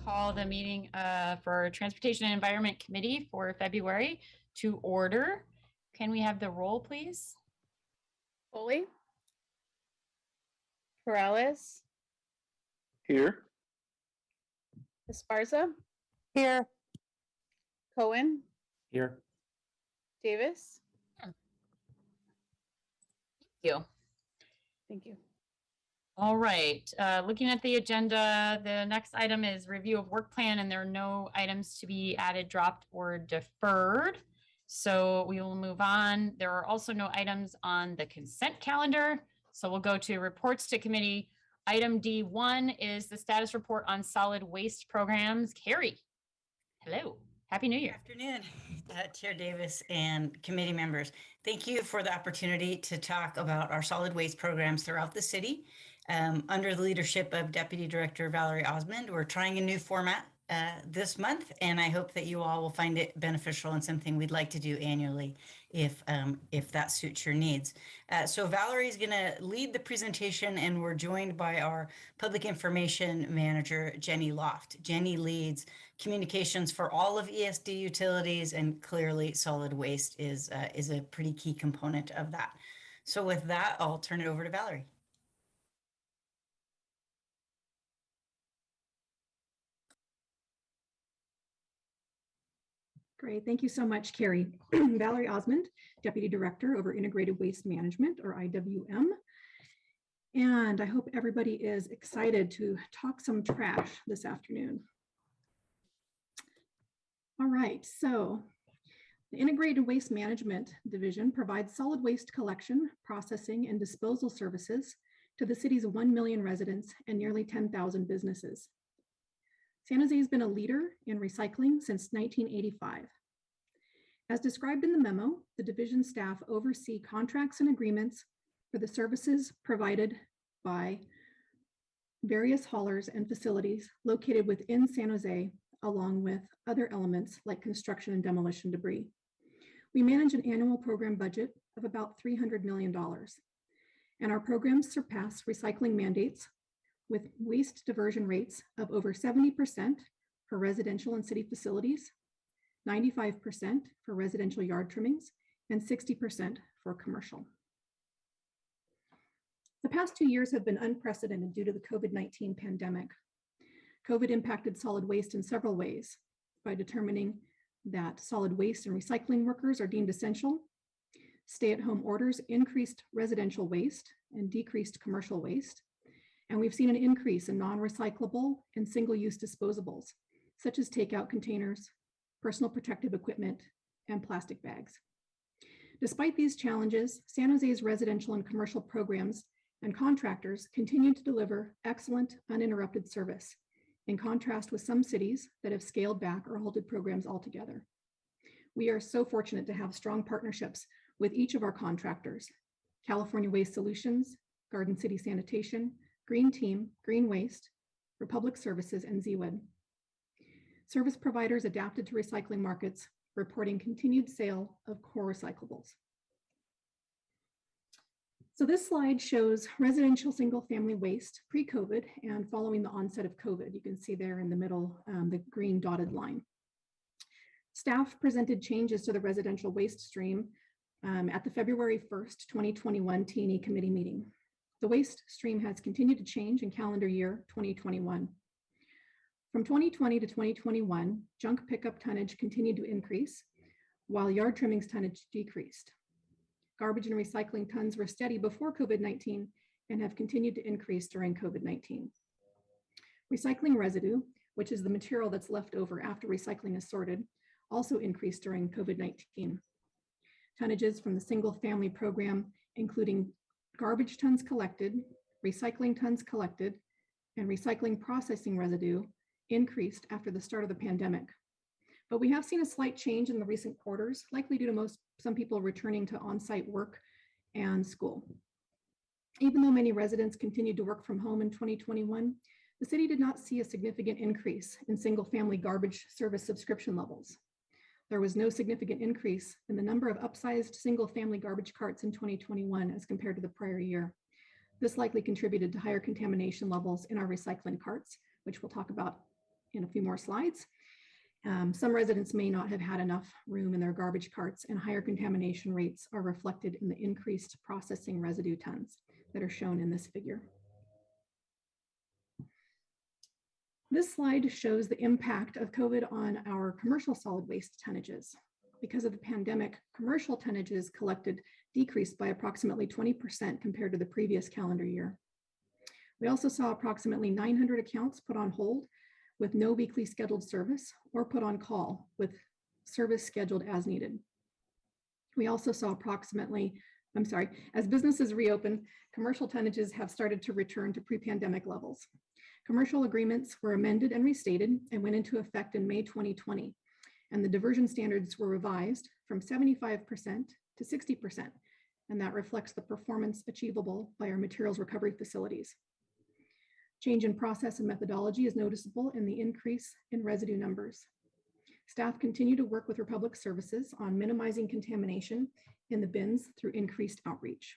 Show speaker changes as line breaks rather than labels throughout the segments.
call the meeting for Transportation and Environment Committee for February to order. Can we have the roll, please?
Foley. Perales.
Here.
Esparza.
Here.
Cohen.
Here.
Davis.
Thank you.
Thank you.
All right, looking at the agenda, the next item is review of work plan, and there are no items to be added, dropped, or deferred. So we will move on. There are also no items on the consent calendar. So we'll go to reports to committee. Item D1 is the status report on solid waste programs. Carrie, hello. Happy New Year.
Good afternoon, Chair Davis and committee members. Thank you for the opportunity to talk about our solid waste programs throughout the city. Under the leadership of Deputy Director Valerie Osmond, we're trying a new format this month, and I hope that you all will find it beneficial and something we'd like to do annually if that suits your needs. So Valerie is going to lead the presentation, and we're joined by our Public Information Manager, Jenny Loft. Jenny leads communications for all of ESD utilities, and clearly solid waste is a pretty key component of that. So with that, I'll turn it over to Valerie.
Great, thank you so much, Carrie. Valerie Osmond, Deputy Director over Integrated Waste Management, or IWM. And I hope everybody is excited to talk some trash this afternoon. All right, so the Integrated Waste Management Division provides solid waste collection, processing, and disposal services to the city's 1 million residents and nearly 10,000 businesses. San Jose has been a leader in recycling since 1985. As described in the memo, the division staff oversee contracts and agreements for the services provided by various haulers and facilities located within San Jose, along with other elements like construction and demolition debris. We manage an annual program budget of about $300 million, and our programs surpass recycling mandates with waste diversion rates of over 70% for residential and city facilities, 95% for residential yard trimmings, and 60% for commercial. The past 2 years have been unprecedented due to the COVID-19 pandemic. COVID impacted solid waste in several ways by determining that solid waste and recycling workers are deemed essential. Stay-at-home orders increased residential waste and decreased commercial waste. And we've seen an increase in non-recyclable and single-use disposables, such as takeout containers, personal protective equipment, and plastic bags. Despite these challenges, San Jose's residential and commercial programs and contractors continue to deliver excellent, uninterrupted service, in contrast with some cities that have scaled back or halted programs altogether. We are so fortunate to have strong partnerships with each of our contractors: California Waste Solutions, Garden City Sanitation, Green Team, Green Waste, Republic Services, and ZWED. Service providers adapted to recycling markets, reporting continued sale of core recyclables. So this slide shows residential single-family waste pre-COVID and following the onset of COVID. You can see there in the middle, the green dotted line. Staff presented changes to the residential waste stream at the February 1st, 2021 T&E committee meeting. The waste stream has continued to change in calendar year 2021. From 2020 to 2021, junk pickup tonnage continued to increase, while yard trimmings tonnage decreased. Garbage and recycling tons were steady before COVID-19 and have continued to increase during COVID-19. Recycling residue, which is the material that's left over after recycling is sorted, also increased during COVID-19. Tonnages from the single-family program, including garbage tons collected, recycling tons collected, and recycling processing residue, increased after the start of the pandemic. But we have seen a slight change in the recent quarters, likely due to some people returning to on-site work and school. Even though many residents continued to work from home in 2021, the city did not see a significant increase in single-family garbage service subscription levels. There was no significant increase in the number of upsized single-family garbage carts in 2021 as compared to the prior year. This likely contributed to higher contamination levels in our recycling carts, which we'll talk about in a few more slides. Some residents may not have had enough room in their garbage carts, and higher contamination rates are reflected in the increased processing residue tons that are shown in this figure. This slide shows the impact of COVID on our commercial solid waste tonnages. Because of the pandemic, commercial tonnages collected decreased by approximately 20% compared to the previous calendar year. We also saw approximately 900 accounts put on hold with no weekly scheduled service, or put on call with service scheduled as needed. We also saw as businesses reopen, commercial tonnages have started to return to pre-pandemic levels. Commercial agreements were amended and restated and went into effect in May 2020, and the diversion standards were revised from 75% to 60%, and that reflects the performance achievable by our materials recovery facilities. Change in process and methodology is noticeable in the increase in residue numbers. Staff continue to work with Republic Services on minimizing contamination in the bins through increased outreach.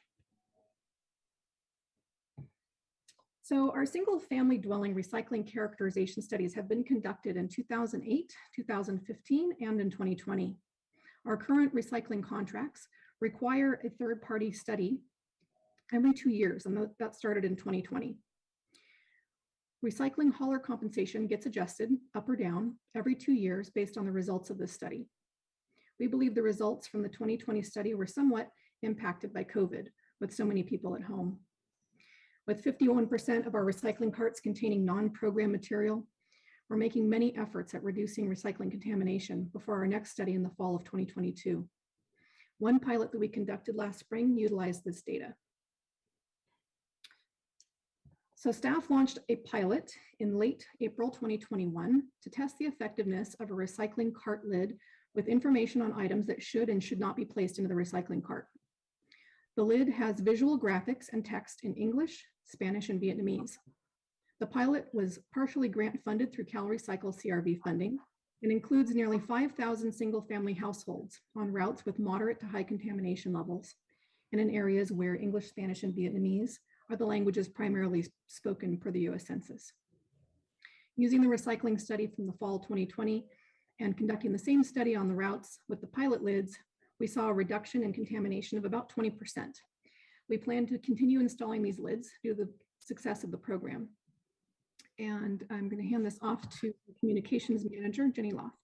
So our single family dwelling recycling characterization studies have been conducted in 2008, 2015, and in 2020. Our current recycling contracts require a third-party study every 2 years, and that started in 2020. Recycling hauler compensation gets adjusted up or down every 2 years based on the results of this study. We believe the results from the 2020 study were somewhat impacted by COVID, with so many people at home. With 51% of our recycling carts containing non-program material, we're making many efforts at reducing recycling contamination before our next study in the fall of 2022. One pilot that we conducted last spring utilized this data. So staff launched a pilot in late April 2021 to test the effectiveness of a recycling cart lid with information on items that should and should not be placed into the recycling cart. The lid has visual graphics and text in English, Spanish, and Vietnamese. The pilot was partially grant funded through CalRecycle CRV funding and includes nearly 5,000 single-family households on routes with moderate to high contamination levels and in areas where English, Spanish, and Vietnamese are the languages primarily spoken per the US Census. Using the recycling study from the fall 2020 and conducting the same study on the routes with the pilot lids, we saw a reduction in contamination of about 20%. We plan to continue installing these lids due to the success of the program. And I'm going to hand this off to the communications manager, Jenny Loft.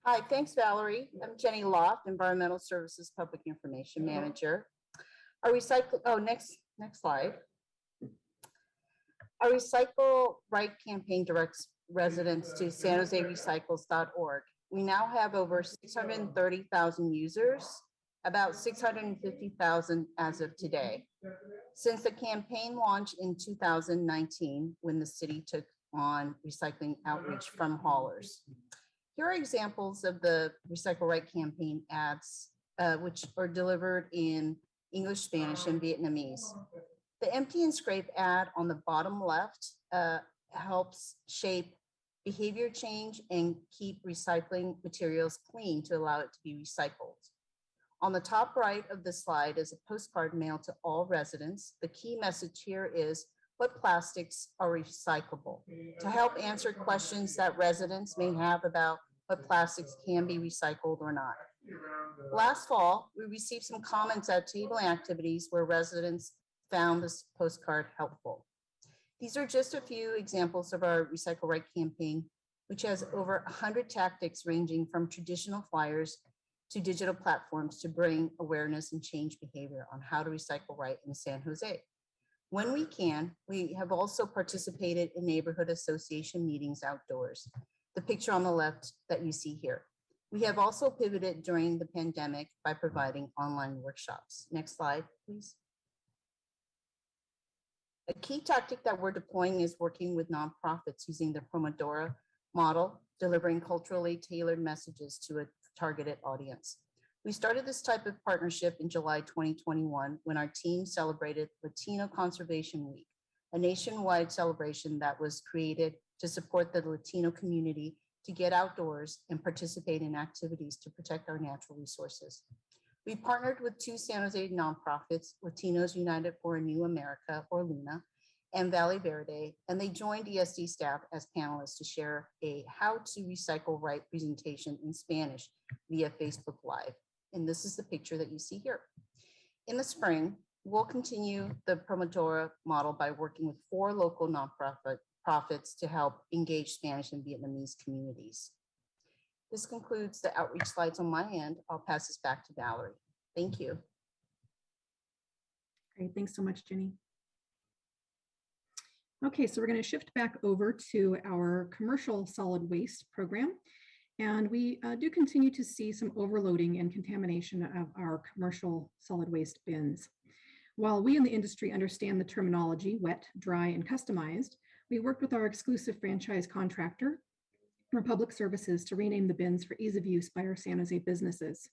Hi, thanks, Valerie. I'm Jenny Loft, Environmental Services Public Information Manager. Our next slide. Our Recycle Right campaign directs residents to sanjoserecycles.org. We now have over 630,000 users, about 650,000 as of today. Since the campaign launched in 2019, when the city took on recycling outreach from haulers. Here are examples of the Recycle Right campaign ads, which are delivered in English, Spanish, and Vietnamese. The empty and scrape ad on the bottom left helps shape behavior change and keep recycling materials clean to allow it to be recycled. On the top right of the slide is a postcard mailed to all residents. The key message here is what plastics are recyclable, to help answer questions that residents may have about what plastics can be recycled or not. Last fall, we received some comments at tabling activities where residents found this postcard helpful. These are just a few examples of our Recycle Right campaign, which has over 100 tactics ranging from traditional flyers to digital platforms to bring awareness and change behavior on how to recycle right in San Jose. When we can, we have also participated in neighborhood association meetings outdoors. The picture on the left that you see here. We have also pivoted during the pandemic by providing online workshops. Next slide, please. A key tactic that we're deploying is working with nonprofits using the Pomodoro model, delivering culturally tailored messages to a targeted audience. We started this type of partnership in July 2021 when our team celebrated Latino Conservation Week, a nationwide celebration that was created to support the Latino community to get outdoors and participate in activities to protect our natural resources. We partnered with two San Jose nonprofits, Latinos United for a New America, or LUNA, and Valley Verde, and they joined ESD staff as panelists to share a how to recycle right presentation in Spanish via Facebook Live. And this is the picture that you see here. In the spring, we'll continue the Promotora model by working with 4 local nonprofits to help engage Spanish and Vietnamese communities. This concludes the outreach slides on my end. I'll pass this back to Valerie. Thank you.
Great, thanks so much, Jenny. Okay, so we're going to shift back over to our commercial solid waste program. And we do continue to see some overloading and contamination of our commercial solid waste bins. While we in the industry understand the terminology wet, dry, and customized, we worked with our exclusive franchise contractor, Republic Services, to rename the bins for ease of use by our San Jose businesses.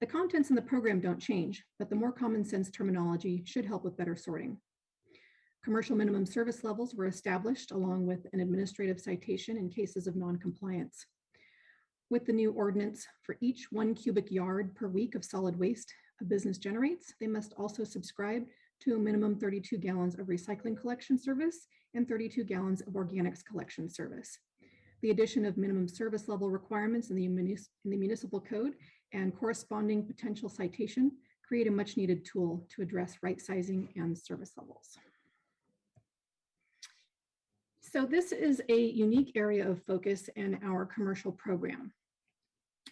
The contents in the program don't change, but the more common sense terminology should help with better sorting. Commercial minimum service levels were established along with an administrative citation in cases of non-compliance. With the new ordinance, for each 1 cubic yard per week of solid waste a business generates, they must also subscribe to a minimum 32 gallons of recycling collection service and 32 gallons of organics collection service. The addition of minimum service level requirements in the municipal code and corresponding potential citation create a much needed tool to address right sizing and service levels. So this is a unique area of focus in our commercial program.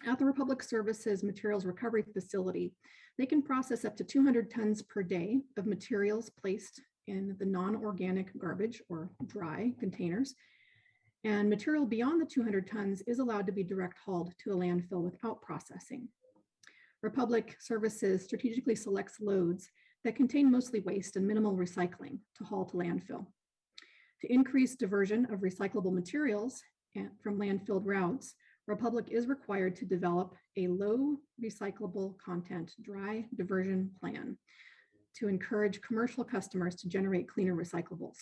At the Republic Services Materials Recovery Facility, they can process up to 200 tons per day of materials placed in the non-organic garbage or dry containers. And material beyond the 200 tons is allowed to be direct hauled to a landfill without processing. Republic Services strategically selects loads that contain mostly waste and minimal recycling to haul to landfill. To increase diversion of recyclable materials from landfill routes, Republic is required to develop a low recyclable content dry diversion plan to encourage commercial customers to generate cleaner recyclables.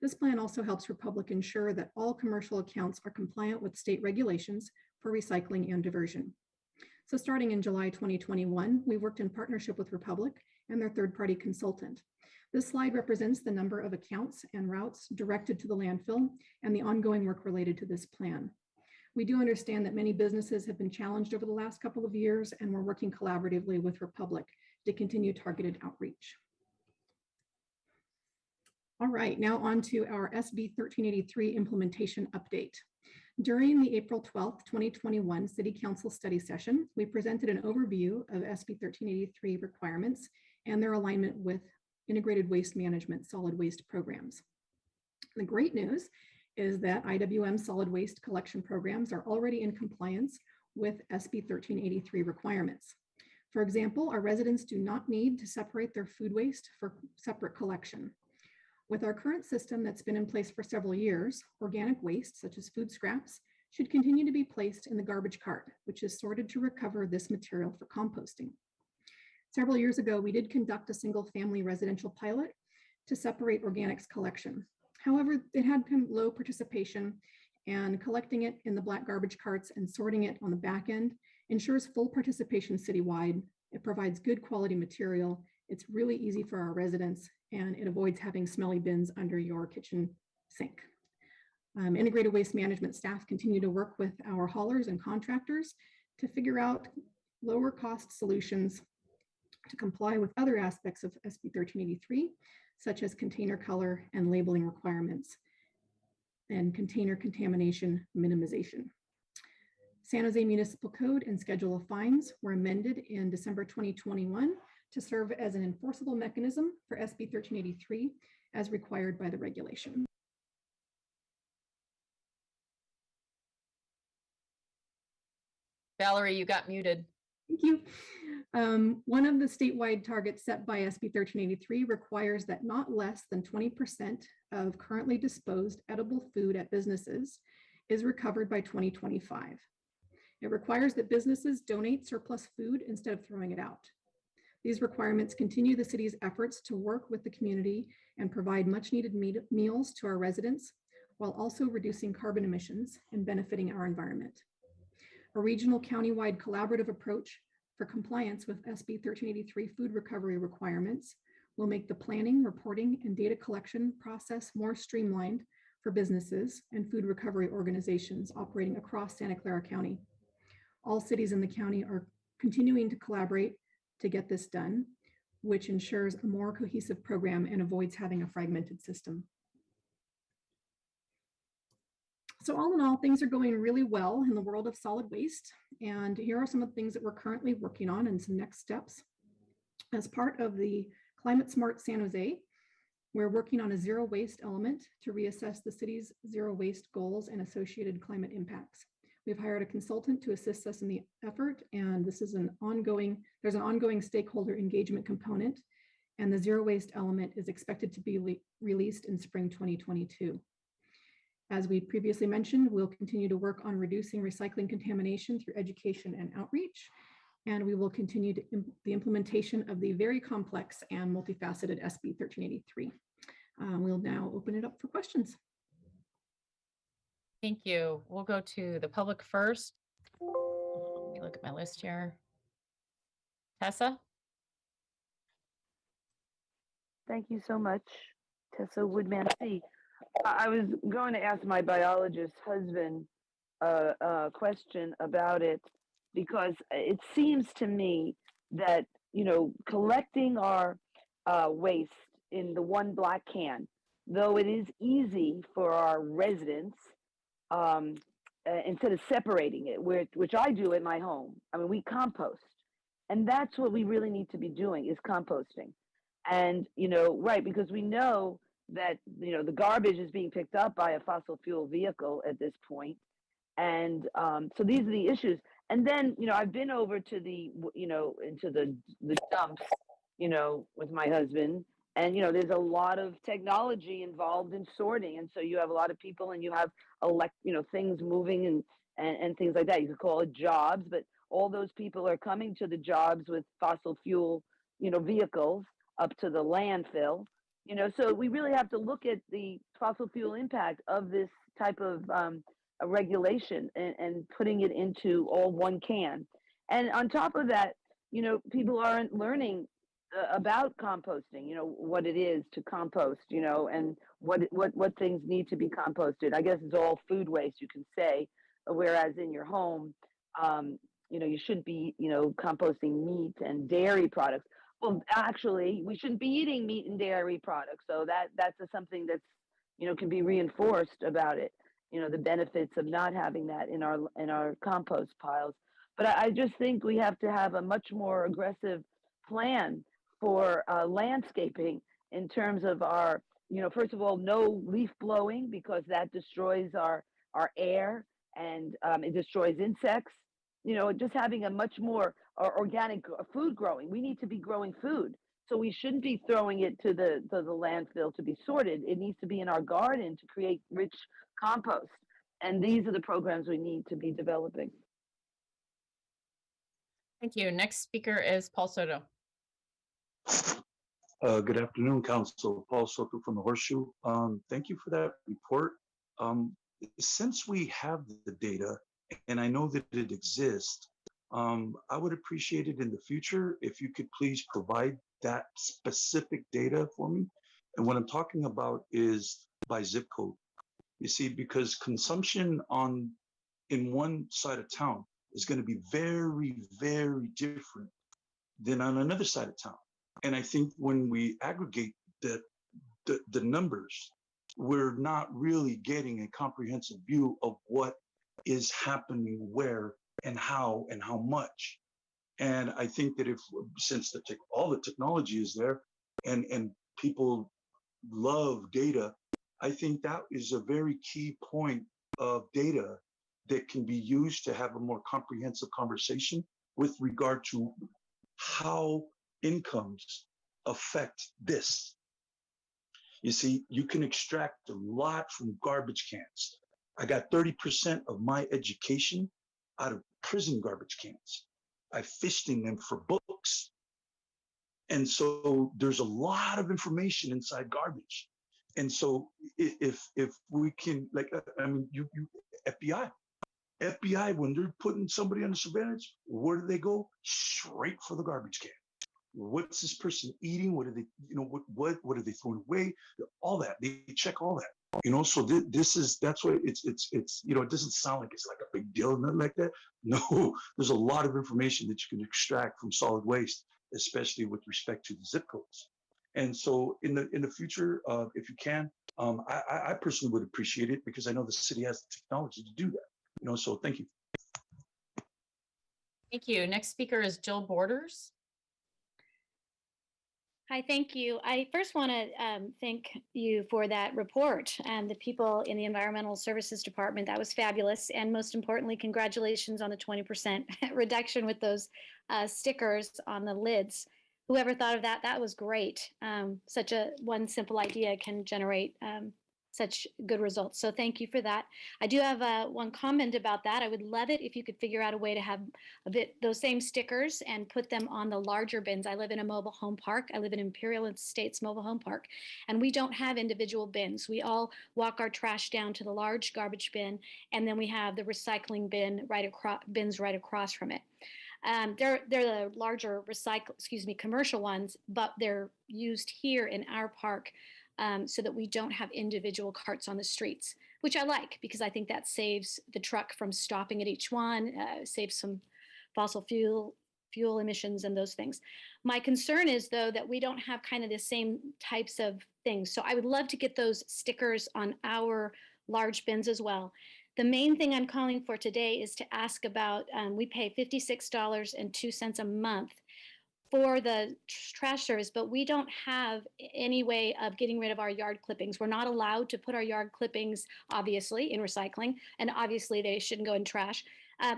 This plan also helps Republic ensure that all commercial accounts are compliant with state regulations for recycling and diversion. So starting in July 2021, we worked in partnership with Republic and their third-party consultant. This slide represents the number of accounts and routes directed to the landfill and the ongoing work related to this plan. We do understand that many businesses have been challenged over the last couple of years, and we're working collaboratively with Republic to continue targeted outreach. All right, now on to our SB 1383 implementation update. During the April 12th, 2021 City Council study session, we presented an overview of SB 1383 requirements and their alignment with integrated waste management solid waste programs. The great news is that IWM solid waste collection programs are already in compliance with SB 1383 requirements. For example, our residents do not need to separate their food waste for separate collection. With our current system that's been in place for several years, organic waste, such as food scraps, should continue to be placed in the garbage cart, which is sorted to recover this material for composting. Several years ago, we did conduct a single-family residential pilot to separate organics collection. However, it had low participation, and collecting it in the black garbage carts and sorting it on the back end ensures full participation citywide. It provides good quality material. It's really easy for our residents, and it avoids having smelly bins under your kitchen sink. Integrated waste management staff continue to work with our haulers and contractors to figure out lower cost solutions to comply with other aspects of SB 1383, such as container color and labeling requirements and container contamination minimization. San Jose Municipal Code and Schedule of Fines were amended in December 2021 to serve as an enforceable mechanism for SB 1383 as required by the regulation.
Valerie, you got muted.
Thank you. One of the statewide targets set by SB 1383 requires that not less than 20% of currently disposed edible food at businesses is recovered by 2025. It requires that businesses donate surplus food instead of throwing it out. These requirements continue the city's efforts to work with the community and provide much needed meals to our residents, while also reducing carbon emissions and benefiting our environment. A regional countywide collaborative approach for compliance with SB 1383 food recovery requirements will make the planning, reporting, and data collection process more streamlined for businesses and food recovery organizations operating across Santa Clara County. All cities in the county are continuing to collaborate to get this done, which ensures a more cohesive program and avoids having a fragmented system. So all in all, things are going really well in the world of solid waste. And here are some of the things that we're currently working on and some next steps. As part of the Climate Smart San Jose, we're working on a zero waste element to reassess the city's zero waste goals and associated climate impacts. We've hired a consultant to assist us in the effort, and this is there's an ongoing stakeholder engagement component, and the zero waste element is expected to be released in spring 2022. As we previously mentioned, we'll continue to work on reducing recycling contamination through education and outreach, and we will continue the implementation of the very complex and multifaceted SB 1383. We'll now open it up for questions.
Thank you. We'll go to the public first. Let me look at my list here. Tessa?
Thank you so much, Tessa Woodman. I was going to ask my biologist husband a question about it, because it seems to me that, collecting our waste in the one black can, though it is easy for our residents, instead of separating it, which I do at my home. I mean, we compost, and that's what we really need to be doing, is composting. And, right, because we know that, the garbage is being picked up by a fossil fuel vehicle at this point. And so these are the issues. And then, I've been over to into the dumps, with my husband. And, there's a lot of technology involved in sorting. And so you have a lot of people, and you have things moving and things like that. You could call it jobs, but all those people are coming to the jobs with fossil fuel, vehicles up to the landfill. So we really have to look at the fossil fuel impact of this type of a regulation and putting it into all one can. And on top of that, people aren't learning about composting, what it is to compost, and what things need to be composted. I guess it's all food waste, you can say, whereas in your home, you shouldn't be, composting meat and dairy products. Well, actually, we shouldn't be eating meat and dairy products. So that's something that's, can be reinforced about it. The benefits of not having that in our compost piles. But I just think we have to have a much more aggressive plan for landscaping in terms of our, first of all, no leaf blowing, because that destroys our air, and it destroys insects. Just having a much more organic food growing. We need to be growing food. So we shouldn't be throwing it to the landfill to be sorted. It needs to be in our garden to create rich compost. And these are the programs we need to be developing.
Thank you. Next speaker is Paul Soto.
Good afternoon, Council. Paul Soto from the Horseshoe. Thank you for that report. Since we have the data, and I know that it exists, I would appreciate it in the future if you could please provide that specific data for me. And what I'm talking about is by zip code. You see, because consumption in one side of town is going to be very, very different than on another side of town. And I think when we aggregate the numbers, we're not really getting a comprehensive view of what is happening where and how much. And I think that since all the technology is there and people love data, I think that is a very key point of data that can be used to have a more comprehensive conversation with regard to how incomes affect this. You see, you can extract a lot from garbage cans. I got 30% of my education out of prison garbage cans. I fished in them for books. And so there's a lot of information inside garbage. And so if we can, you FBI, when they're putting somebody under surveillance, where do they go? Straight for the garbage can. what's this person eating? What are they, what are they throwing away? All that, they check all that. So that's why it's it doesn't sound like it's like a big deal, nothing like that. No, there's a lot of information that you can extract from solid waste, especially with respect to the zip codes. And so in the future, if you can, I personally would appreciate it, because I know the city has the technology to do that. So thank you.
Thank you. Next speaker is Jill Borders.
Hi, thank you. I first want to thank you for that report and the people in the Environmental Services Department. That was fabulous. And most importantly, congratulations on the 20% reduction with those stickers on the lids. Whoever thought of that, that was great. Such a one simple idea can generate such good results. So thank you for that. I do have one comment about that. I would love it if you could figure out a way to have those same stickers and put them on the larger bins. I live in a mobile home park. I live in Imperial Estates Mobile Home Park, and we don't have individual bins. We all walk our trash down to the large garbage bin, and then we have the recycling bin bins right across from it. They're the larger commercial ones, but they're used here in our park so that we don't have individual carts on the streets, which I like, because I think that saves the truck from stopping at each one, saves some fossil fuel emissions and those things. My concern is, though, that we don't have kind of the same types of things. So I would love to get those stickers on our large bins as well. The main thing I'm calling for today is to ask about, we pay $56.02 a month for the trash service, but we don't have any way of getting rid of our yard clippings. We're not allowed to put our yard clippings, obviously, in recycling, and obviously they shouldn't go in trash,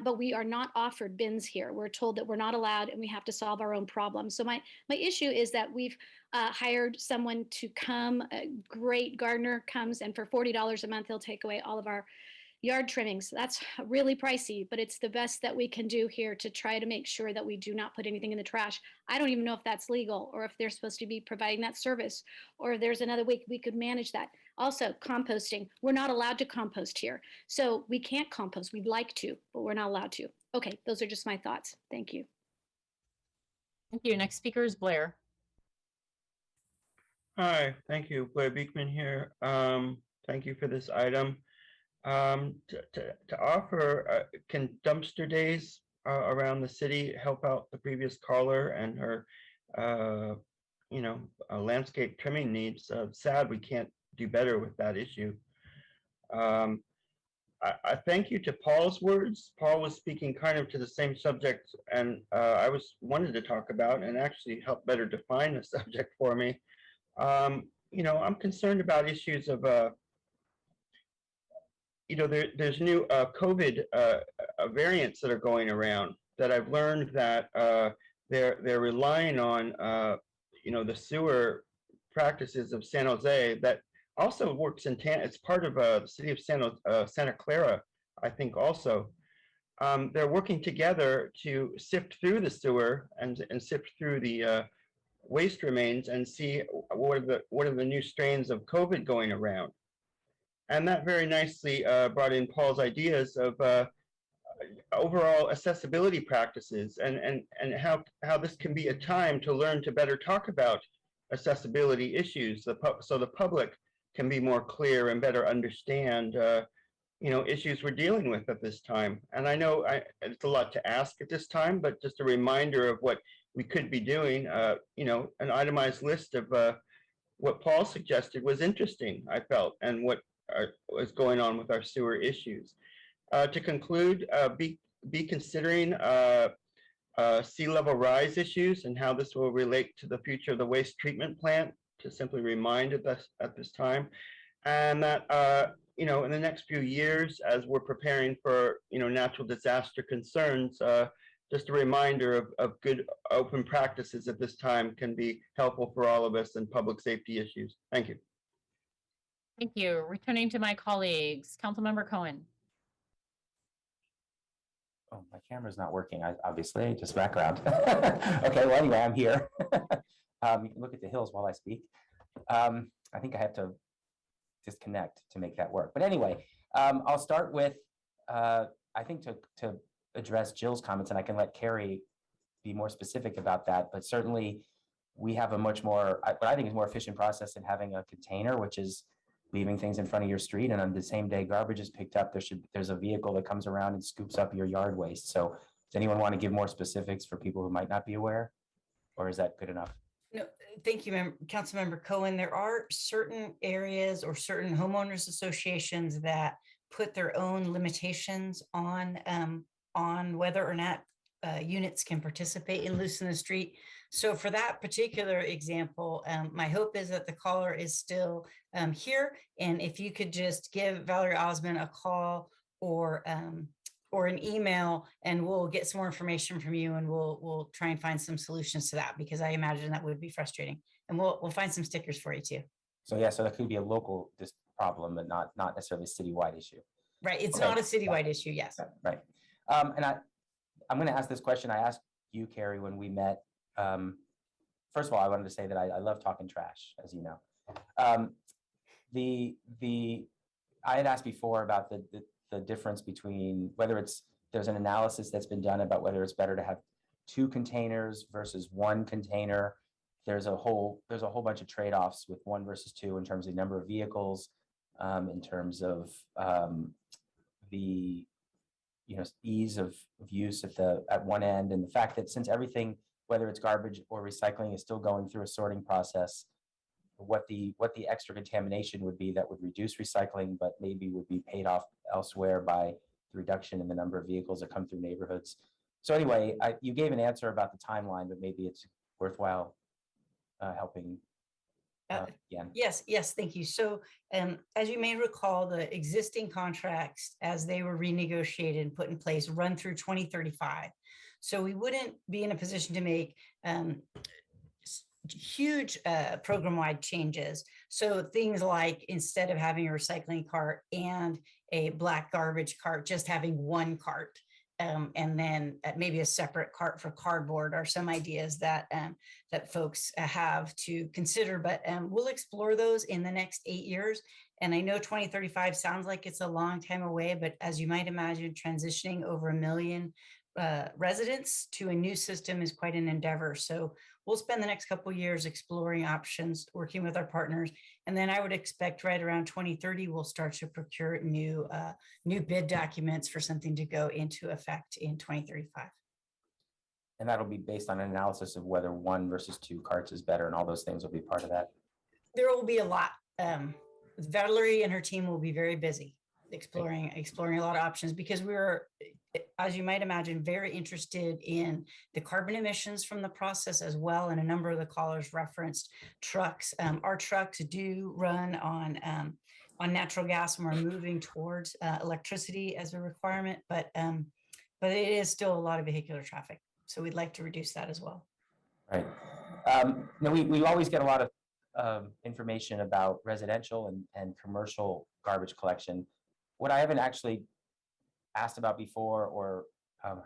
but we are not offered bins here. We're told that we're not allowed and we have to solve our own problems. So my issue is that we've hired someone to come, a great gardener comes, and for $40 a month, he'll take away all of our yard trimmings. That's really pricey, but it's the best that we can do here to try to make sure that we do not put anything in the trash. I don't even know if that's legal, or if they're supposed to be providing that service, or if there's another way we could manage that. Also, composting. We're not allowed to compost here. So we can't compost. We'd like to, but we're not allowed to. Okay, those are just my thoughts. Thank you.
Thank you. Next speaker is Blair.
Hi, thank you. Blair Beekman here. Thank you for this item. To offer, can dumpster days around the city help out the previous caller and her, landscape trimming needs? Sad we can't do better with that issue. I thank you to Paul's words. Paul was speaking kind of to the same subject, and I wanted to talk about and actually help better define the subject for me. I'm concerned about issues of there's new COVID variants that are going around that I've learned that they're relying on the sewer practices of San Jose that also works in it's part of the city of Santa Clara, I think also. They're working together to sift through the sewer and sift through the waste remains and see what are the new strains of COVID going around. And that very nicely brought in Paul's ideas of overall accessibility practices and how this can be a time to learn to better talk about accessibility issues, so the public can be more clear and better understand issues we're dealing with at this time. And I know it's a lot to ask at this time, but just a reminder of what we could be doing. An itemized list of what Paul suggested was interesting, I felt, and what is going on with our sewer issues. To conclude, be considering sea level rise issues and how this will relate to the future of the waste treatment plant, to simply remind us at this time. And that, in the next few years, as we're preparing for, natural disaster concerns, just a reminder of good open practices at this time can be helpful for all of us in public safety issues. Thank you.
Thank you. Returning to my colleagues, Councilmember Cohen.
Oh, my camera's not working. Obviously, just background. Okay, well, anyway, I'm here. You can look at the hills while I speak. I think I have to disconnect to make that work. But anyway, I'll start with, I think to address Jill's comments, and I can let Carrie be more specific about that, but certainly we have a much more, what I think is more efficient process than having a container, which is leaving things in front of your street, and on the same day garbage is picked up, there's a vehicle that comes around and scoops up your yard waste. So does anyone want to give more specifics for people who might not be aware, or is that good enough?
No, thank you, Councilmember Cohen. There are certain areas or certain homeowners associations that put their own limitations on whether or not units can participate in Loose in the Street. So for that particular example, my hope is that the caller is still here. And if you could just give Valerie Osmond a call or an email, and we'll get some more information from you, and we'll try and find some solutions to that, because I imagine that would be frustrating. And we'll find some stickers for you too.
So yeah, so that could be a local problem, but not necessarily a citywide issue.
Right, it's
Okay.
not a citywide issue, yes.
Right. And I'm going to ask this question. I asked you, Carrie, when we met. First of all, I wanted to say that I love talking trash, as you know. I had asked before about the difference between whether there's an analysis that's been done about whether it's better to have 2 containers versus 1 container. There's a whole bunch of trade-offs with 1 versus 2 in terms of number of vehicles, in terms of the ease of use at one end, and the fact that since everything, whether it's garbage or recycling, is still going through a sorting process, what the extra contamination would be that would reduce recycling, but maybe would be paid off elsewhere by the reduction in the number of vehicles that come through neighborhoods. So anyway, you gave an answer about the timeline, but maybe it's worthwhile helping.
Yes, thank you. So as you may recall, the existing contracts, as they were renegotiated and put in place, run through 2035. So we wouldn't be in a position to make huge program-wide changes. So things like, instead of having a recycling cart and a black garbage cart, just having 1 cart. And then maybe a separate cart for cardboard, are some ideas that folks have to consider, but we'll explore those in the next 8 years. And I know 2035 sounds like it's a long time away, but as you might imagine, transitioning over 1 million residents to a new system is quite an endeavor. So we'll spend the next couple of years exploring options, working with our partners. And then I would expect right around 2030, we'll start to procure new bid documents for something to go into effect in 2035.
And that'll be based on an analysis of whether 1 versus 2 carts is better, and all those things will be part of that.
There will be a lot. Valerie and her team will be very busy exploring a lot of options, because we're, as you might imagine, very interested in the carbon emissions from the process as well. And a number of the callers referenced trucks. Our trucks do run on natural gas, and we're moving towards electricity as a requirement, but it is still a lot of vehicular traffic. So we'd like to reduce that as well.
Right. We always get a lot of information about residential and commercial garbage collection. What I haven't actually asked about before or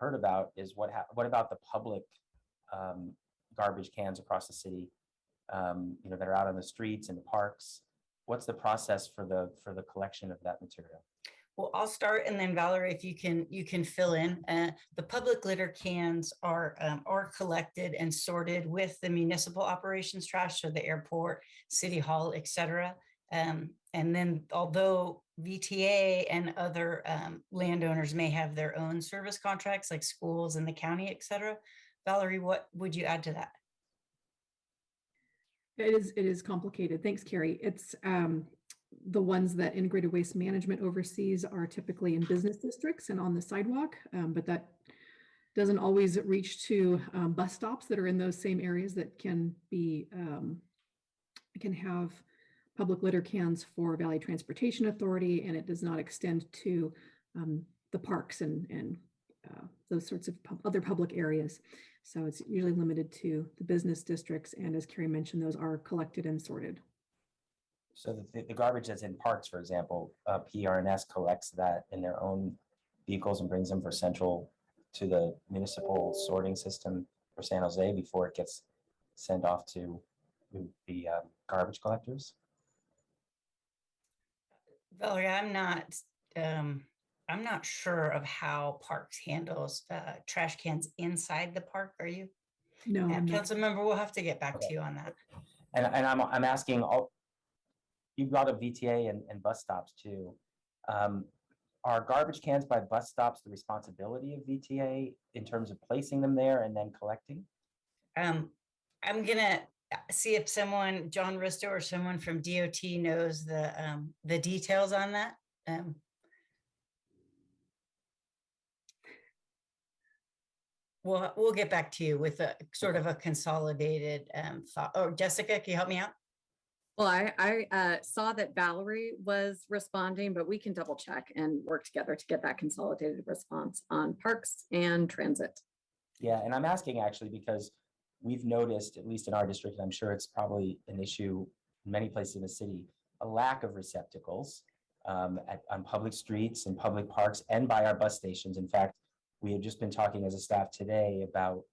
heard about is what about the public garbage cans across the city, that are out on the streets and the parks. What's the process for the collection of that material?
Well, I'll start, and then Valerie, if you can fill in. The public litter cans are collected and sorted with the municipal operations trash, so the airport, city hall, etc. And then, although VTA and other landowners may have their own service contracts, like schools and the county, etc. Valerie, what would you add to that?
It is complicated. Thanks, Carrie. It's the ones that Integrated Waste Management oversees are typically in business districts and on the sidewalk, but that doesn't always reach to bus stops that are in those same areas that can have public litter cans for Valley Transportation Authority, and it does not extend to the parks and those sorts of other public areas. So it's usually limited to the business districts, and as Carrie mentioned, those are collected and sorted.
So the garbage that's in parks, for example, PRNS collects that in their own vehicles and brings them for central to the municipal sorting system for San Jose before it gets sent off to the garbage collectors.
Valerie, I'm I'm not sure of how Parks handles trash cans inside the park. Are you?
No, I'm not.
Council member, we'll have to get back to you on that.
And I'm asking all, you brought up VTA and bus stops too. Are garbage cans by bus stops the responsibility of VTA in terms of placing them there and then collecting?
I'm gonna see if someone, John Risto or someone from DOT knows the details on that. We'll get back to you with a sort of a consolidated thought. Oh, Jessica, can you help me out?
Well, I saw that Valerie was responding, but we can double check and work together to get that consolidated response on parks and transit.
Yeah, and I'm asking actually because we've noticed, at least in our district, and I'm sure it's probably an issue in many places in the city, a lack of receptacles on public streets and public parks and by our bus stations. In fact, we have just been talking as a staff today about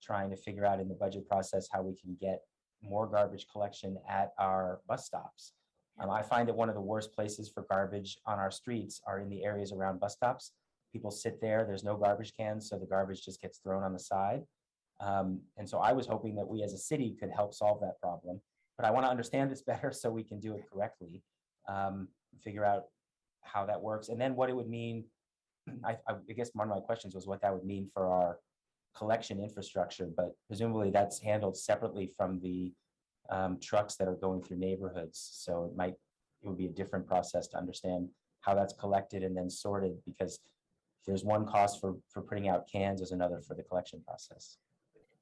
trying to figure out in the budget process how we can get more garbage collection at our bus stops. I find that one of the worst places for garbage on our streets are in the areas around bus stops. People sit there, there's no garbage cans, so the garbage just gets thrown on the side. And so I was hoping that we as a city could help solve that problem, but I want to understand this better so we can do it correctly, figure out how that works, and then what it would mean. I guess one of my questions was what that would mean for our collection infrastructure, but presumably that's handled separately from the trucks that are going through neighborhoods. So it would be a different process to understand how that's collected and then sorted, because there's one cost for putting out cans, there's another for the collection process.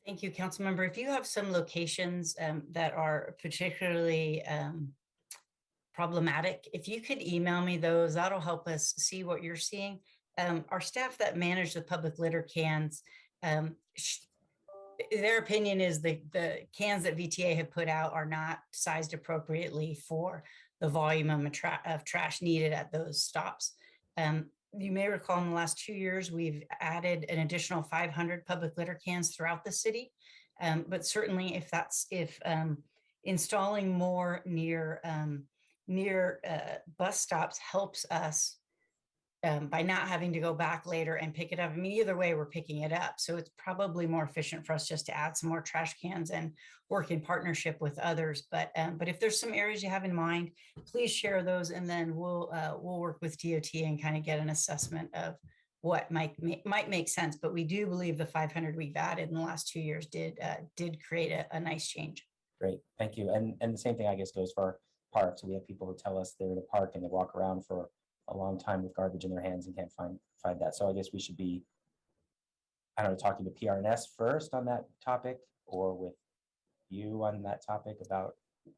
Thank you, council member. If you have some locations that are particularly problematic, if you could email me those, that'll help us see what you're seeing. Our staff that manage the public litter cans, their opinion is the cans that VTA have put out are not sized appropriately for the volume of trash needed at those stops. You may recall in the last 2 years, we've added an additional 500 public litter cans throughout the city. But certainly if installing more near bus stops helps us by not having to go back later and pick it up. I mean, either way, we're picking it up. So it's probably more efficient for us just to add some more trash cans and work in partnership with others. But if there's some areas you have in mind, please share those, and then we'll work with DOT and kind of get an assessment of what might make sense. But we do believe the 500 we've added in the last 2 years did create a nice change.
Great, thank you. And the same thing I guess goes for parks. We have people who tell us they're in a park and they walk around for a long time with garbage in their hands and can't find that. So I guess we should be, I don't know, talking to PRNS first on that topic, or with you on that topic about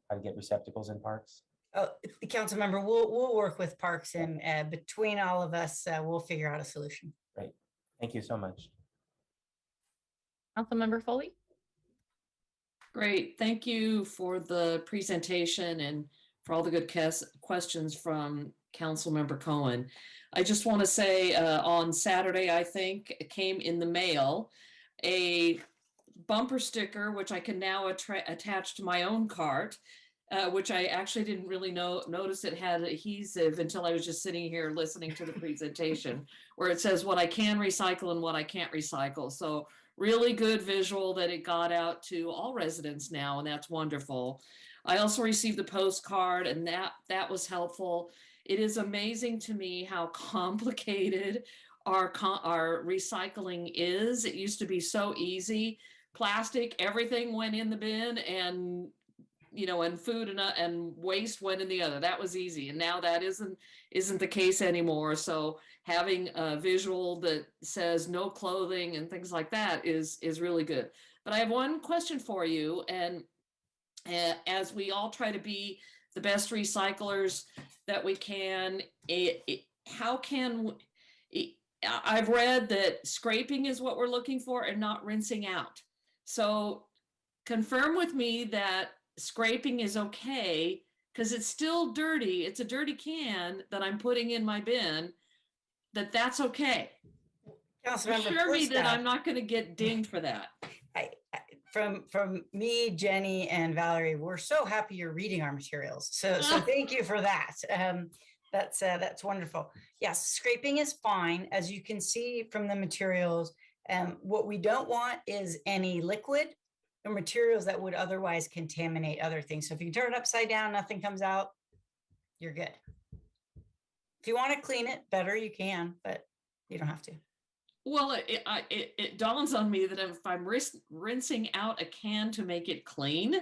how to get receptacles in parks.
Oh, council member, we'll work with parks, and between all of us, we'll figure out a solution.
Great, thank you so much.
Councilmember Foley.
Great, thank you for the presentation and for all the good questions from Councilmember Cohen. I just want to say on Saturday, I think, it came in the mail a bumper sticker, which I can now attach to my own cart, which I actually didn't really notice it had adhesive until I was just sitting here listening to the presentation, where it says what I can recycle and what I can't recycle. So really good visual that it got out to all residents now, and that's wonderful. I also received the postcard, and that was helpful. It is amazing to me how complicated our recycling is. It used to be so easy. Plastic, everything went in the bin, and and food and waste went in the other. That was easy, and now that isn't the case anymore. So having a visual that says no clothing and things like that is really good. But I have one question for you, and as we all try to be the best recyclers that we can, I've read that scraping is what we're looking for and not rinsing out. So confirm with me that scraping is okay, because it's still dirty. It's a dirty can that I'm putting in my bin, that's okay. Assure me that I'm not going to get dinged for that.
From me, Jenny, and Valerie, we're so happy you're reading our materials. So thank you for that. That's wonderful. Yes, scraping is fine. As you can see from the materials, what we don't want is any liquid or materials that would otherwise contaminate other things. So if you turn it upside down, nothing comes out, you're good. If you want to clean it better, you can, but you don't have to.
Well, it dawns on me that if I'm rinsing out a can to make it clean,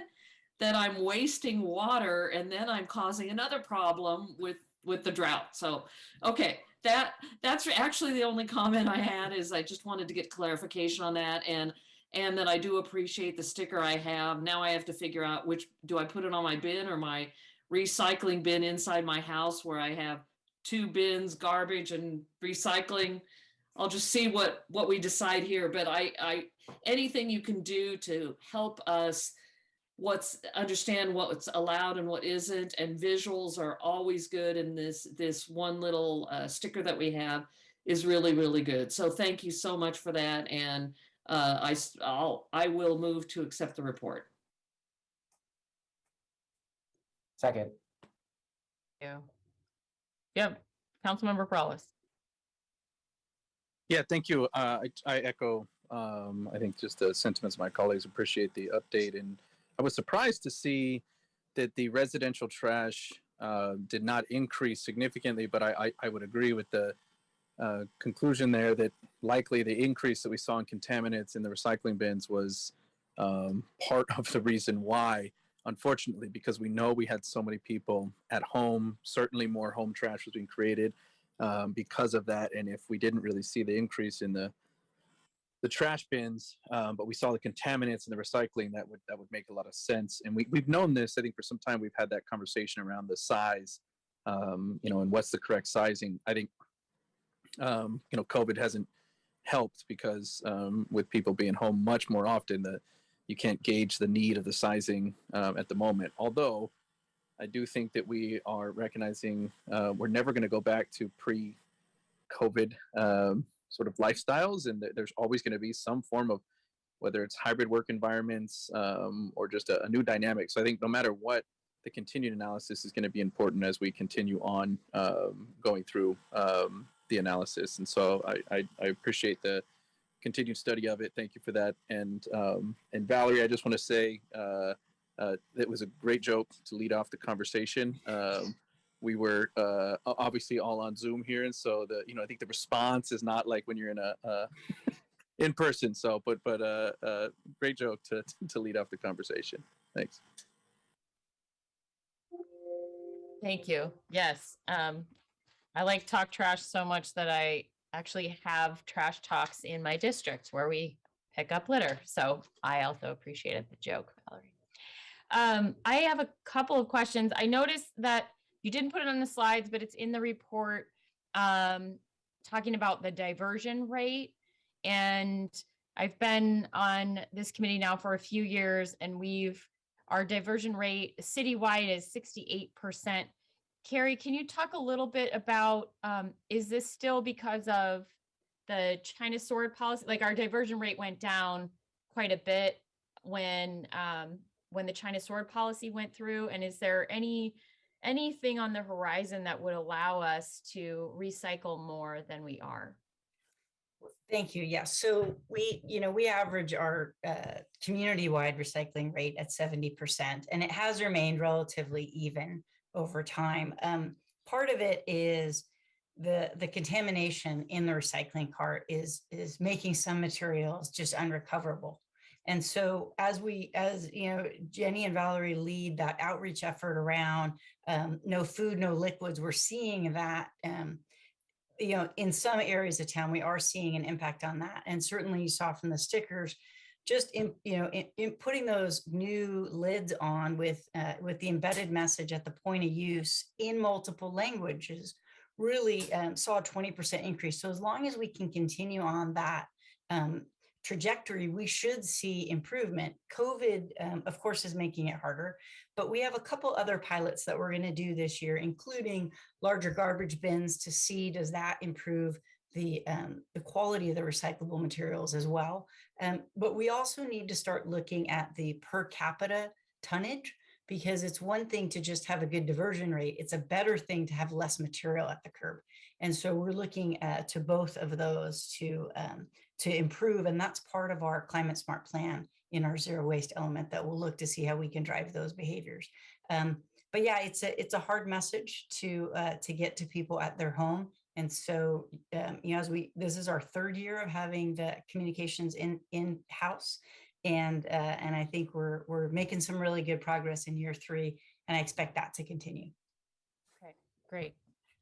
that I'm wasting water and then I'm causing another problem with the drought. So, okay, that's actually the only comment I had. Is I just wanted to get clarification on that, and that I do appreciate the sticker I have. Now I have to figure out which, do I put it on my bin or my recycling bin inside my house where I have 2 bins, garbage and recycling. I'll just see what we decide here, but I anything you can do to help us understand what's allowed and what isn't, and visuals are always good, and this one little sticker that we have is really, really good. So thank you so much for that, and I will move to accept the report.
Second.
Yeah. Yep. Councilmember Perales.
Yeah, thank you. I echo, I think, just the sentiments of my colleagues. Appreciate the update. And I was surprised to see that the residential trash did not increase significantly, but I would agree with the conclusion there that likely the increase that we saw in contaminants in the recycling bins was part of the reason why, unfortunately, because we know we had so many people at home. Certainly more home trash was being created because of that. And if we didn't really see the increase in the trash bins, but we saw the contaminants and the recycling, that would make a lot of sense. And we've known this, I think, for some time. We've had that conversation around the size, and what's the correct sizing. I think, COVID hasn't helped because with people being home much more often, you can't gauge the need of the sizing at the moment. Although I do think that we are recognizing we're never going to go back to pre-COVID sort of lifestyles, and there's always going to be some form of, whether it's hybrid work environments or just a new dynamic. So I think no matter what, the continued analysis is going to be important as we continue on going through the analysis. And so I appreciate the continued study of it. Thank you for that. And Valerie, I just want to say it was a great joke to lead off the conversation. We were obviously all on Zoom here, and so I think the response is not like when you're in person. So, but great joke to lead off the conversation. Thanks.
Thank you. Yes. I like talk trash so much that I actually have trash talks in my district where we pick up litter. So I also appreciated the joke, Valerie. I have a couple of questions. I noticed that you didn't put it on the slides, but it's in the report talking about the diversion rate. And I've been on this committee now for a few years, and our diversion rate citywide is 68%. Carrie, can you talk a little bit about, is this still because of the China sword policy? Like, our diversion rate went down quite a bit when the China sword policy went through. And is there anything on the horizon that would allow us to recycle more than we are?
Thank you. Yes. So we average our community-wide recycling rate at 70%, and it has remained relatively even over time. Part of it is the contamination in the recycling cart is making some materials just unrecoverable. And so as Jenny and Valerie lead that outreach effort around no food, no liquids, we're seeing that in some areas of town, we are seeing an impact on that. And certainly you saw from the stickers, just in putting those new lids on with the embedded message at the point of use in multiple languages, really saw a 20% increase. So as long as we can continue on that trajectory, we should see improvement. COVID, of course, is making it harder, but we have a couple other pilots that we're going to do this year, including larger garbage bins, to see, does that improve the quality of the recyclable materials as well. But we also need to start looking at the per capita tonnage. because it's one thing to just have a good diversion rate. It's a better thing to have less material at the curb. And so we're looking to both of those to improve. And that's part of our climate smart plan in our zero waste element that we'll look to see how we can drive those behaviors. But yeah, it's a hard message to get to people at their home. And so, you know, this is our third year of having the communications in-house. And I think we're making some really good progress in year 3, and I expect that to continue.
Okay, great.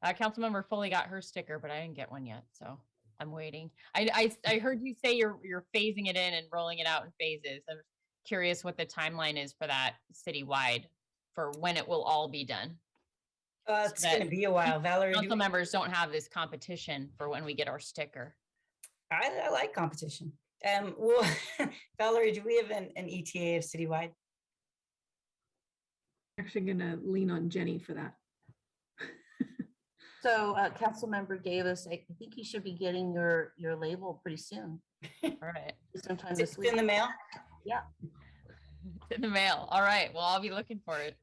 Councilmember Foley got her sticker, but I didn't get one yet, so I'm waiting. I heard you say you're phasing it in and rolling it out in phases. I'm curious what the timeline is for that citywide, for when it will all be done.
It's going to be a while, Valerie.
Council members don't have this competition for when we get our sticker.
I like competition. Well, Valerie, do we have an ETA of citywide?
Actually gonna lean on Jenny for that.
So Councilmember Davis, I think you should be getting your label pretty soon.
All right.
Sometime this
It's
week.
in the mail?
Yeah.
It's in the mail. All right. Well, I'll be looking for it.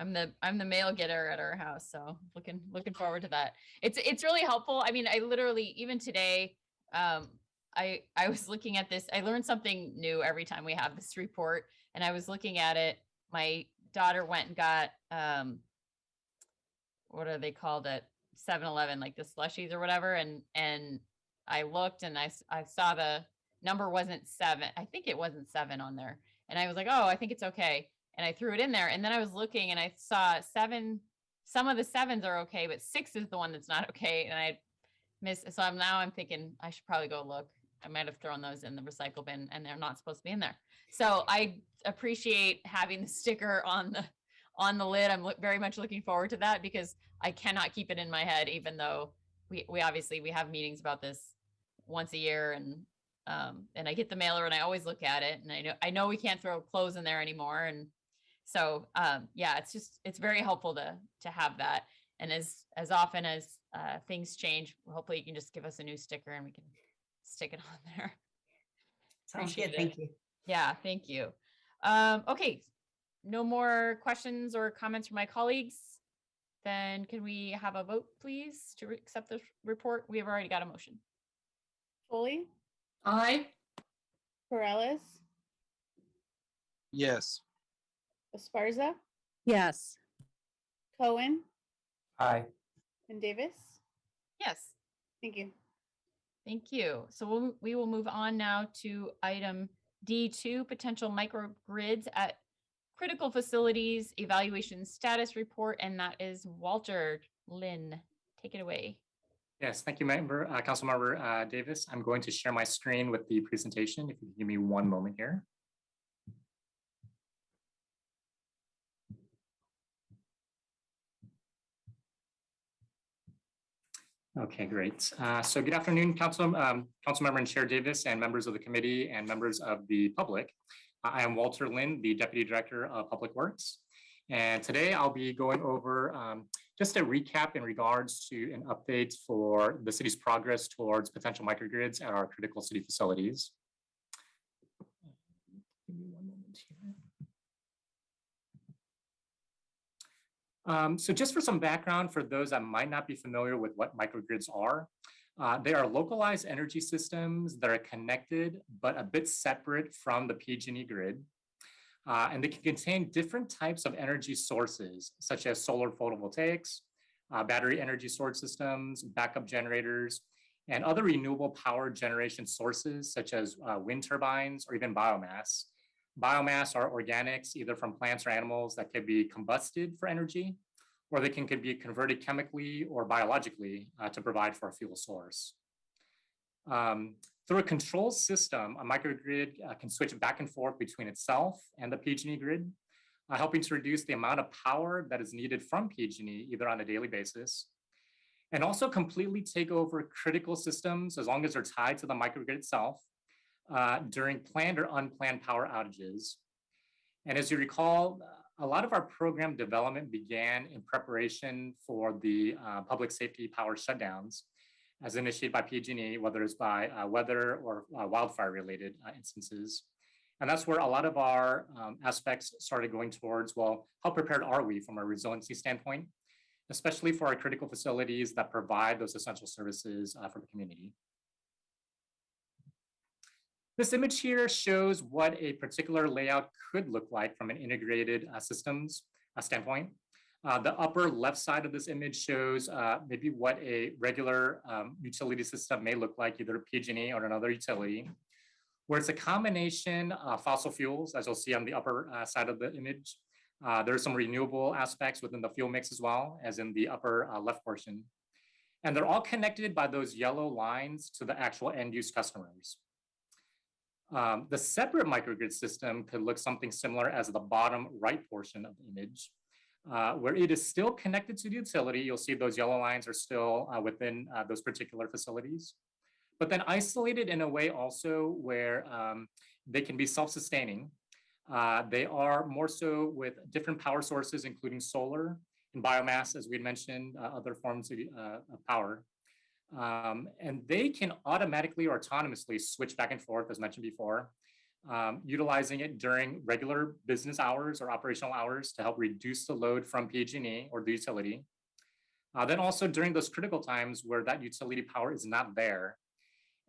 I'm the mail getter at our house, so looking forward to that. It's really helpful. I mean, I literally, even today, I was looking at this. I learned something new every time we have this report, and I was looking at it. My daughter went and got what are they called at 7-Eleven, like the slushies or whatever, and I looked and I saw the number wasn't 7. I think it wasn't 7 on there, and I was like, oh, I think it's okay. And I threw it in there, and then I was looking and I saw 7. Some of the 7s are okay, but 6 is the one that's not okay. And I missed. So I'm thinking I should probably go look. I might have thrown those in the recycle bin, and they're not supposed to be in there. So I appreciate having the sticker on the lid. I'm very much looking forward to that, because I cannot keep it in my head, even though we obviously we have meetings about this once a year, and I get the mailer and I always look at it, and I know we can't throw clothes in there anymore, and so yeah, it's very helpful to have that. And as often as things change, hopefully you can just give us a new sticker and we can stick it on there.
Sounds good. Thank you.
Yeah, thank you. Okay, no more questions or comments from my colleagues. Then can we have a vote, please, to accept this report? We have already got a motion.
Foley,
Aye.
Perez,
Yes.
Esparza,
Yes.
Cohen,
Aye.
and Davis.
Yes.
Thank you.
Thank you. So we will move on now to item D2, potential microgrids at critical facilities evaluation status report, and that is Walter Lynn. Take it away.
Yes, thank you, Councilmember Davis. I'm going to share my screen with the presentation. If you can give me one moment here. Okay, great. So good afternoon, Councilmember and Chair Davis, and members of the committee and members of the public. I am Walter Lynn, the Deputy Director of Public Works. And today I'll be going over just a recap in regards to an update for the city's progress towards potential microgrids at our critical city facilities. Give me one moment here. So just for some background for those that might not be familiar with what microgrids are, they are localized energy systems that are connected but a bit separate from the PG&E grid. And they can contain different types of energy sources, such as solar photovoltaics, battery energy storage systems, backup generators, and other renewable power generation sources, such as wind turbines or even biomass. Biomass are organics, either from plants or animals, that could be combusted for energy, or they could be converted chemically or biologically to provide for a fuel source. Through a control system, a microgrid can switch back and forth between itself and the PG&E grid, helping to reduce the amount of power that is needed from PG&E, either on a daily basis, and also completely take over critical systems as long as they're tied to the microgrid itself during planned or unplanned power outages. And as you recall, a lot of our program development began in preparation for the public safety power shutdowns, as initiated by PG&E, whether it's by weather or wildfire-related instances. And that's where a lot of our aspects started going towards, well, how prepared are we from a resiliency standpoint, especially for our critical facilities that provide those essential services for the community. This image here shows what a particular layout could look like from an integrated systems standpoint. The upper left side of this image shows maybe what a regular utility system may look like, either PG&E or another utility, where it's a combination of fossil fuels, as you'll see on the upper side of the image. There are some renewable aspects within the fuel mix as well, as in the upper left portion. And they're all connected by those yellow lines to the actual end use customers. The separate microgrid system could look something similar as the bottom right portion of the image, where it is still connected to the utility. You'll see those yellow lines are still within those particular facilities, but then isolated in a way also where they can be self-sustaining. They are more so with different power sources, including solar and biomass, as we had mentioned, other forms of power. And they can automatically or autonomously switch back and forth, as mentioned before, utilizing it during regular business hours or operational hours to help reduce the load from PG&E or the utility. Then also during those critical times where that utility power is not there.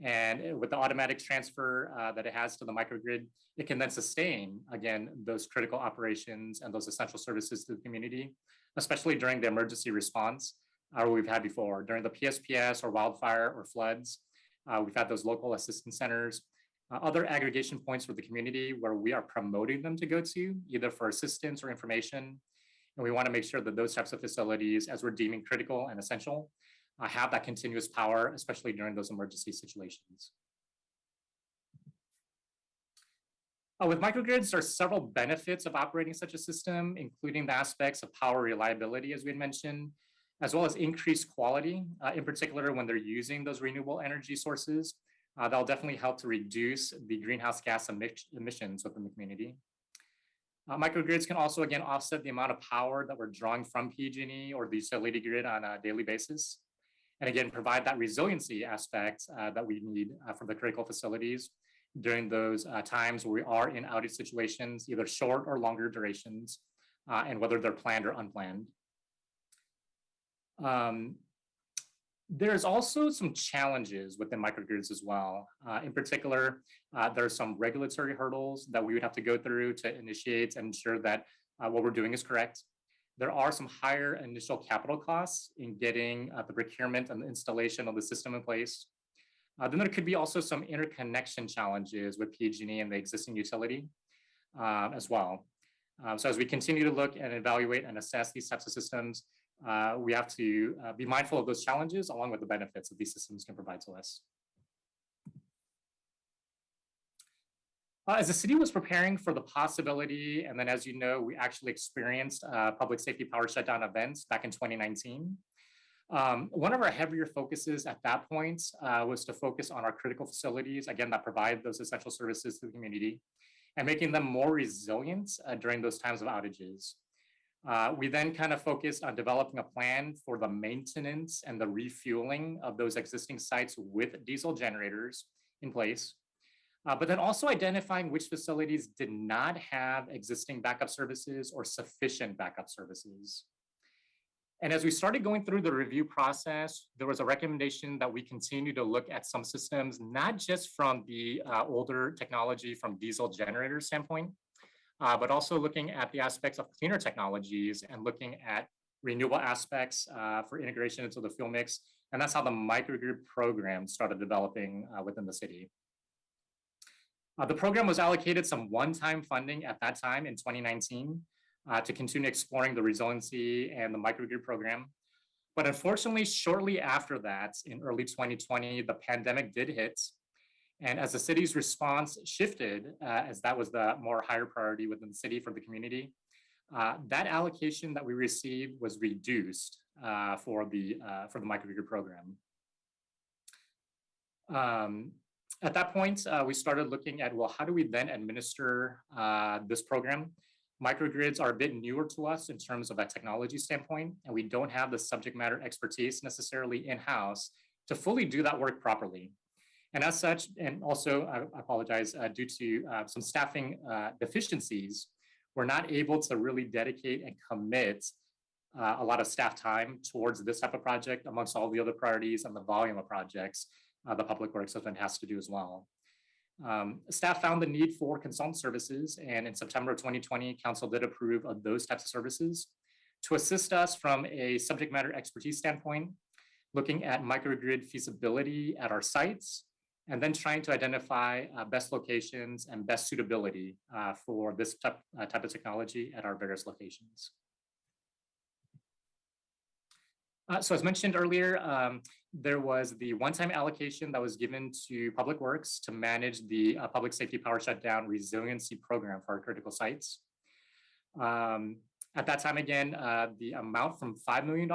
And with the automatic transfer that it has to the microgrid, it can then sustain, again, those critical operations and those essential services to the community, especially during the emergency response we've had before. During the PSPS or wildfire or floods, we've had those local assistance centers, other aggregation points for the community where we are promoting them to go to, either for assistance or information. And we want to make sure that those types of facilities, as we're deeming critical and essential, have that continuous power, especially during those emergency situations. With microgrids, there are several benefits of operating such a system, including the aspects of power reliability, as we had mentioned, as well as increased quality, in particular when they're using those renewable energy sources. That'll definitely help to reduce the greenhouse gas emissions within the community. Microgrids can also, again, offset the amount of power that we're drawing from PG&E or the utility grid on a daily basis. And again, provide that resiliency aspect that we need for the critical facilities during those times where we are in outage situations, either short or longer durations, and whether they're planned or unplanned. There's also some challenges within microgrids as well. In particular, there are some regulatory hurdles that we would have to go through to initiate and ensure that what we're doing is correct. There are some higher initial capital costs in getting the procurement and the installation of the system in place. Then there could be also some interconnection challenges with PG&E and the existing utility as well. So as we continue to look and evaluate and assess these types of systems, we have to be mindful of those challenges along with the benefits that these systems can provide to us. As the city was preparing for the possibility, and then as you know, we actually experienced public safety power shutdown events back in 2019. One of our heavier focuses at that point was to focus on our critical facilities, again, that provide those essential services to the community and making them more resilient during those times of outages. We then kind of focused on developing a plan for the maintenance and the refueling of those existing sites with diesel generators in place, but then also identifying which facilities did not have existing backup services or sufficient backup services. And as we started going through the review process, there was a recommendation that we continue to look at some systems, not just from the older technology from diesel generator standpoint, but also looking at the aspects of cleaner technologies and looking at renewable aspects for integration into the fuel mix. And that's how the microgrid program started developing within the city. The program was allocated some one-time funding at that time in 2019 to continue exploring the resiliency and the microgrid program. But unfortunately, shortly after that, in early 2020, the pandemic did hit. And as the city's response shifted, as that was the more higher priority within the city for the community, that allocation that we received was reduced for the microgrid program. At that point, we started looking at, well, how do we then administer this program? Microgrids are a bit newer to us in terms of a technology standpoint, and we don't have the subject matter expertise necessarily in-house to fully do that work properly. And as such, and also I apologize, due to some staffing deficiencies, we're not able to really dedicate and commit a lot of staff time towards this type of project amongst all the other priorities and the volume of projects the Public Works Husband has to do as well. Staff found the need for consultant services, and in September of 2020, Council did approve of those types of services to assist us from a subject matter expertise standpoint, looking at microgrid feasibility at our sites, and then trying to identify best locations and best suitability for this type of technology at our various locations. So as mentioned earlier, there was the one-time allocation that was given to Public Works to manage the public safety power shutdown resiliency program for our critical sites. At that time, again, the amount from $5 million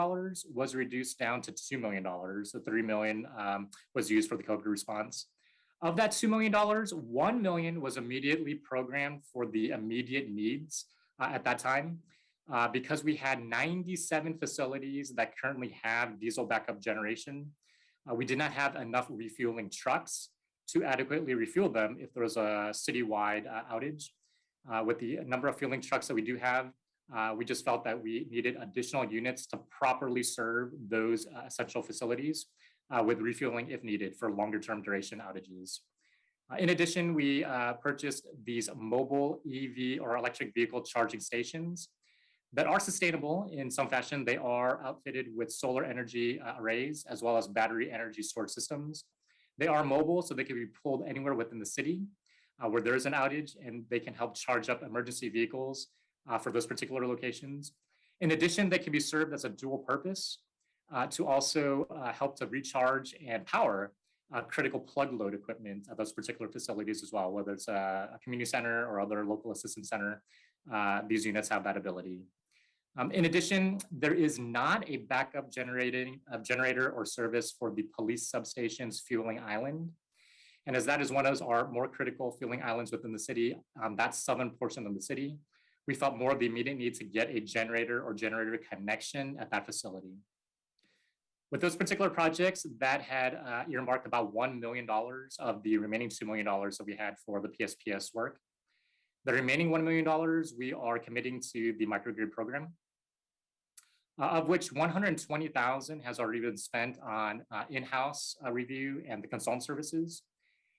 was reduced down to $2 million. So $3 million was used for the COVID response. Of that $2 million, $1 million was immediately programmed for the immediate needs at that time. Because we had 97 facilities that currently have diesel backup generation, we did not have enough refueling trucks to adequately refuel them if there was a citywide outage. With the number of fueling trucks that we do have, we just felt that we needed additional units to properly serve those essential facilities with refueling if needed for longer term duration outages. In addition, we purchased these mobile EV or electric vehicle charging stations that are sustainable in some fashion. They are outfitted with solar energy arrays as well as battery energy storage systems. They are mobile, so they can be pulled anywhere within the city where there is an outage, and they can help charge up emergency vehicles for those particular locations. In addition, they can be served as a dual purpose to also help to recharge and power critical plug load equipment at those particular facilities as well, whether it's a community center or other local assistance center. These units have that ability. In addition, there is not a backup generator or service for the police substation's fueling island. And as that is one of our more critical fueling islands within the city, that southern portion of the city, we felt more of the immediate need to get a generator or generator connection at that facility. With those particular projects, that had earmarked about $1 million of the remaining $2 million that we had for the PSPS work. The remaining $1 million we are committing to the microgrid program, of which $120,000 has already been spent on in-house review and the consultant services.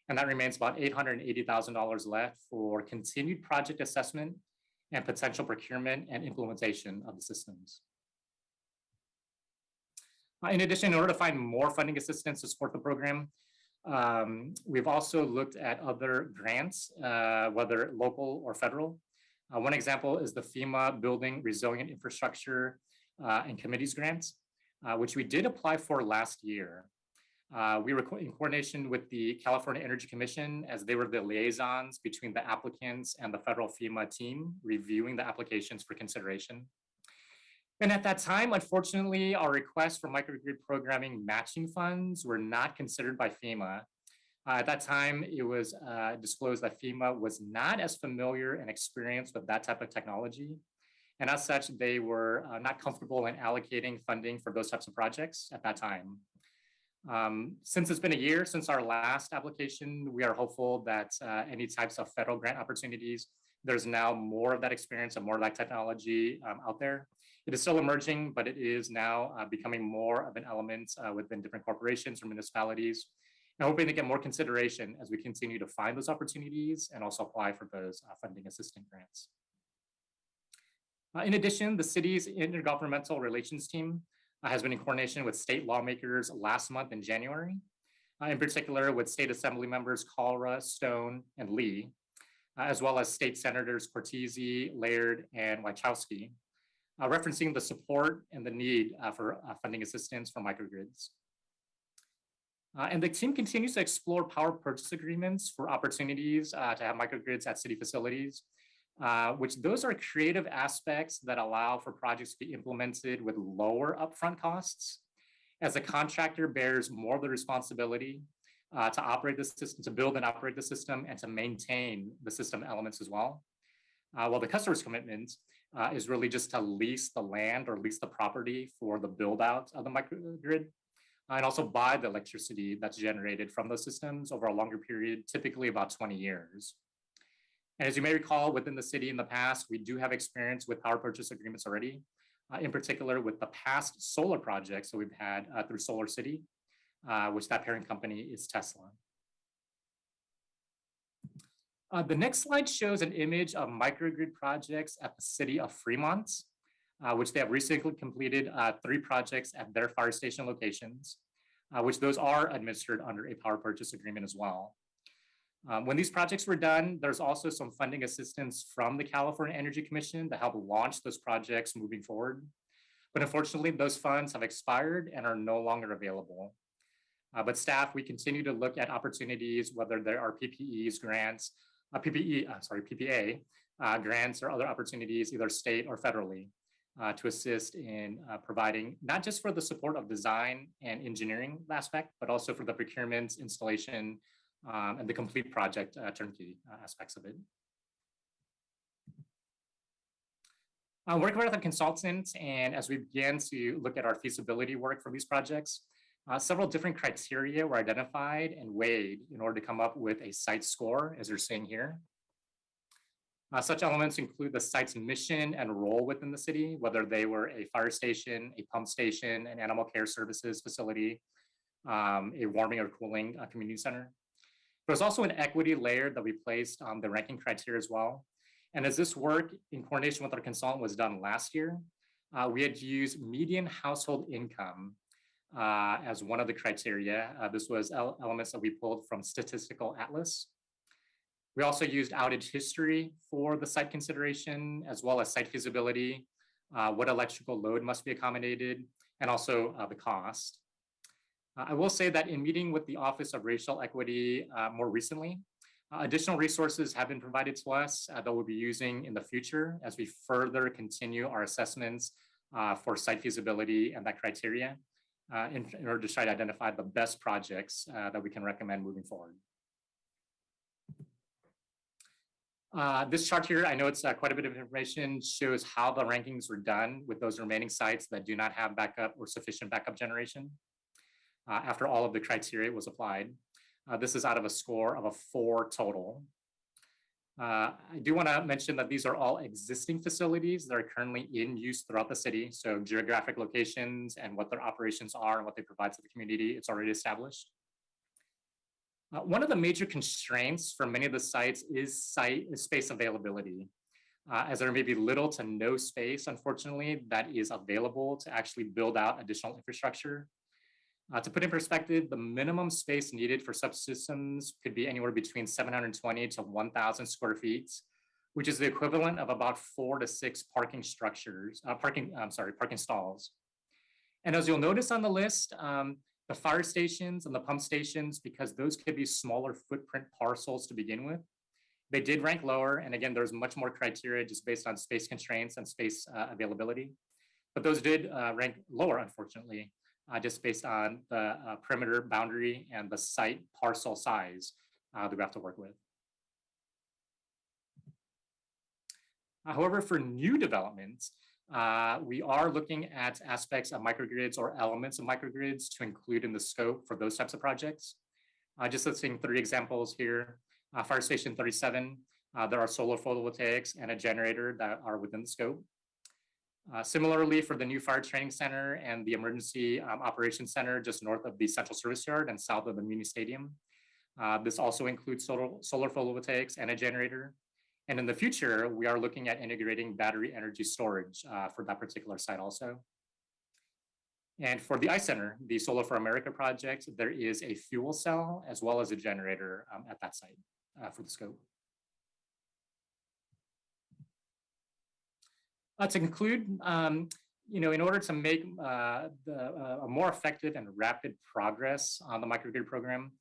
And that remains about $880,000 left for continued project assessment and potential procurement and implementation of the systems. In addition, in order to find more funding assistance to support the program, we've also looked at other grants, whether local or federal. One example is the FEMA Building Resilient Infrastructure and Committees grants, which we did apply for last year. We were in coordination with the California Energy Commission as they were the liaisons between the applicants and the federal FEMA team reviewing the applications for consideration. And at that time, unfortunately, our requests for microgrid programming matching funds were not considered by FEMA. At that time, it was disclosed that FEMA was not as familiar and experienced with that type of technology. And as such, they were not comfortable in allocating funding for those types of projects at that time. Since it's been a year since our last application, we are hopeful that any types of federal grant opportunities, there's now more of that experience and more of that technology out there. It is still emerging, but it is now becoming more of an element within different corporations or municipalities, and hoping to get more consideration as we continue to find those opportunities and also apply for those funding assistance grants. In addition, the city's intergovernmental relations team has been in coordination with state lawmakers last month in January, in particular with state assembly members Kalra, Stone, and Lee, as well as state senators Cortese, Laird, and Wachowski, referencing the support and the need for funding assistance for microgrids. And the team continues to explore power purchase agreements for opportunities to have microgrids at city facilities, which those are creative aspects that allow for projects to be implemented with lower upfront costs, as the contractor bears more of the responsibility to operate the system, to build and operate the system, and to maintain the system elements as well. While the customer's commitment is really just to lease the land or lease the property for the build out of the microgrid, and also buy the electricity that's generated from those systems over a longer period, typically about 20 years. And as you may recall, within the city in the past, we do have experience with power purchase agreements already, in particular with the past solar projects that we've had through Solar City, which that parent company is Tesla. The next slide shows an image of microgrid projects at the city of Fremont, which they have recently completed 3 projects at their fire station locations, which those are administered under a power purchase agreement as well. When these projects were done, there's also some funding assistance from the California Energy Commission to help launch those projects moving forward. But unfortunately, those funds have expired and are no longer available. But staff, we continue to look at opportunities, whether there are PPEs, grants, PPA grants or other opportunities, either state or federally, to assist in providing not just for the support of design and engineering aspect, but also for the procurement, installation, and the complete project turnkey aspects of it. Working with a consultant, and as we began to look at our feasibility work for these projects, several different criteria were identified and weighed in order to come up with a site score, as you're seeing here. Such elements include the site's mission and role within the city, whether they were a fire station, a pump station, an animal care services facility, a warming or cooling community center. There's also an equity layer that we placed on the ranking criteria as well. And as this work in coordination with our consultant was done last year, we had used median household income as one of the criteria. This was elements that we pulled from Statistical Atlas. We also used outage history for the site consideration, as well as site feasibility, what electrical load must be accommodated, and also the cost. I will say that in meeting with the Office of Racial Equity more recently, additional resources have been provided to us that we'll be using in the future as we further continue our assessments for site feasibility and that criteria in order to try to identify the best projects that we can recommend moving forward. This chart here, I know it's quite a bit of information, shows how the rankings were done with those remaining sites that do not have backup or sufficient backup generation after all of the criteria was applied. This is out of a score of a 4 total. I do want to mention that these are all existing facilities that are currently in use throughout the city. So geographic locations and what their operations are and what they provide to the community, it's already established. One of the major constraints for many of the sites is space availability, as there may be little to no space, unfortunately, that is available to actually build out additional infrastructure. To put in perspective, the minimum space needed for subsystems could be anywhere between 720 to 1,000 square feet, which is the equivalent of about 4 to 6 parking structures, parking stalls. And as you'll notice on the list, the fire stations and the pump stations, because those could be smaller footprint parcels to begin with, they did rank lower. And again, there's much more criteria just based on space constraints and space availability. But those did rank lower, unfortunately, just based on the perimeter boundary and the site parcel size that we have to work with. However, for new developments, we are looking at aspects of microgrids or elements of microgrids to include in the scope for those types of projects. Just listing 3 examples here. Fire Station 37, there are solar photovoltaics and a generator that are within the scope. Similarly, for the new fire training center and the emergency operations center just north of the central service yard and south of the mini stadium. This also includes solar photovoltaics and a generator. And in the future, we are looking at integrating battery energy storage for that particular site also. And for the ice center, the Solar for America project, there is a fuel cell as well as a generator at that site for the scope. To conclude, in order to make a more effective and rapid progress on the microgrid program,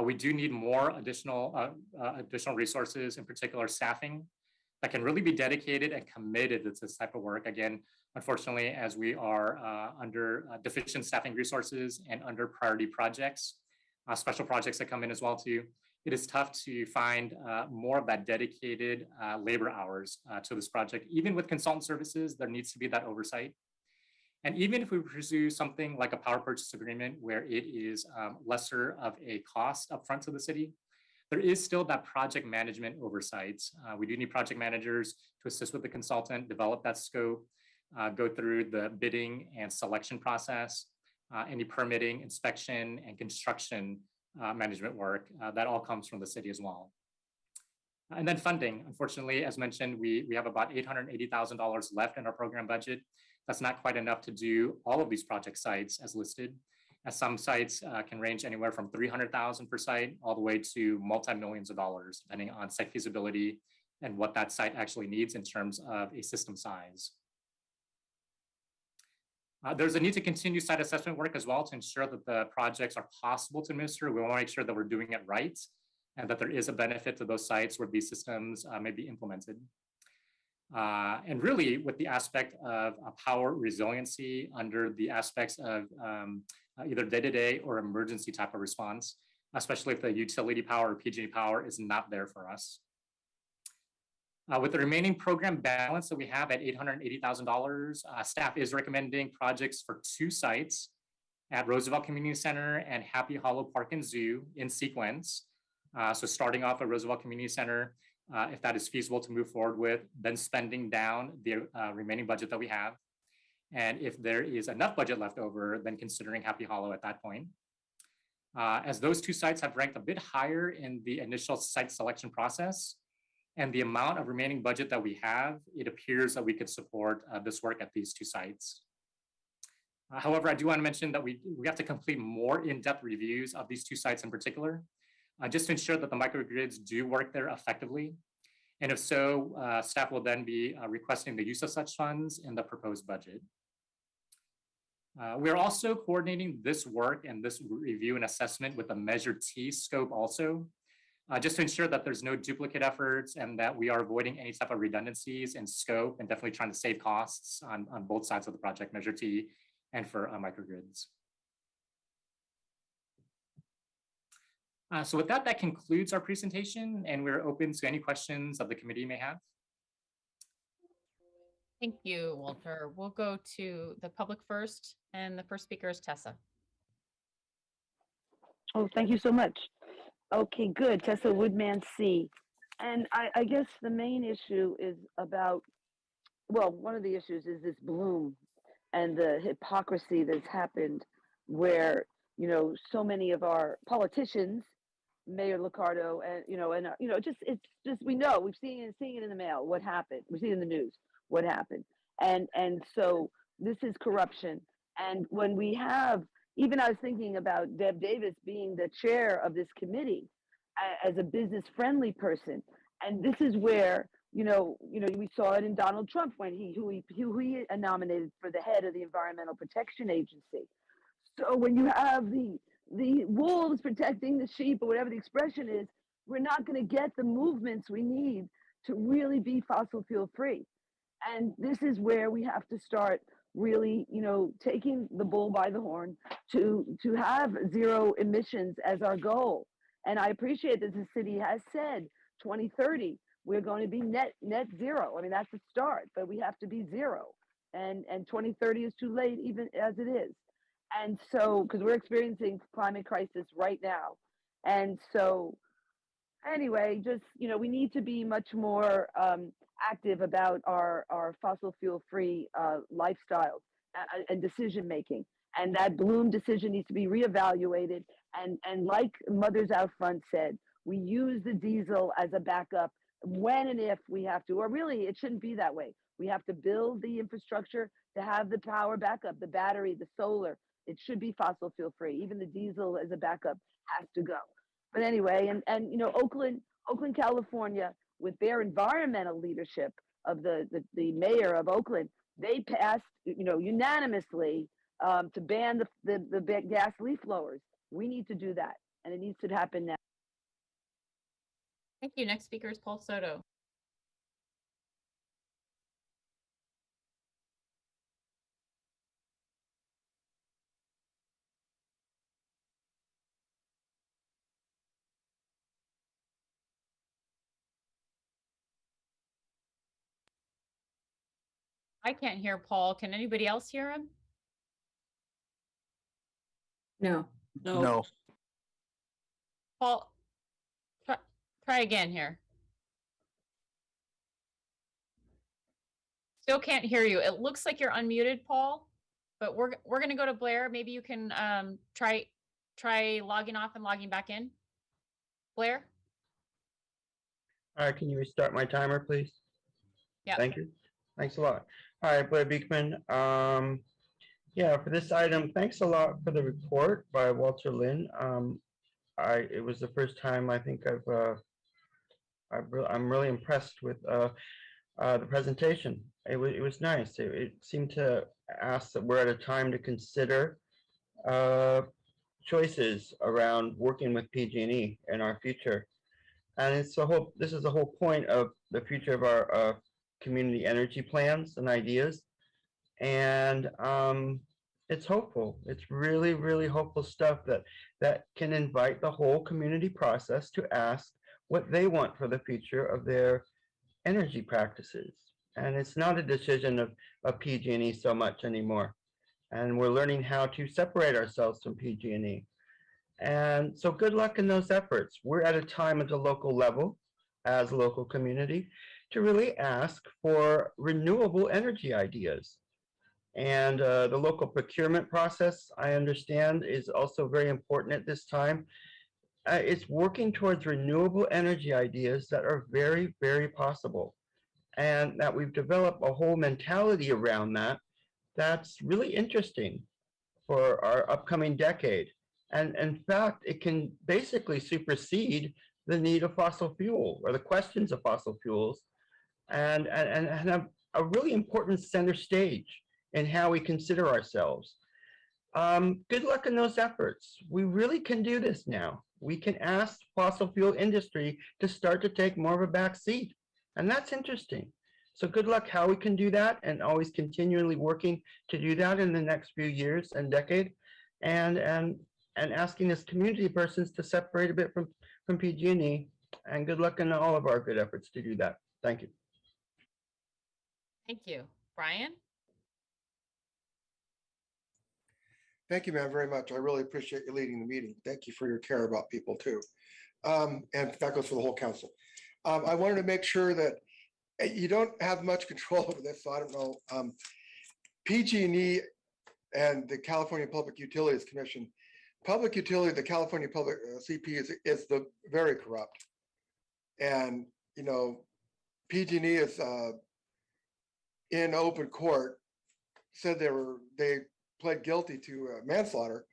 we do need more additional resources, in particular staffing, that can really be dedicated and committed to this type of work. Again, unfortunately, as we are under deficient staffing resources and under priority projects, special projects that come in as well too, it is tough to find more of that dedicated labor hours to this project. Even with consultant services, there needs to be that oversight. And even if we pursue something like a power purchase agreement where it is lesser of a cost upfront to the city, there is still that project management oversight. We do need project managers to assist with the consultant, develop that scope, go through the bidding and selection process, any permitting, inspection, and construction management work. That all comes from the city as well. And then funding. Unfortunately, as mentioned, we have about $880,000 left in our program budget. That's not quite enough to do all of these project sites as listed, as some sites can range anywhere from $300,000 per site all the way to multi-millions of dollars, depending on site feasibility and what that site actually needs in terms of a system size. There's a need to continue site assessment work as well to ensure that the projects are possible to administer. We want to make sure that we're doing it right and that there is a benefit to those sites where these systems may be implemented. And really with the aspect of power resiliency under the aspects of either day-to-day or emergency type of response, especially if the utility power or PG&E power is not there for us. With the remaining program balance that we have at $880,000, staff is recommending projects for 2 sites at Roosevelt Community Center and Happy Hollow Park and Zoo in sequence. So starting off at Roosevelt Community Center, if that is feasible to move forward with, then spending down the remaining budget that we have. And if there is enough budget left over, then considering Happy Hollow at that point. As those 2 sites have ranked a bit higher in the initial site selection process, and the amount of remaining budget that we have, it appears that we could support this work at these 2 sites. However, I do want to mention that we have to complete more in-depth reviews of these 2 sites in particular, just to ensure that the microgrids do work there effectively. And if so, staff will then be requesting the use of such funds in the proposed budget. We're also coordinating this work and this review and assessment with the Measure T scope also, just to ensure that there's no duplicate efforts and that we are avoiding any type of redundancies in scope and definitely trying to save costs on both sides of the project, Measure T and for microgrids. So with that, that concludes our presentation, and we're open to any questions that the committee may have.
Thank you, Walter. We'll go to the public first, and the first speaker is Tessa.
Oh, thank you so much. Okay, good. Tessa Woodman C. And I guess the main issue is about, well, one of the issues is this bloom and the hypocrisy that's happened where, you know, so many of our politicians, Mayor Liccardo, and, it's just, we know, we've seen it in the mail, what happened. We see it in the news, what happened. And so this is corruption. And when we have, even I was thinking about Deb Davis being the chair of this committee as a business-friendly person. And this is where, we saw it in Donald Trump when who he nominated for the head of the Environmental Protection Agency. So when you have the wolves protecting the sheep or whatever the expression is, we're not going to get the movements we need to really be fossil fuel free. And this is where we have to start really, taking the bull by the horn to have zero emissions as our goal. And I appreciate that the city has said 2030, we're going to be net zero. I mean, that's a start, but we have to be zero. And 2030 is too late, even as it is. And so, because we're experiencing climate crisis right now. And so, anyway, just, we need to be much more active about our fossil fuel free lifestyles and decision making. And that Bloom decision needs to be reevaluated. And like Mothers Out Front said, we use the diesel as a backup when and if we have to, or really it shouldn't be that way. We have to build the infrastructure to have the power backup, the battery, the solar. It should be fossil fuel free. Even the diesel as a backup has to go. But anyway, and Oakland, California, with their environmental leadership of the mayor of Oakland, they passed, unanimously to ban the gas leaf blowers. We need to do that, and it needs to happen now.
Thank you. Next speaker is Paul Soto. I can't hear Paul. Can anybody else hear him?
No.
No.
No.
Paul, try again here. Still can't hear you. It looks like you're unmuted, Paul, but we're going to go to Blair. Maybe you can try logging off and logging back in. Blair?
All right, can you restart my timer, please?
Yeah.
Thank you. Thanks a lot. All right, Blair Beekman. Yeah, for this item, thanks a lot for the report by Walter Lynn. It was the first time I think I'm really impressed with the presentation. It was nice. It seemed to ask that we're at a time to consider choices around working with PG&E in our future. And this is the whole point of the future of our community energy plans and ideas. And it's hopeful. It's really, really hopeful stuff that can invite the whole community process to ask what they want for the future of their energy practices. And it's not a decision of PG&E so much anymore. And we're learning how to separate ourselves from PG&E. And so good luck in those efforts. We're at a time at the local level, as a local community, to really ask for renewable energy ideas. And the local procurement process, I understand, is also very important at this time. It's working towards renewable energy ideas that are very, very possible. And that we've developed a whole mentality around that that's really interesting for our upcoming decade. And in fact, it can basically supersede the need of fossil fuel or the questions of fossil fuels and have a really important center stage in how we consider ourselves. Good luck in those efforts. We really can do this now. We can ask fossil fuel industry to start to take more of a back seat. And that's interesting. So good luck how we can do that and always continually working to do that in the next few years and decade. And asking as community persons to separate a bit from PG&E. And good luck in all of our good efforts to do that. Thank you.
Thank you. Brian?
Thank you, ma'am, very much. I really appreciate you leading the meeting. Thank you for your care about people too. And that goes for the whole council. I wanted to make sure that you don't have much control over this, so I don't know. PG&E and the California Public Utilities Commission, public utility, the California Public CP is the very corrupt. And, you know, PG&E is in open court, said they pled guilty to manslaughter.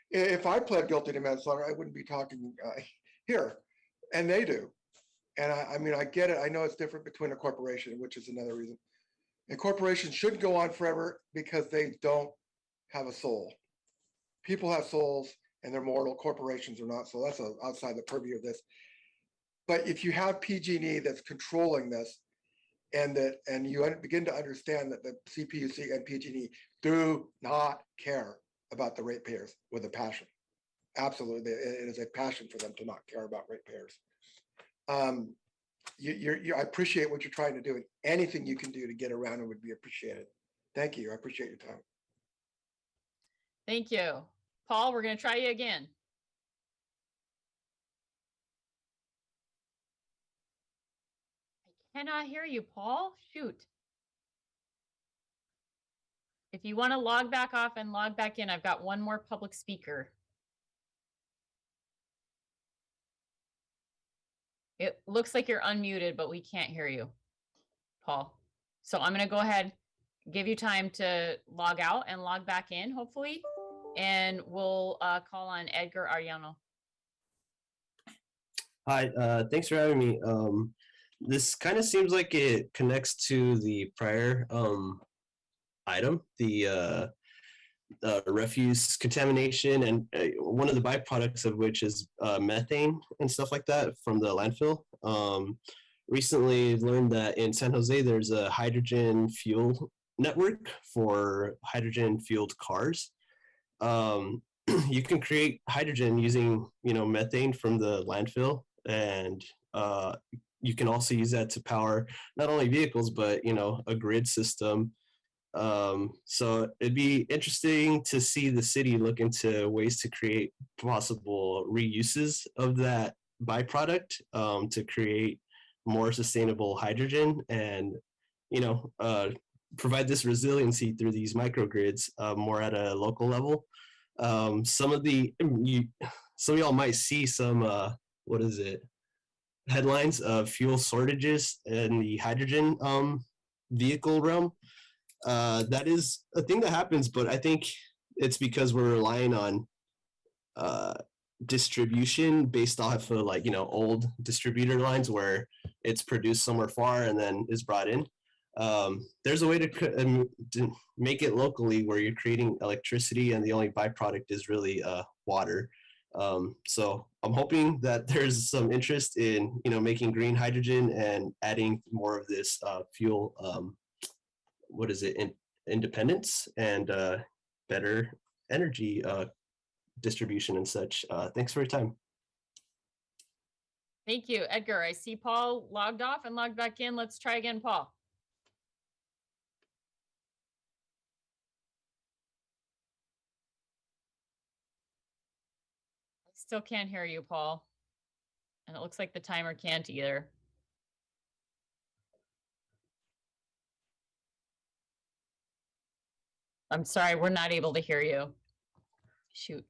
If I pled guilty to manslaughter, I wouldn't be talking here, and they do. And I mean, I get it. I know it's different between a corporation, which is another reason. And corporations shouldn't go on forever because they don't have a soul. People have souls and they're mortal. Corporations are not. So that's outside the purview of this. But if you have PG&E that's controlling this, and you begin to understand that the CPUC and PG&E do not care about the ratepayers with a passion. Absolutely, it is a passion for them to not care about ratepayers. I appreciate what you're trying to do, and anything you can do to get around it would be appreciated. Thank you. I appreciate your time.
Thank you. Paul, we're going to try you again. I cannot hear you, Paul. Shoot. If you want to log back off and log back in, I've got one more public speaker. It looks like you're unmuted, but we can't hear you, Paul. So I'm going to go ahead, give you time to log out and log back in, hopefully, and we'll call on Edgar Arellano.
Hi, thanks for having me. This kind of seems like it connects to the prior item, the refuse contamination, and one of the byproducts of which is methane and stuff like that from the landfill. Recently learned that in San Jose, there's a hydrogen fuel network for hydrogen fueled cars. You can create hydrogen using, methane from the landfill, and you can also use that to power not only vehicles, but, a grid system So it'd be interesting to see the city look into ways to create possible reuses of that byproduct to create more sustainable hydrogen and, provide this resiliency through these microgrids more at a local level. Some of y'all might see some, headlines of fuel shortages in the hydrogen vehicle realm. That is a thing that happens, but I think it's because we're relying on distribution based off of old distributor lines where it's produced somewhere far and then is brought in. There's a way to make it locally where you're creating electricity and the only byproduct is really water. So I'm hoping that there's some interest in making green hydrogen and adding more of this fuel independence and better energy distribution and such. Thanks for your time.
Thank you, Edgar. I see Paul logged off and logged back in. Let's try again, Paul. I still can't hear you, Paul. And it looks like the timer can't either. I'm sorry, we're not able to hear you. Shoot.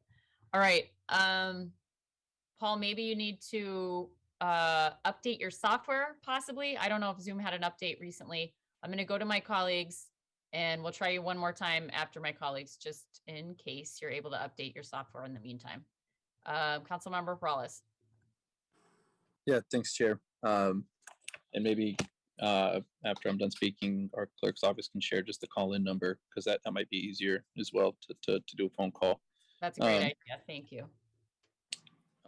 All right. Paul, maybe you need to update your software, possibly. I don't know if Zoom had an update recently. I'm going to go to my colleagues and we'll try you one more time after my colleagues, just in case you're able to update your software in the meantime. Councilmember Perales.
Yeah, thanks, Chair. And maybe after I'm done speaking, our clerk's office can share just the call-in number because that might be easier as well to do a phone call.
That's a great idea. Thank you.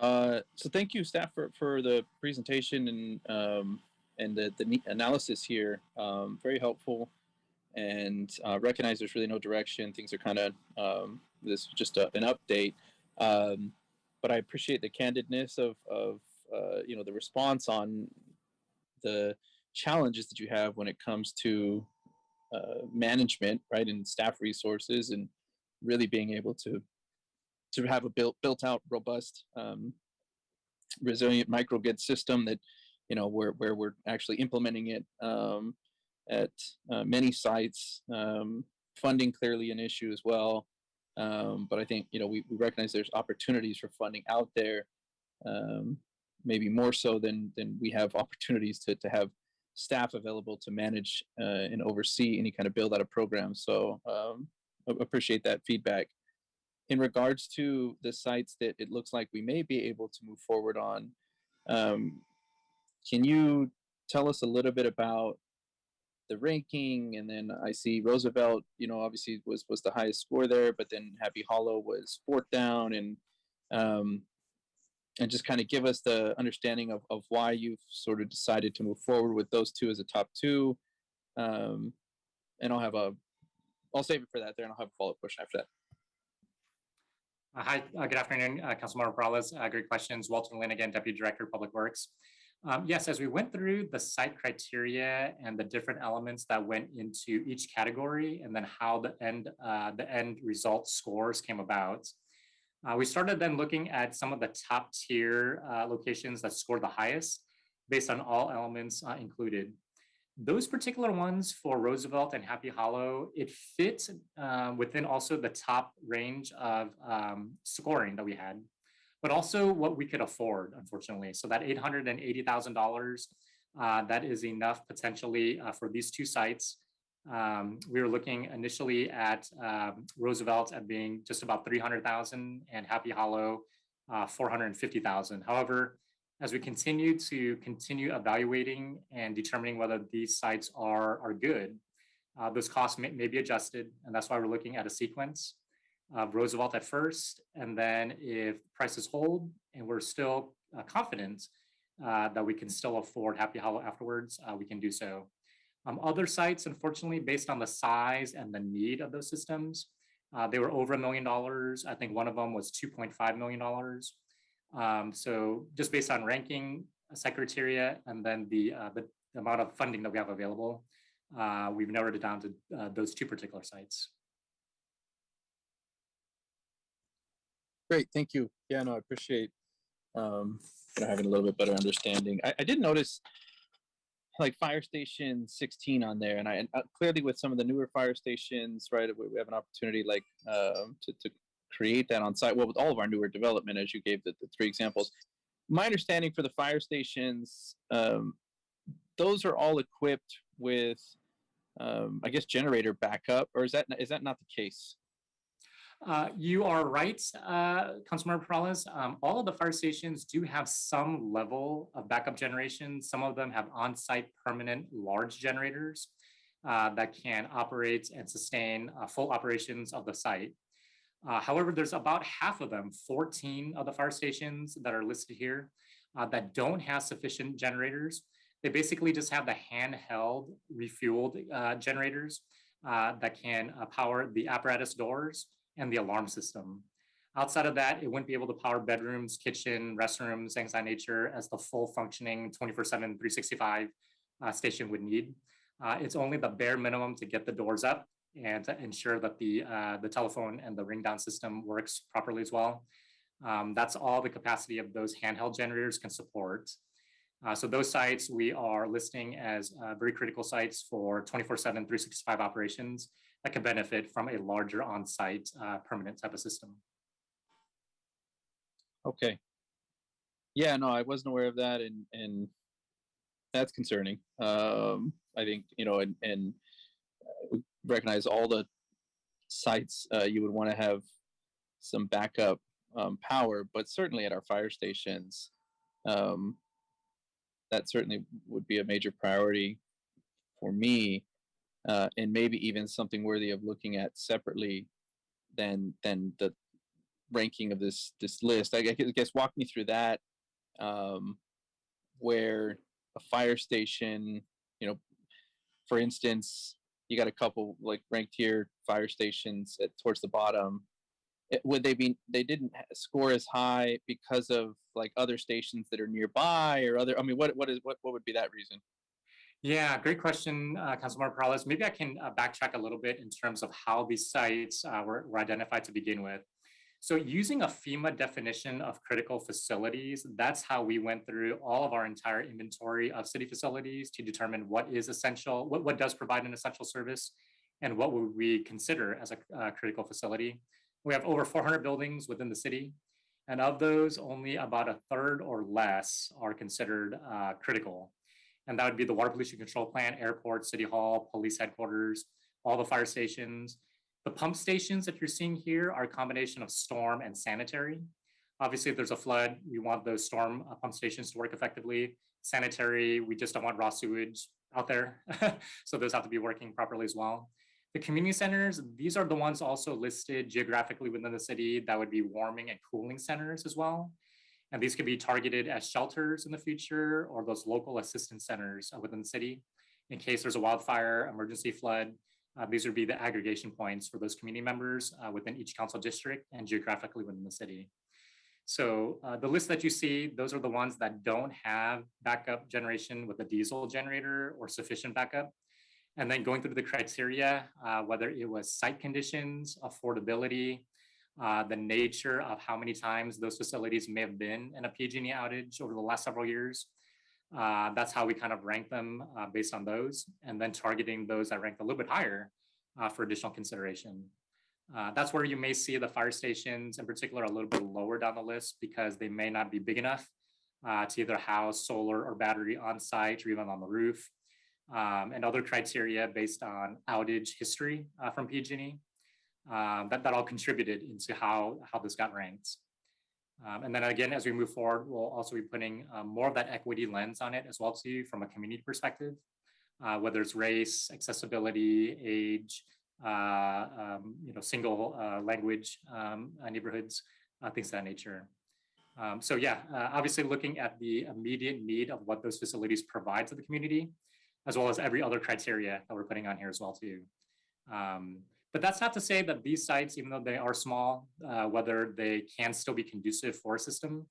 So thank you, staff, for the presentation and the analysis here. Very helpful, and recognize there's really no direction. Things are kind of this is just an update, but I appreciate the candidness of the response on the challenges that you have when it comes to management, right, and staff resources, and really being able to have a built out, robust, resilient microgrid system that, where we're actually implementing it at many sites. Funding clearly an issue as well, but I think we recognize there's opportunities for funding out there, maybe more so than we have opportunities to have staff available to manage and oversee any kind of build out of programs. So appreciate that feedback. In regards to the sites that it looks like we may be able to move forward on, can you tell us a little bit about the ranking? And then I see Roosevelt, obviously was the highest score there, but then Happy Hollow was fourth down, and just kind of give us the understanding of why you've sort of decided to move forward with those two as a top two. And I'll save it for that there, and I'll have a follow-up question after that.
Hi, good afternoon, Councilmember Perales. Great questions. Walter Lynn again, Deputy Director of Public Works. Yes, as we went through the site criteria and the different elements that went into each category, and then how the end result scores came about, we started then looking at some of the top tier locations that scored the highest based on all elements included. Those particular ones for Roosevelt and Happy Hollow, it fits within also the top range of scoring that we had, but also what we could afford, unfortunately. So that $880,000, that is enough potentially for these two sites. We were looking initially at Roosevelt at being just about $300,000 and Happy Hollow $450,000. However, as we continue evaluating and determining whether these sites are good, those costs may be adjusted, and that's why we're looking at a sequence of Roosevelt at first, and then if prices hold and we're still confident that we can still afford Happy Hollow afterwards, we can do so. Other sites, unfortunately, based on the size and the need of those systems, they were over $1 million. I think one of them was $2.5 million. So just based on ranking, site criteria, and then the amount of funding that we have available, we've narrowed it down to those 2 particular sites.
Great, thank you. Yeah, no, I appreciate having a little bit better understanding. I did notice like fire station 16 on there, and clearly with some of the newer fire stations, right, we have an opportunity like to create that on site. Well, with all of our newer development, as you gave the 3 examples, my understanding for the fire stations, those are all equipped with, I guess, generator backup, or is that not the case?
You are right, Councilmember Perales. All of the fire stations do have some level of backup generation. Some of them have on-site permanent large generators that can operate and sustain full operations of the site. However, there's about half of them, 14 of the fire stations that are listed here, that don't have sufficient generators. They basically just have the handheld refueled generators that can power the apparatus doors and the alarm system. Outside of that, it wouldn't be able to power bedrooms, kitchen, restrooms, things of that nature as the full functioning 24/7, 365 station would need. It's only the bare minimum to get the doors up and to ensure that the telephone and the ring down system works properly as well. That's all the capacity of those handheld generators can support. So those sites we are listing as very critical sites for 24/7, 365 operations that can benefit from a larger on-site permanent type of system.
Okay. Yeah, no, I wasn't aware of that, and that's concerning. I think, and we recognize all the sites you would want to have some backup power, but certainly at our fire stations, that certainly would be a major priority for me, and maybe even something worthy of looking at separately than the ranking of this list. I guess walk me through that, where a fire station, for instance, you got a couple like ranked here fire stations towards the bottom. They didn't score as high because of like other stations that are nearby or other, what would be that reason?
Yeah, great question, Councilmember Perales. Maybe I can backtrack a little bit in terms of how these sites were identified to begin with. So using a FEMA definition of critical facilities, that's how we went through all of our entire inventory of city facilities to determine what is essential, what does provide an essential service, and what would we consider as a critical facility. We have over 400 buildings within the city, and of those, only about a third or less are considered critical. And that would be the water pollution control plant, airport, city hall, police headquarters, all the fire stations. The pump stations that you're seeing here are a combination of storm and sanitary. Obviously, if there's a flood, we want those storm pump stations to work effectively. Sanitary, we just don't want raw sewage out there. So those have to be working properly as well. The community centers, these are the ones also listed geographically within the city that would be warming and cooling centers as well. And these could be targeted as shelters in the future or those local assistance centers within the city. In case there's a wildfire, emergency flood, these would be the aggregation points for those community members within each council district and geographically within the city. So the list that you see, those are the ones that don't have backup generation with a diesel generator or sufficient backup. And then going through the criteria, whether it was site conditions, affordability, the nature of how many times those facilities may have been in a PG&E outage over the last several years. That's how we kind of rank them based on those, and then targeting those that ranked a little bit higher for additional consideration. That's where you may see the fire stations in particular a little bit lower down the list because they may not be big enough to either house solar or battery on site or even on the roof, and other criteria based on outage history from PG&E. That all contributed into how this got ranked. And then again, as we move forward, we'll also be putting more of that equity lens on it as well too, from a community perspective, whether it's race, accessibility, age, single language neighborhoods, things of that nature. So yeah, obviously looking at the immediate need of what those facilities provide to the community, as well as every other criteria that we're putting on here as well too. But that's not to say that these sites, even though they are small, whether they can still be conducive for a system.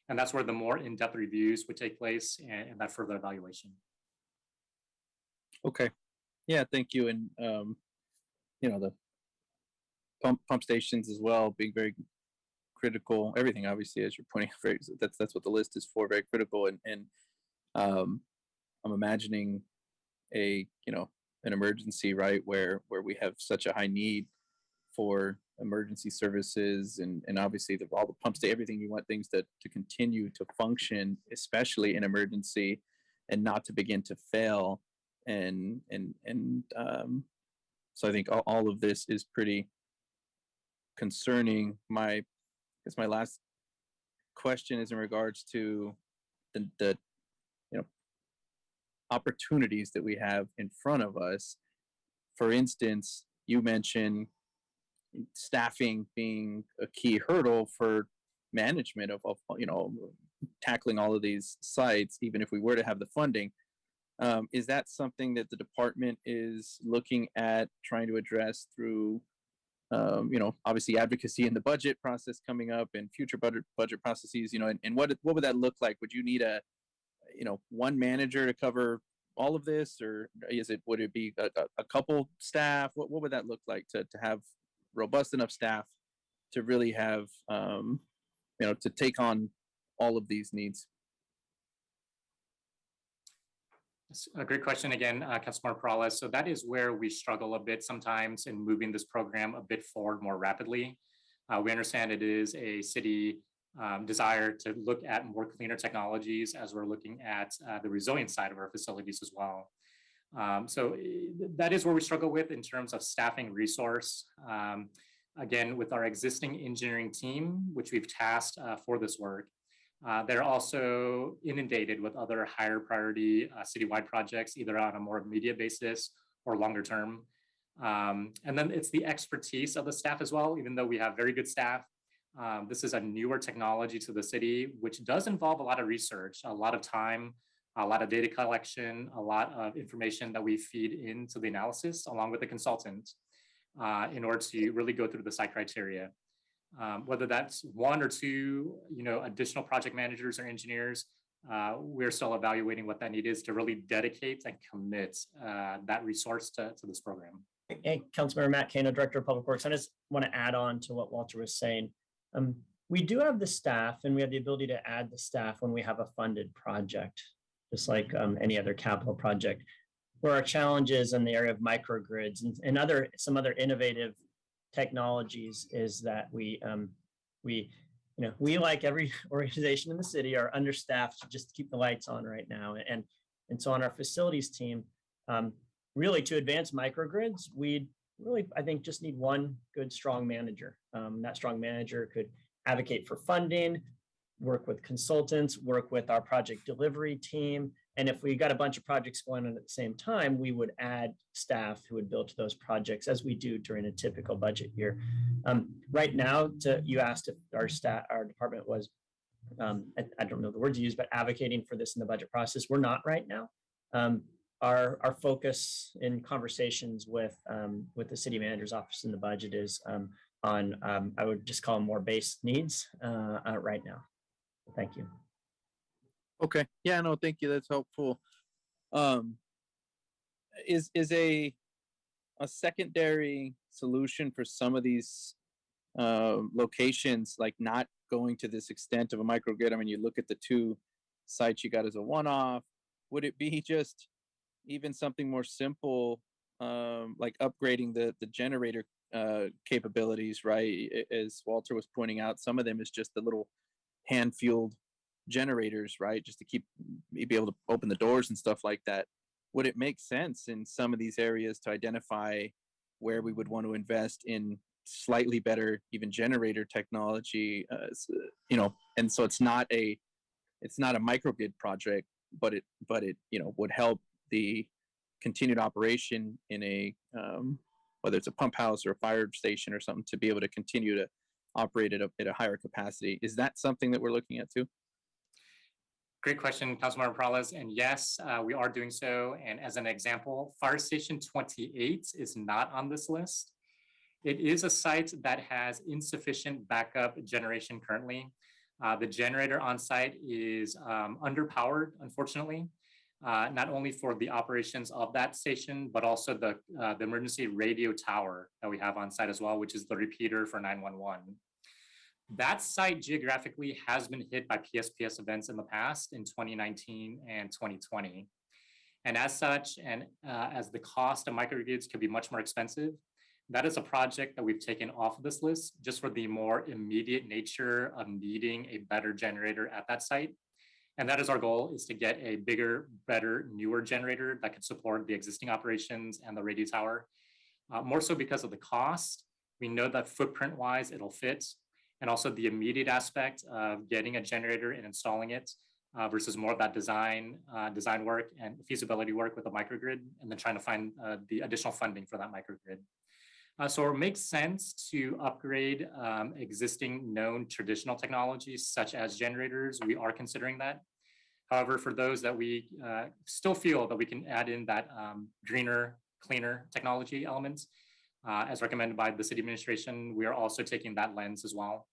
And that's where the more in-depth reviews would take place and that further evaluation.
Okay. Yeah, thank you. And you know, the pump stations as well being very critical. Everything, obviously, as you're pointing out, that's what the list is for. Very critical. And I'm imagining an emergency, right, where we have such a high need for emergency services and obviously all the pumps to everything. You want things to continue to function, especially in emergency, and not to begin to fail. And so I think all of this is pretty concerning. My last question is in regards to the opportunities that we have in front of us. For instance, you mentioned staffing being a key hurdle for management of tackling all of these sites, even if we were to have the funding. Is that something that the department is looking at trying to address through obviously advocacy in the budget process coming up and future budget processes, and what would that look like? Would you need one manager to cover all of this, or would it be a couple staff? What would that look like to have robust enough staff to really have to take on all of these needs?
That's a great question again, Councilmember Perales. So that is where we struggle a bit sometimes in moving this program a bit forward more rapidly. We understand it is a city desire to look at more cleaner technologies as we're looking at the resilient side of our facilities as well. So that is where we struggle with in terms of staffing resource. Again, with our existing engineering team, which we've tasked for this work, they're also inundated with other higher priority citywide projects, either on a more immediate basis or longer term. And then it's the expertise of the staff as well. Even though we have very good staff, this is a newer technology to the city, which does involve a lot of research, a lot of time, a lot of data collection, a lot of information that we feed into the analysis along with the consultant in order to really go through the site criteria. Whether that's one or two, additional project managers or engineers, we're still evaluating what that need is to really dedicate and commit that resource to this program.
Hey, Councilmember Matt Kano, Director of Public Works. I just want to add on to what Walter was saying. We do have the staff, and we have the ability to add the staff when we have a funded project, just like any other capital project. Where our challenge is in the area of microgrids and some other innovative technologies is that we like every organization in the city are understaffed to just keep the lights on right now. And so on our facilities team, really to advance microgrids, we really, I think, just need one good, strong manager. That strong manager could advocate for funding, work with consultants, work with our project delivery team. And if we got a bunch of projects going on at the same time, we would add staff who would build to those projects as we do during a typical budget year. Right now, you asked if our department was, I don't know the words you use, but advocating for this in the budget process. We're not right now. Our focus in conversations with the city manager's office in the budget is on, I would just call them more base needs right now. Thank you.
Okay. Yeah, no, thank you. That's helpful. Is a secondary solution for some of these locations, like not going to this extent of a microgrid? I mean, you look at the two sites you got as a one-off. Would it be just even something more simple, like upgrading the generator capabilities, right? As Walter was pointing out, some of them is just the little hand-fueled generators, right? Just to be able to open the doors and stuff like that. Would it make sense in some of these areas to identify where we would want to invest in slightly better even generator technology, and so it's not a microgrid project, but it would help the continued operation in a whether it's a pump house or a fire station or something, to be able to continue to operate at a higher capacity. Is that something that we're looking at too?
Great question, Councilmember Perales. And yes, we are doing so. And as an example, Fire Station 28 is not on this list. It is a site that has insufficient backup generation currently. The generator on site is underpowered, unfortunately. not only for the operations of that station, but also the emergency radio tower that we have on site as well, which is the repeater for 911. That site geographically has been hit by PSPS events in the past in 2019 and 2020. And as such, and as the cost of microgrids could be much more expensive, that is a project that we've taken off of this list just for the more immediate nature of needing a better generator at that site. And that is our goal, is to get a bigger, better, newer generator that could support the existing operations and the radio tower. More so because of the cost. We know that footprint-wise, it'll fit. And also the immediate aspect of getting a generator and installing it versus more of that design work and feasibility work with a microgrid, and then trying to find the additional funding for that microgrid. So it makes sense to upgrade existing known traditional technologies such as generators. We are considering that. However, for those that we still feel that we can add in that greener, cleaner technology elements, as recommended by the city administration, we are also taking that lens as well.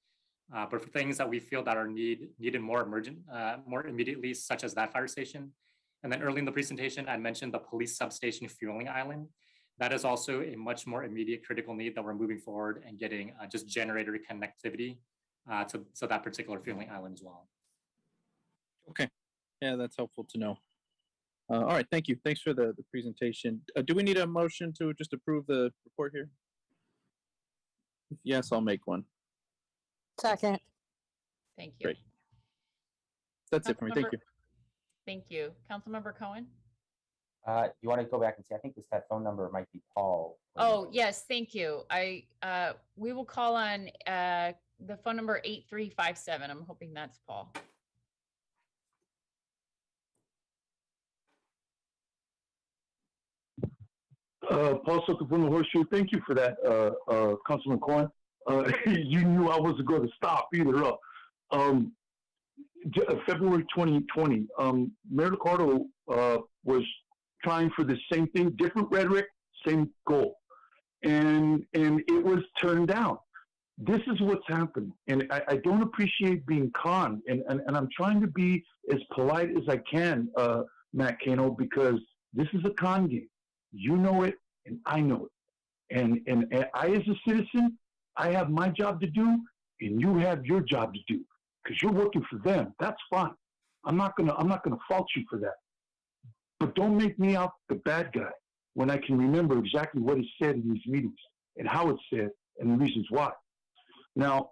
But for things that we feel that are needed more immediately, such as that fire station. And then early in the presentation, I mentioned the police substation fueling island. That is also a much more immediate critical need that we're moving forward and getting just generator connectivity to that particular fueling island as well.
Okay, yeah, that's helpful to know. All right, thank you. Thanks for the presentation. Do we need a motion to just approve the report here? Yes, I'll make one.
Second. Thank you.
Great. That's it for me. Thank you.
Thank you. Councilmember Cohen?
You want to go back and see? I think that phone number might be Paul.
Oh, yes, thank you. We will call on the phone number 8357. I'm hoping that's Paul.
Paul Soto from the Horseshoe. Thank you for that, Councilman Cohen. You knew I wasn't going to stop either. February 2020, Mayor Ricardo was trying for the same thing, different rhetoric, same goal, and it was turned down. This is what's happened, and I don't appreciate being conned, and I'm trying to be as polite as I can, Matt Cano, because this is a con game. You know it, and I know it. And I, as a citizen, I have my job to do, and you have your job to do, because you're working for them. That's fine. I'm not gonna fault you for that. But don't make me out the bad guy when I can remember exactly what is said in these meetings and how it's said and the reasons why. Now,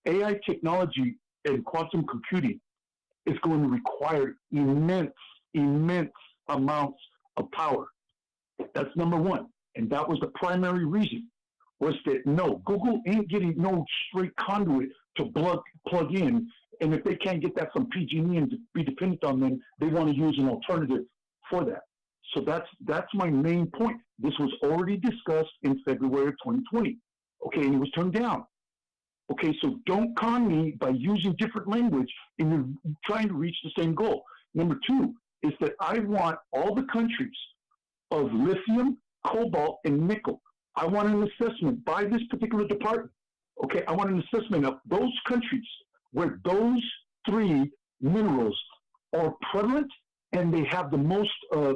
AI technology and quantum computing is going to require immense amounts of power. That's number one. And that was the primary reason, was that no, Google ain't getting no straight conduit to plug in. And if they can't get that from PG&E and to be dependent on them, they want to use an alternative for that. So that's my main point. This was already discussed in February of 2020. Okay, and it was turned down. Okay, so don't con me by using different language and you're trying to reach the same goal. Number two is that I want all the countries of lithium, cobalt, and nickel. I want an assessment by this particular department. Okay, I want an assessment of those countries where those three minerals are prevalent and they have the most,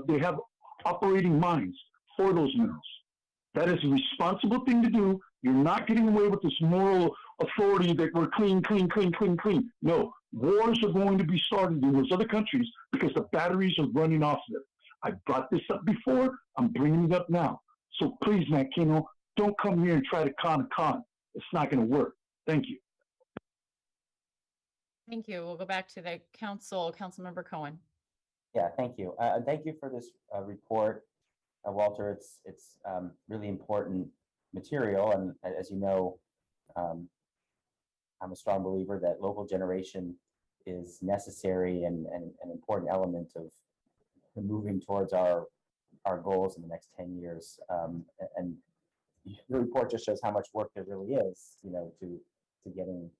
they have operating mines for those minerals. That is a responsible thing to do. You're not getting away with this moral authority that we're clean. No, wars are going to be started in those other countries because the batteries are running off of them. I brought this up before. I'm bringing it up now. So please, Matt Kino, don't come here and try to con a con. It's not going to work. Thank you.
Thank you. We'll go back to the Councilmember Cohen.
Yeah, thank you. Thank you for this report, Walter. It's really important material, and as you know, I'm a strong believer that local generation is necessary and an important element of moving towards our goals in the next 10 years. And the report just shows how much work there really is, you know, to getting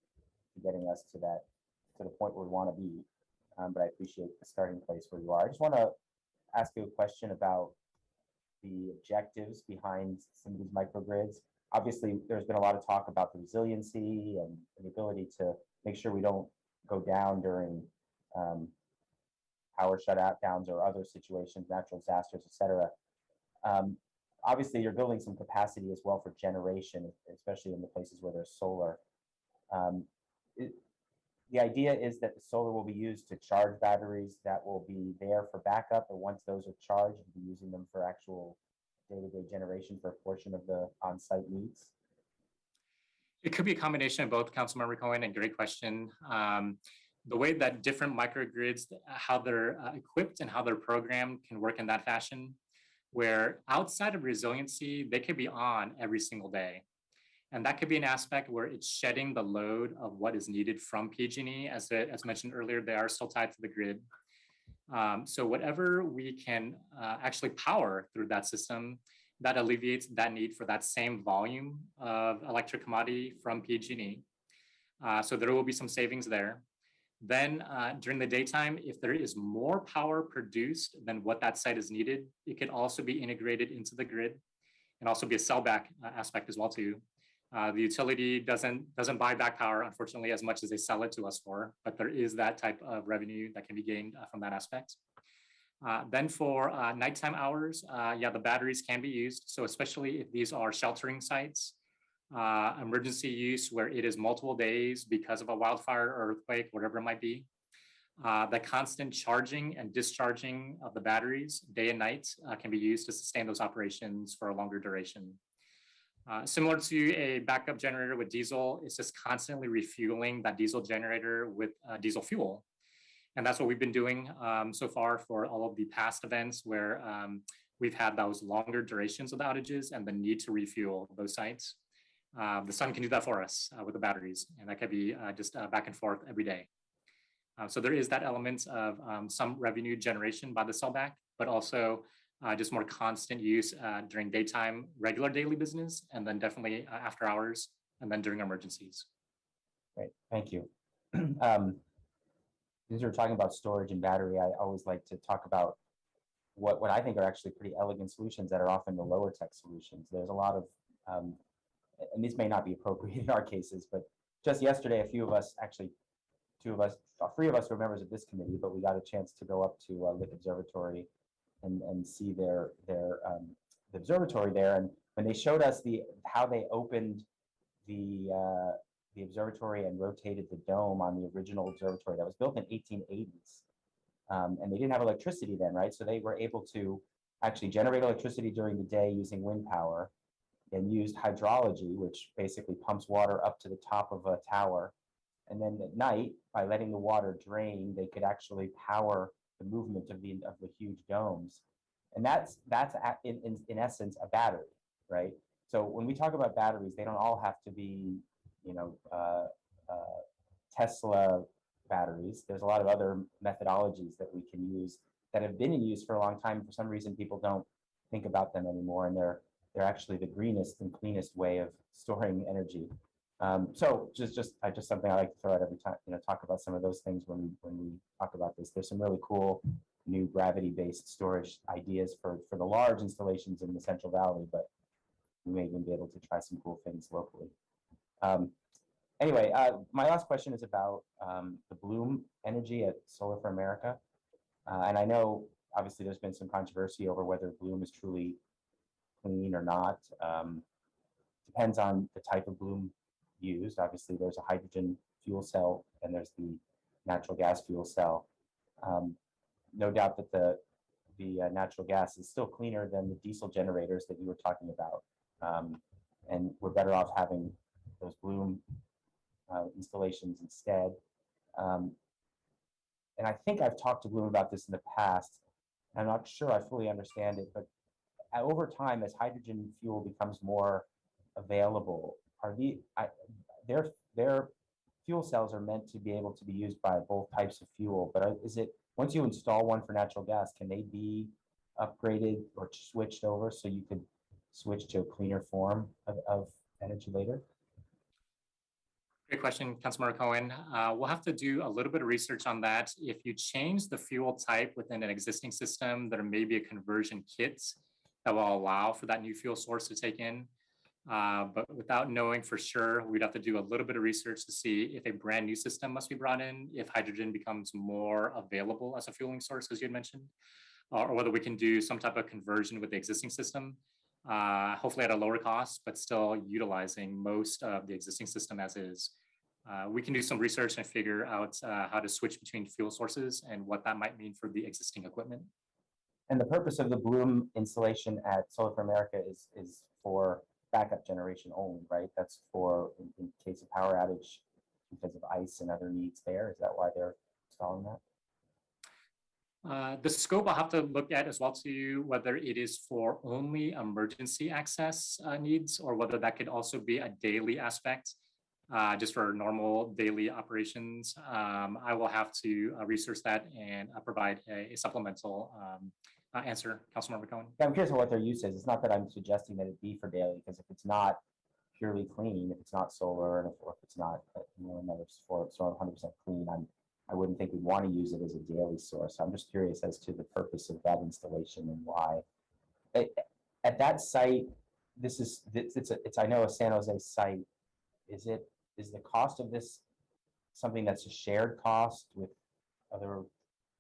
us to the point where we want to be. But I appreciate the starting place where you are. I just want to ask you a question about the objectives behind some of these microgrids. Obviously, there's been a lot of talk about the resiliency and the ability to make sure we don't go down during power shutdowns or other situations, natural disasters, et cetera. Obviously, you're building some capacity as well for generation, especially in the places where there's solar. The idea is that the solar will be used to charge batteries that will be there for backup, or once those are charged, you'll be using them for actual day-to-day generation for a portion of the on-site needs.
It could be a combination of both, Councilmember Cohen, and great question. The way that different microgrids, how they're equipped and how they're programmed can work in that fashion, where outside of resiliency, they could be on every single day. And that could be an aspect where it's shedding the load of what is needed from PG&E. As mentioned earlier, they are still tied to the grid. So whatever we can actually power through that system, that alleviates that need for that same volume of electric commodity from PG&E. So there will be some savings there. Then during the daytime, if there is more power produced than what that site is needed, it could also be integrated into the grid and also be a sellback aspect as well too. The utility doesn't buy back power, unfortunately, as much as they sell it to us for, but there is that type of revenue that can be gained from that aspect. Then for nighttime hours, yeah, the batteries can be used. So especially if these are sheltering sites, emergency use where it is multiple days because of a wildfire or earthquake, whatever it might be, the constant charging and discharging of the batteries day and night can be used to sustain those operations for a longer duration. Similar to a backup generator with diesel, it's just constantly refueling that diesel generator with diesel fuel. And that's what we've been doing so far for all of the past events where we've had those longer durations of the outages and the need to refuel those sites. The sun can do that for us with the batteries, and that could be just back and forth every day. So there is that element of some revenue generation by the sellback, but also just more constant use during daytime, regular daily business, and then definitely after hours, and then during emergencies.
Great, thank you. As you're talking about storage and battery, I always like to talk about what I think are actually pretty elegant solutions that are often the lower tech solutions. There's a lot of, and this may not be appropriate in our cases, but just yesterday, a few of us, actually three of us were members of this committee, but we got a chance to go up to Lick Observatory and see the observatory there. And when they showed us how they opened the observatory and rotated the dome on the original observatory that was built in 1880s, and they didn't have electricity then, right? So they were able to actually generate electricity during the day using wind power, and used hydrology, which basically pumps water up to the top of a tower. And then at night, by letting the water drain, they could actually power the movement of the huge domes. And that's in essence a battery, right? So when we talk about batteries, they don't all have to be, Tesla batteries. There's a lot of other methodologies that we can use that have been in use for a long time. For some reason, people don't think about them anymore, and they're actually the greenest and cleanest way of storing energy. So just something I like to throw out every time, talk about some of those things when we talk about this. There's some really cool new gravity-based storage ideas for the large installations in the Central Valley, but we may even be able to try some cool things locally. Anyway, my last question is about the Bloom energy at Solar for America. And I know, obviously, there's been some controversy over whether Bloom is truly clean or not. Depends on the type of Bloom used. Obviously, there's a hydrogen fuel cell and there's the natural gas fuel cell. No doubt that the natural gas is still cleaner than the diesel generators that you were talking about. And we're better off having those Bloom installations instead. And I think I've talked to Bloom about this in the past. I'm not sure I fully understand it, but over time, as hydrogen fuel becomes more available, their fuel cells are meant to be able to be used by both types of fuel. But is it, once you install one for natural gas, can they be upgraded or switched over so you could switch to a cleaner form of energy later?
Great question, Councilmember Cohen. We'll have to do a little bit of research on that. If you change the fuel type within an existing system, there may be a conversion kit that will allow for that new fuel source to take in. But without knowing for sure, we'd have to do a little bit of research to see if a brand new system must be brought in, if hydrogen becomes more available as a fueling source, as you had mentioned, or whether we can do some type of conversion with the existing system, hopefully at a lower cost, but still utilizing most of the existing system as is. We can do some research and figure out how to switch between fuel sources and what that might mean for the existing equipment.
And the purpose of the Bloom installation at Solar for America is for backup generation only, right? That's for in case of power outage because of ice and other needs there. Is that why they're installing that?
The scope I'll have to look at as well to whether it is for only emergency access needs or whether that could also be a daily aspect just for normal daily operations. I will have to research that and provide a supplemental answer, Councilmember Cohen.
Yeah, I'm curious what their use is. It's not that I'm suggesting that it be for daily, because if it's not purely clean, if it's not solar, and if it's not another source, 100% clean, I wouldn't think we'd want to use it as a daily source. So I'm just curious as to the purpose of that installation and why. At that site, it's I know a San Jose site. Is the cost of this something that's a shared cost with other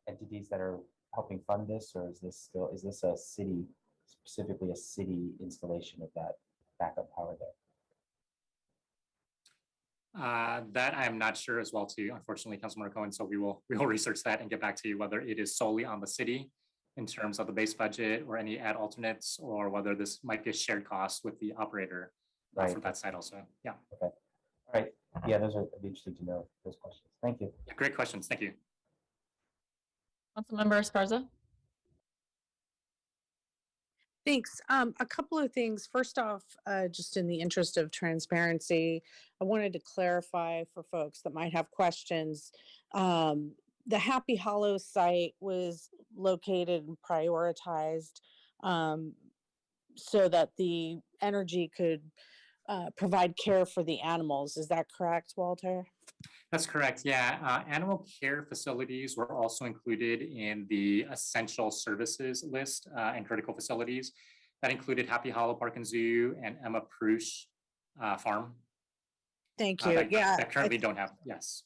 entities that are helping fund this, or is this a city, specifically a city installation of that backup power there?
That I am not sure as well too, unfortunately, Councilmember Cohen. So we will research that and get back to you whether it is solely on the city in terms of the base budget or any ad alternates, or whether this might be a shared cost with the operator for that site also. Yeah.
Okay. All right. Yeah, it'd be interesting to know those questions. Thank you.
Yeah, great questions. Thank you.
Councilmember Esparza.
Thanks. A couple of things. First off, just in the interest of transparency, I wanted to clarify for folks that might have questions. The Happy Hollow site was located and prioritized so that the energy could provide care for the animals. Is that correct, Walter?
That's correct. Yeah. Animal care facilities were also included in the essential services list and critical facilities. That included Happy Hollow Park and Zoo and Emma Prush Farm.
Thank you.
That currently don't have, yes.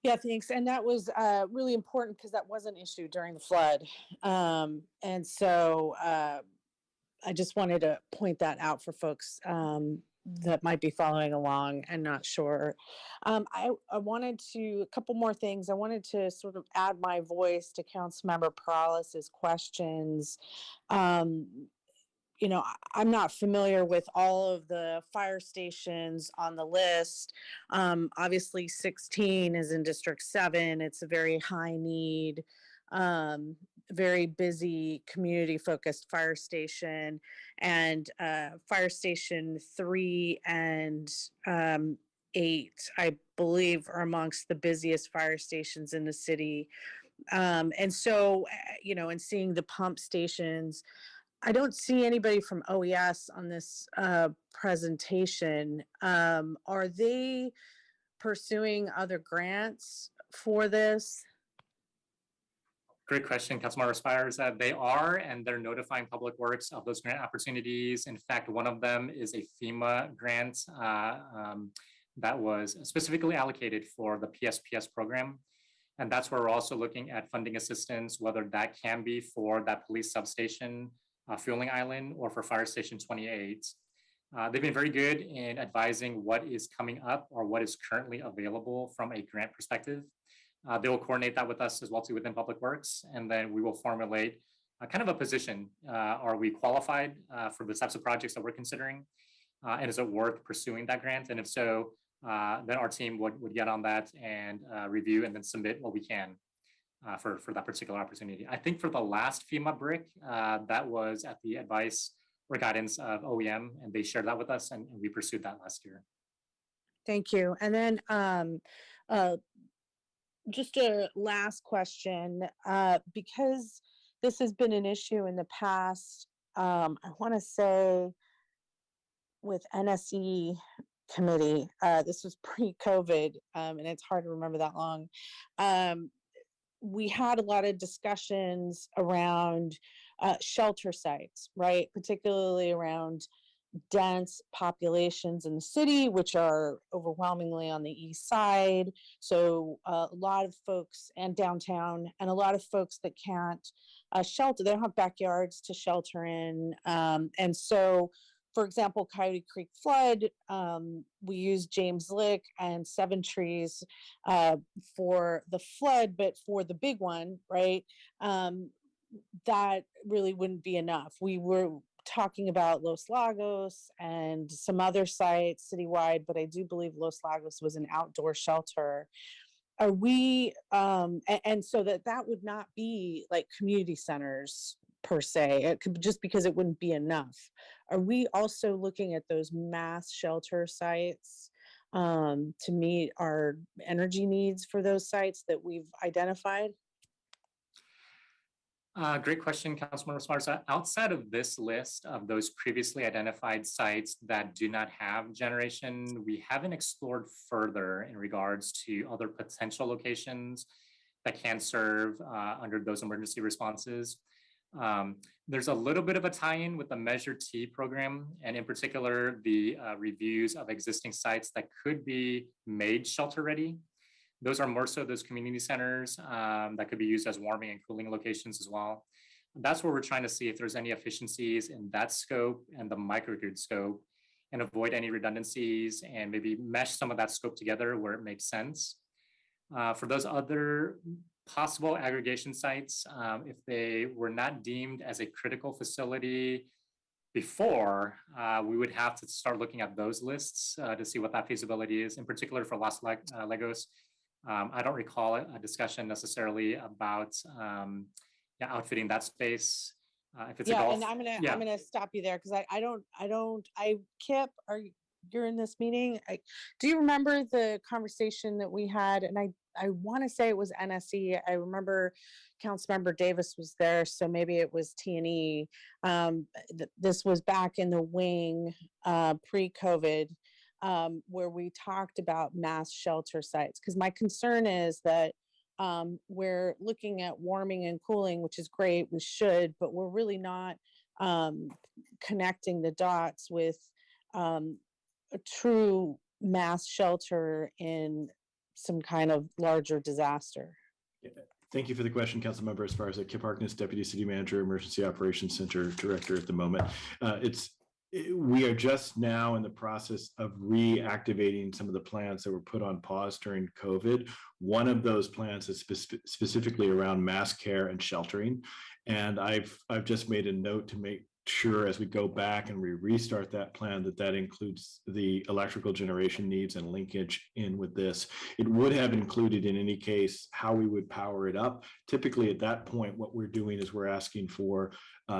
Yeah, thanks. And that was really important because that was an issue during the flood. And so I just wanted to point that out for folks that might be following along and not sure. I wanted to, a couple more things. I wanted to sort of add my voice to Councilmember Peralez's questions. You know, I'm not familiar with all of the fire stations on the list. Obviously 16 is in District 7. It's a very high need, very busy community focused fire station, and fire station 3 and 8, I believe, are amongst the busiest fire stations in the city. And so, you know, and seeing the pump stations, I don't see anybody from OES on this presentation. Are they pursuing other grants for this?
Great question, Councilmember Spires. They are, and they're notifying Public Works of those grant opportunities. In fact, one of them is a FEMA grant that was specifically allocated for the PSPS program. And that's where we're also looking at funding assistance, whether that can be for that police substation fueling island or for Fire Station 28. They've been very good in advising what is coming up or what is currently available from a grant perspective. They will coordinate that with us as well too within Public Works, and then we will formulate kind of a position. Are we qualified for the types of projects that we're considering? And is it worth pursuing that grant? And if so, then our team would get on that and review and then submit what we can for that particular opportunity. I think for the last FEMA brick, that was at the advice or guidance of OEM, and they shared that with us, and we pursued that last year.
Thank you. And then just a last question, because this has been an issue in the past, I want to say with NSE committee, this was pre-COVID, and it's hard to remember that long. We had a lot of discussions around shelter sites, right? Particularly around dense populations in the city, which are overwhelmingly on the east side. So a lot of folks, and downtown, and a lot of folks that can't shelter, they don't have backyards to shelter in. And so, for example, Coyote Creek flood, we used James Lick and Seven Trees for the flood, but for the big one, right? That really wouldn't be enough. We were talking about Los Lagos and some other sites citywide, but I do believe Los Lagos was an outdoor shelter. Are we, and so that would not be like community centers per se, it could just because it wouldn't be enough. Are we also looking at those mass shelter sites to meet our energy needs for those sites that we've identified?
Great question, Councilmember Esparza. Outside of this list of those previously identified sites that do not have generation, we haven't explored further in regards to other potential locations that can serve under those emergency responses. There's a little bit of a tie-in with the Measure T program, and in particular, the reviews of existing sites that could be made shelter ready. Those are more so those community centers that could be used as warming and cooling locations as well. That's where we're trying to see if there's any efficiencies in that scope and the microgrid scope, and avoid any redundancies and maybe mesh some of that scope together where it makes sense. For those other possible aggregation sites, if they were not deemed as a critical facility before, we would have to start looking at those lists to see what that feasibility is, in particular for Los Lagos. I don't recall a discussion necessarily about outfitting that space. If it's a golf,
and I'm gonna stop you there because Kip, you're in this meeting? Do you remember the conversation that we had? And I want to say it was NSE. I remember Councilmember Davis was there, so maybe it was T&E. This was back in the wing pre-COVID, where we talked about mass shelter sites. Because my concern is that we're looking at warming and cooling, which is great, we should, but we're really not connecting the dots with a true mass shelter in some kind of larger disaster.
Thank you for the question, Councilmember Esparza. Kip Harkness, Deputy City Manager, Emergency Operations Center Director at the moment. We are just now in the process of reactivating some of the plans that were put on pause during COVID. One of those plans is specifically around mass care and sheltering. And I've just made a note to make sure as we go back and we restart that plan that includes the electrical generation needs and linkage in with this. It would have included in any case how we would power it up. Typically at that point, what we're doing is we're asking for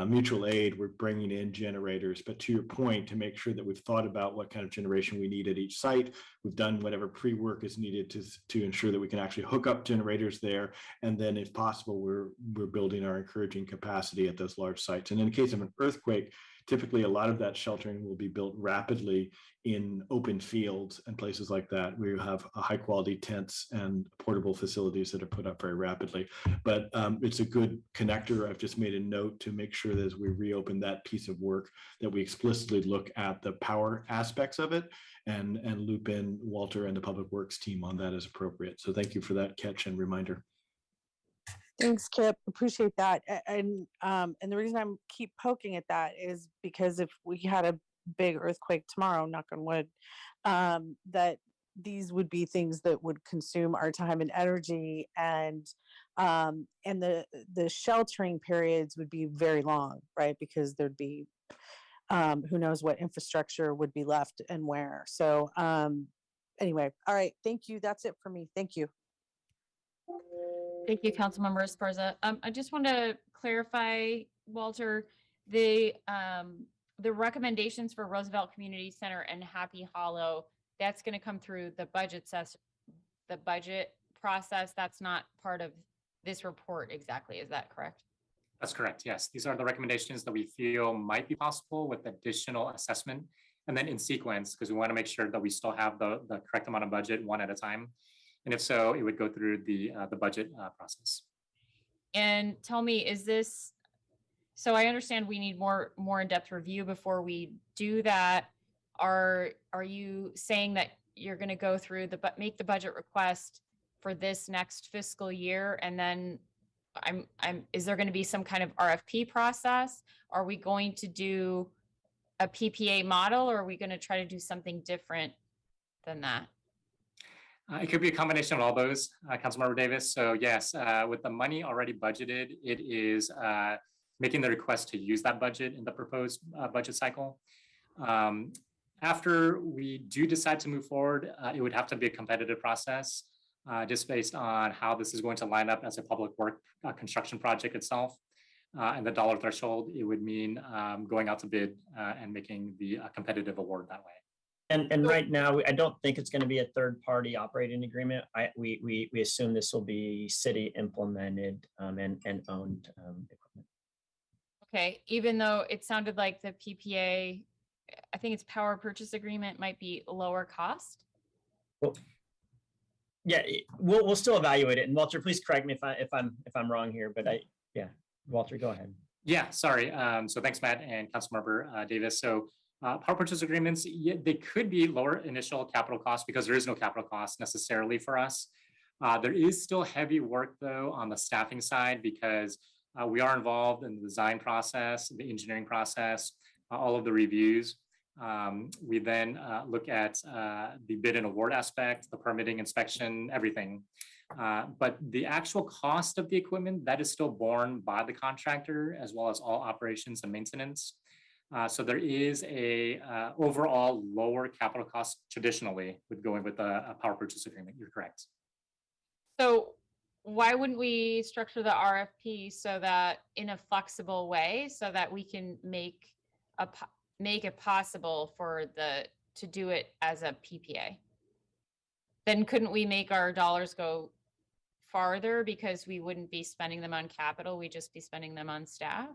mutual aid, we're bringing in generators, but to your point, to make sure that we've thought about what kind of generation we need at each site, we've done whatever pre-work is needed to ensure that we can actually hook up generators there, and then if possible, we're building our encouraging capacity at those large sites. And in the case of an earthquake, typically a lot of that sheltering will be built rapidly in open fields and places like that. We have high quality tents and portable facilities that are put up very rapidly. But it's a good connector. I've just made a note to make sure that as we reopen that piece of work, that we explicitly look at the power aspects of it and loop in Walter and the Public Works team on that as appropriate. So thank you for that catch and reminder.
Thanks, Kip. Appreciate that. And the reason I keep poking at that is because if we had a big earthquake tomorrow, knock on wood, that these would be things that would consume our time and energy, and the sheltering periods would be very long, right? Because there'd be who knows what infrastructure would be left and where. So anyway, all right. Thank you. That's it for me. Thank you.
Thank you, Councilmember Esparza. I just want to clarify, Walter, the recommendations for Roosevelt Community Center and Happy Hollow, that's going to come through the budget process. That's not part of this report exactly. Is that correct?
That's correct. Yes. These are the recommendations that we feel might be possible with additional assessment, and then in sequence, because we want to make sure that we still have the correct amount of budget one at a time. And if so, it would go through the budget process.
And tell me, is this, So I understand we need more in-depth review before we do that. Are you saying that you're going to go through make the budget request for this next fiscal year, and then is there going to be some kind of RFP process? Are we going to do a PPA model, or are we going to try to do something different than that?
It could be a combination of all those, Councilmember Davis. So yes, with the money already budgeted, it is making the request to use that budget in the proposed budget cycle. After we do decide to move forward, it would have to be a competitive process, just based on how this is going to line up as a public work construction project itself. And the dollar threshold, it would mean going out to bid and making the competitive award that way.
And right now, I don't think it's going to be a third-party operating agreement. We assume this will be city implemented and owned equipment.
Okay, even though it sounded like the PPA, I think it's power purchase agreement, might be lower cost.
Well, yeah, we'll still evaluate it. And Walter, please correct me if I'm wrong here. But yeah, Walter, go ahead.
Yeah, sorry. So thanks, Matt and Councilmember Davis. So power purchase agreements, yeah, they could be lower initial capital costs because there is no capital cost necessarily for us. There is still heavy work though on the staffing side because we are involved in the design process, the engineering process, all of the reviews. We then look at the bid and award aspect, the permitting, inspection, everything. But the actual cost of the equipment, that is still borne by the contractor as well as all operations and maintenance. So there is a overall lower capital cost traditionally with going with a power purchase agreement. You're correct.
So why wouldn't we structure the RFP so that in a flexible way so that we can make it possible to do it as a PPA? Then couldn't we make our dollars go farther because we wouldn't be spending them on capital, we'd just be spending them on staff?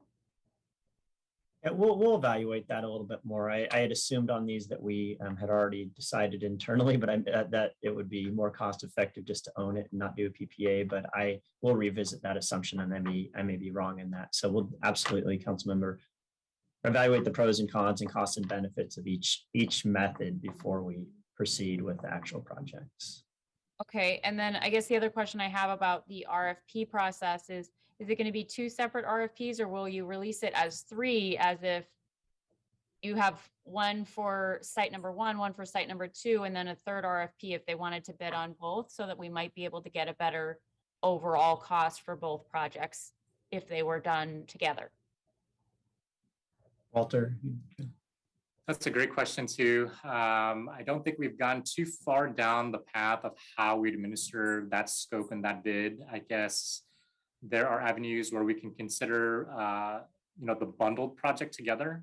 Yeah, we'll evaluate that a little bit more. I had assumed on these that we had already decided internally, but that it would be more cost effective just to own it and not do a PPA. But I will revisit that assumption, and I may be wrong in that. So we'll absolutely, Councilmember, evaluate the pros and cons and costs and benefits of each method before we proceed with the actual projects.
Okay, and then I guess the other question I have about the RFP process is it going to be 2 separate RFPs, or will you release it as 3, as if you have one for site number 1, one for site number 2, and then a third RFP if they wanted to bid on both, so that we might be able to get a better overall cost for both projects if they were done together?
Walter?
That's a great question too. I don't think we've gone too far down the path of how we administer that scope and that bid. I guess there are avenues where we can consider, the bundled project together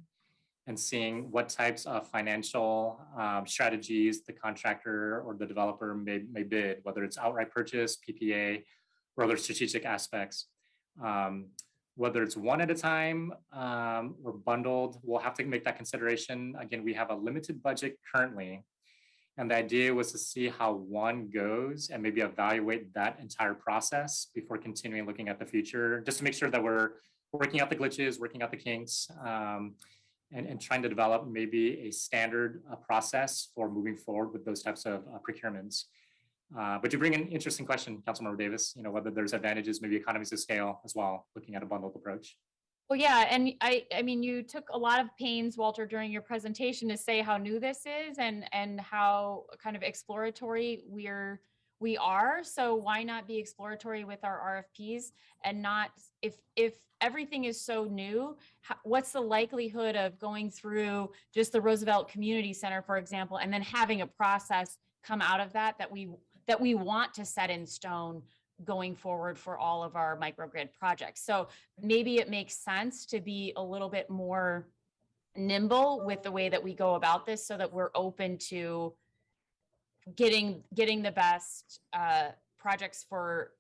and seeing what types of financial strategies the contractor or the developer may bid, whether it's outright purchase, PPA, or other strategic aspects. Whether it's one at a time or bundled, we'll have to make that consideration. Again, we have a limited budget currently. And the idea was to see how one goes and maybe evaluate that entire process before continuing looking at the future, just to make sure that we're working out the glitches, working out the kinks, and trying to develop maybe a standard process for moving forward with those types of procurements. But you bring an interesting question, Councilmember Davis, whether there's advantages, maybe economies of scale as well, looking at a bundled approach.
Well, yeah, and I mean, you took a lot of pains, Walter, during your presentation to say how new this is and how kind of exploratory we are. So why not be exploratory with our RFPs and not, if everything is so new, what's the likelihood of going through just the Roosevelt Community Center, for example, and then having a process come out of that we want to set in stone going forward for all of our microgrid projects. So maybe it makes sense to be a little bit more nimble with the way that we go about this so that we're open to getting the best projects for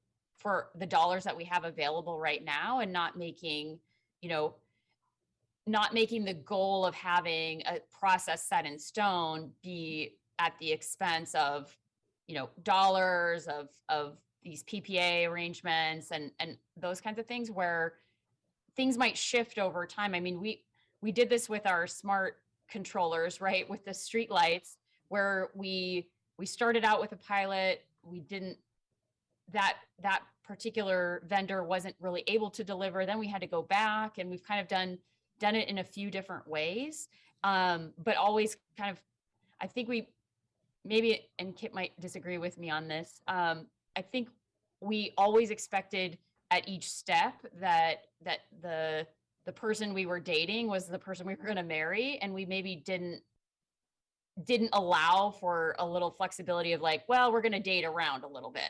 the dollars that we have available right now, and not making the goal of having a process set in stone be at the expense of dollars of these PPA arrangements and those kinds of things, where things might shift over time. I mean, we did this with our smart controllers, right? With the street lights, where we started out with a pilot. We didn't, that particular vendor wasn't really able to deliver. Then we had to go back, and we've kind of done it in a few different ways. But always kind of, I think we maybe, and Kit might disagree with me on this. I think we always expected at each step that the person we were dating was the person we were going to marry, and we maybe didn't allow for a little flexibility of like, well, we're going to date around a little bit.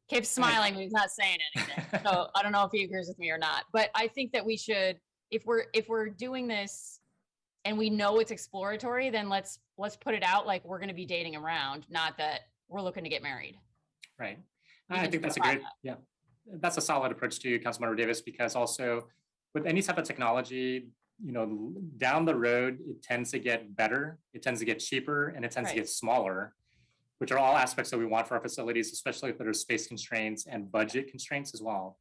Kip's smiling, but he's not saying anything. So I don't know if he agrees with me or not, but I think that we should, if we're doing this and we know it's exploratory, then let's put it out like we're going to be dating around, not that we're looking to get married.
Right. I think that's a great, yeah, that's a solid approach to Councilmember Davis, because also with any type of technology, you know, down the road, it tends to get better, it tends to get cheaper, and it tends to get smaller, which are all aspects that we want for our facilities, especially if there's space constraints and budget constraints as well.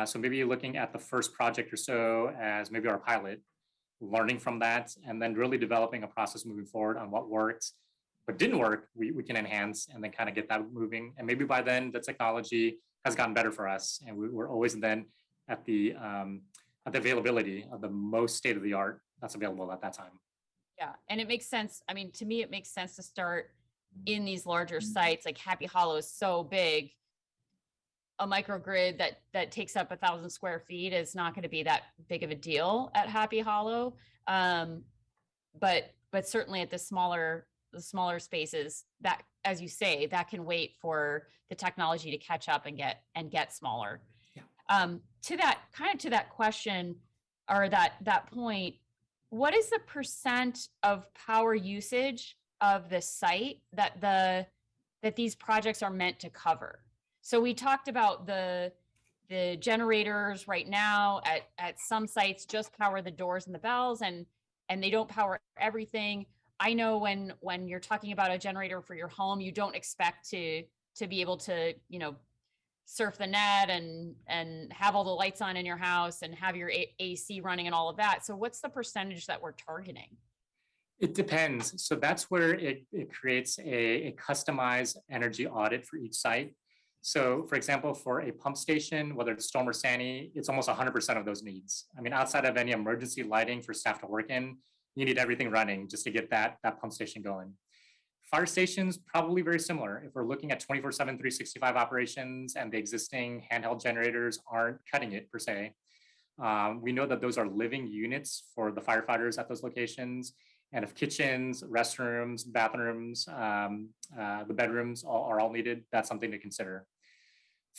So maybe you're looking at the first project or so as maybe our pilot, learning from that, and then really developing a process moving forward on what works. What didn't work, we can enhance and then kind of get that moving. And maybe by then the technology has gotten better for us, and we're always then at the availability of the most state of the art that's available at that time.
Yeah, and it makes sense. I mean, to me, it makes sense to start in these larger sites. Like Happy Hollow is so big. A microgrid that takes up 1,000 square feet is not going to be that big of a deal at Happy Hollow. But certainly at the smaller spaces, that, as you say, that can wait for the technology to catch up and get smaller. Yeah. To that question, or that point, what is the percent of power usage of the site that these projects are meant to cover? So we talked about the generators right now at some sites just power the doors and the bells, and they don't power everything. I know when you're talking about a generator for your home, you don't expect to be able to, you know, surf the net and have all the lights on in your house and have your AC running and all of that. So what's the percentage that we're targeting?
It depends. So that's where it creates a customized energy audit for each site. So for example, for a pump station, whether it's Storm or Sandy, it's almost 100% of those needs. I mean, outside of any emergency lighting for staff to work in, you need everything running just to get that pump station going. Fire stations, probably very similar. If we're looking at 24/7, 365 operations and the existing handheld generators aren't cutting it per se, we know that those are living units for the firefighters at those locations. And if kitchens, restrooms, bathrooms, the bedrooms are all needed, that's something to consider.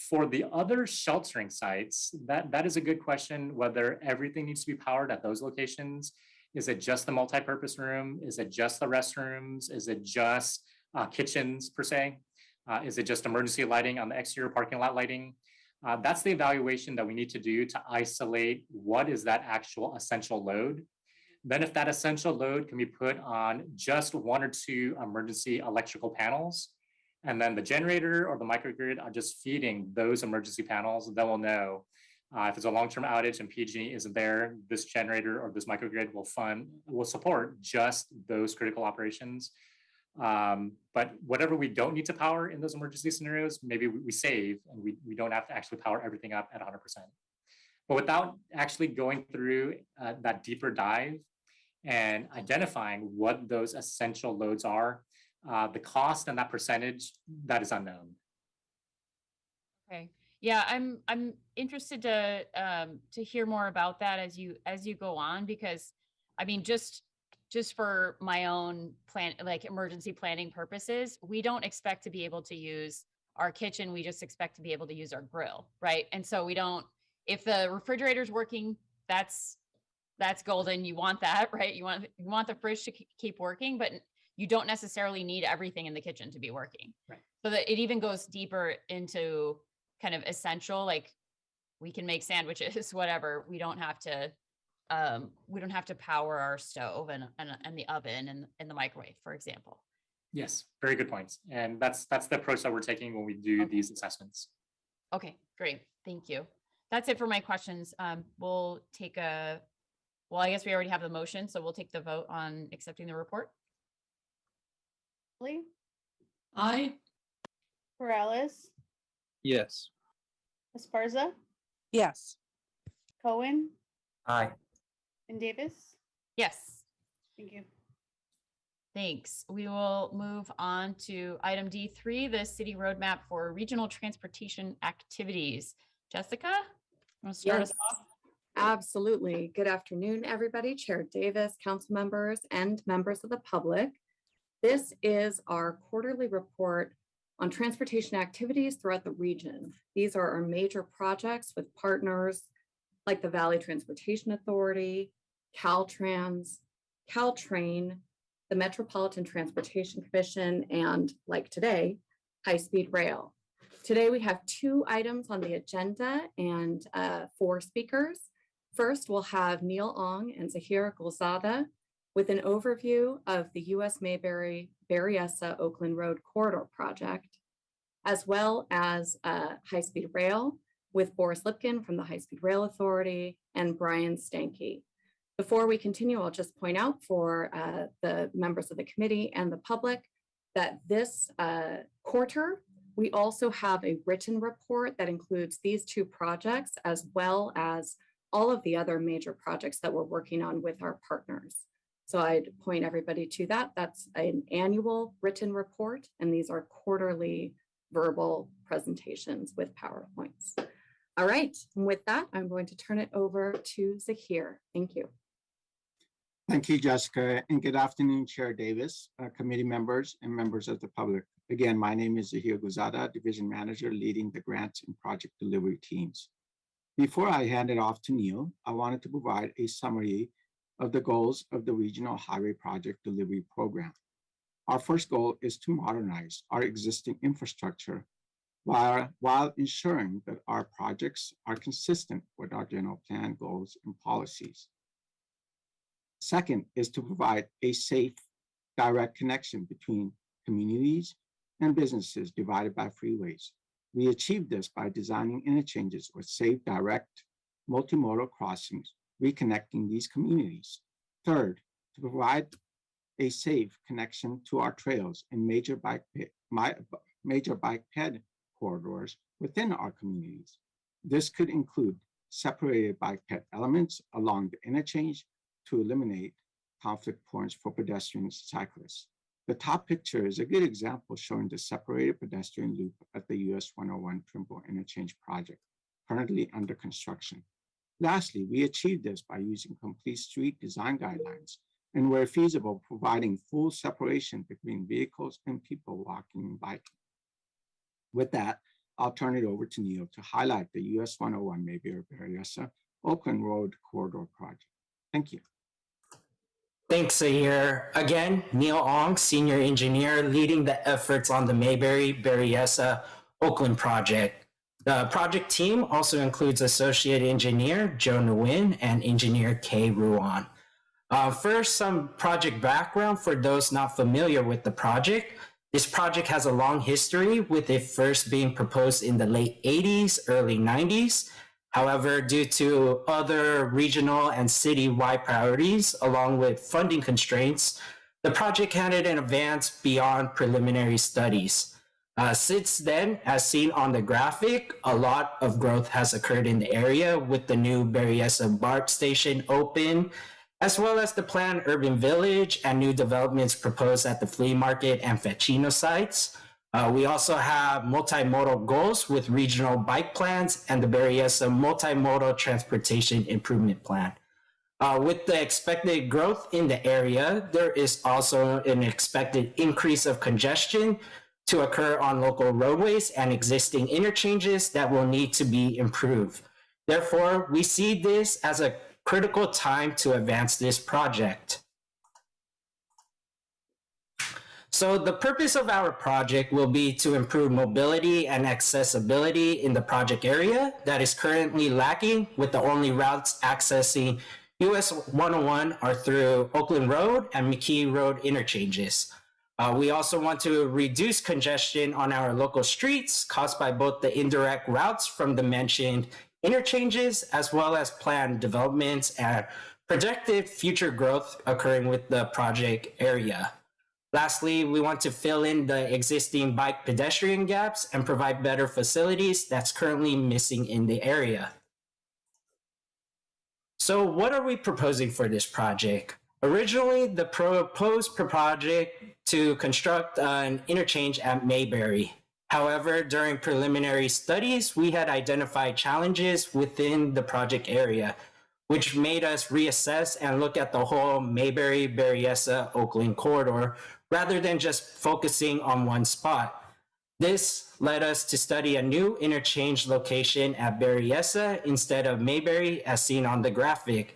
For the other sheltering sites, that is a good question, whether everything needs to be powered at those locations. Is it just the multi-purpose room? Is it just the restrooms? Is it just kitchens per se? Is it just emergency lighting on the exterior parking lot lighting? That's the evaluation that we need to do to isolate what is that actual essential load. Then if that essential load can be put on just 1 or 2 emergency electrical panels, and then the generator or the microgrid are just feeding those emergency panels, then we'll know if it's a long-term outage and PG&E isn't there, this generator or this microgrid will support just those critical operations. But whatever we don't need to power in those emergency scenarios, maybe we save and we don't have to actually power everything up at 100%. But without actually going through that deeper dive and identifying what those essential loads are, the cost and that percentage, that is unknown.
Okay. Yeah, I'm interested to hear more about that as you go on, because I mean, just for my own plan, like emergency planning purposes, we don't expect to be able to use our kitchen. We just expect to be able to use our grill, right? And so we don't, if the refrigerator's working, that's golden. You want that, right? You want the fridge to keep working, but you don't necessarily need everything in the kitchen to be working. Right. So that it even goes deeper into kind of essential, like we can make sandwiches, whatever. We don't have to power our stove and the oven and the microwave, for example.
Yes, very good points. And that's the approach that we're taking when we do these assessments.
Okay, great. Thank you. that's it for my questions. We'll take well, I guess we already have the motion, so we'll take the vote on accepting the report.
Lee,
Aye.
Morales,
Yes.
Esparza,
Yes.
Cohen,
Aye.
and Davis.
Yes.
Thank you.
Thanks. We will move on to item D3, the city roadmap for regional transportation activities. Jessica, want to start us off?
Absolutely. Good afternoon, everybody. Chair Davis, council members, and members of the public. This is our quarterly report on transportation activities throughout the region. These are our major projects with partners like the Valley Transportation Authority, Caltrans, Caltrain, the Metropolitan Transportation Commission, and like today, high-speed rail. Today, we have 2 items on the agenda and 4 speakers. First, we'll have Neil Ong and Zahir Gulzada with an overview of the U.S. Mayberry Berryessa Oakland Road Corridor Project, as well as high-speed rail with Boris Lipkin from the High-Speed Rail Authority and Brian Stanke. Before we continue, I'll just point out for the members of the committee and the public that this quarter, we also have a written report that includes these 2 projects, as well as all of the other major projects that we're working on with our partners. So I'd point everybody to that. That's an annual written report, and these are quarterly verbal presentations with PowerPoints. All right, and with that, I'm going to turn it over to Zahir. Thank you.
Thank you, Jessica, and good afternoon, Chair Davis, committee members, and members of the public. Again, my name is Zahir Gulzada, Division Manager leading the grants and project delivery teams. Before I hand it off to Neil, I wanted to provide a summary of the goals of the Regional Highway Project Delivery Program. Our first goal is to modernize our existing infrastructure while ensuring that our projects are consistent with our general plan goals and policies. Second is to provide a safe, direct connection between communities and businesses divided by freeways. We achieve this by designing interchanges with safe, direct, multimodal crossings, reconnecting these communities. Third, to provide a safe connection to our trails and major bike ped corridors within our communities. This could include separated bike ped elements along the interchange to eliminate conflict points for pedestrians and cyclists. The top picture is a good example showing the separated pedestrian loop at the US 101 Trimble Interchange project, currently under construction. Lastly, we achieved this by using complete street design guidelines and where feasible, providing full separation between vehicles and people walking and biking. With that, I'll turn it over to Neil to highlight the US 101 Mayberry Berryessa Oakland Road Corridor Project. Thank you.
Thanks, Zahir. Again, Neil Ong, Senior Engineer, leading the efforts on the Mayberry Berryessa Oakland project. The project team also includes Associate Engineer Joe Nguyen and Engineer Kay Ruan. First, some project background for those not familiar with the project. This project has a long history, with it first being proposed in the late 80s, early 90s. However, due to other regional and city-wide priorities, along with funding constraints, the project hadn't advanced beyond preliminary studies. Since then, as seen on the graphic, a lot of growth has occurred in the area, with the new Berryessa BART station open, as well as the planned urban village and new developments proposed at the flea market and Ficino sites. We also have multimodal goals with regional bike plans and the Berryessa Multimodal Transportation Improvement Plan. With the expected growth in the area, there is also an expected increase of congestion to occur on local roadways and existing interchanges that will need to be improved. Therefore, we see this as a critical time to advance this project. So the purpose of our project will be to improve mobility and accessibility in the project area that is currently lacking, with the only routes accessing US 101 are through Oakland Road and McKee Road interchanges. We also want to reduce congestion on our local streets caused by both the indirect routes from the mentioned
interchanges, as well as planned developments and projected future growth occurring with the project area. Lastly, we want to fill in the existing bike pedestrian gaps and provide better facilities that's currently missing in the area. So what are we proposing for this project? Originally, the proposed project to construct an interchange at Mayberry. However, during preliminary studies, we had identified challenges within the project area, which made us reassess and look at the whole Mayberry, Berryessa, Oakland corridor, rather than just focusing on one spot. This led us to study a new interchange location at Berryessa instead of Mayberry, as seen on the graphic.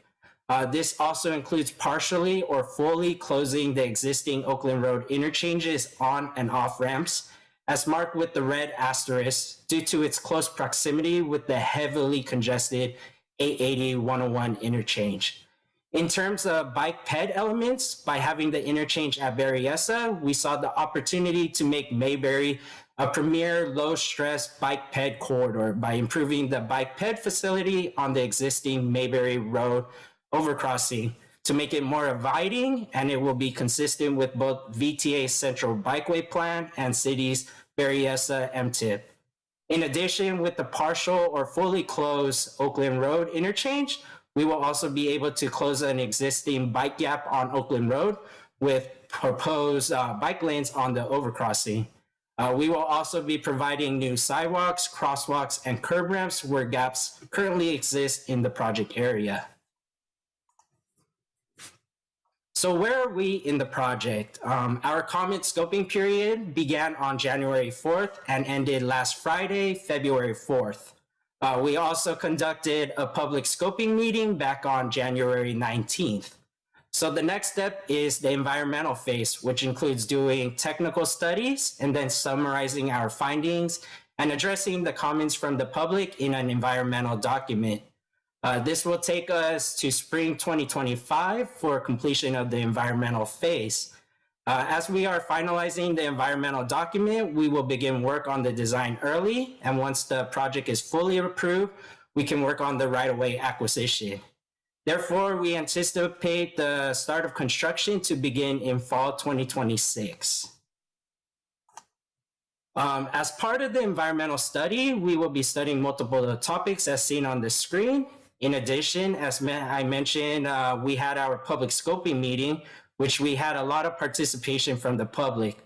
This also includes partially or fully closing the existing Oakland Road interchanges on and off ramps, as marked with the red asterisk due to its close proximity with the heavily congested 880-101 interchange. In terms of bike ped elements, by having the interchange at Berryessa, we saw the opportunity to make Mayberry a premier low-stress bike ped corridor by improving the bike ped facility on the existing Mayberry Road overcrossing to make it more inviting, and it will be consistent with both VTA's Central Bikeway Plan and City's Berryessa MTIP. In addition, with the partial or fully closed Oakland Road interchange, we will also be able to close an existing bike gap on Oakland Road with proposed bike lanes on the overcrossing. We will also be providing new sidewalks, crosswalks, and curb ramps where gaps currently exist in the project area. So where are we in the project? Our comment scoping period began on January 4th and ended last Friday, February 4th. We also conducted a public scoping meeting back on January 19th. So the next step is the environmental phase, which includes doing technical studies and then summarizing our findings and addressing the comments from the public in an environmental document. This will take us to spring 2025 for completion of the environmental phase. As we are finalizing the environmental document, we will begin work on the design early, and once the project is fully approved, we can work on the right-of-way acquisition. Therefore, we anticipate the start of construction to begin in fall 2026. As part of the environmental study, we will be studying multiple topics as seen on the screen. In addition, as I mentioned, we had our public scoping meeting, which we had a lot of participation from the public.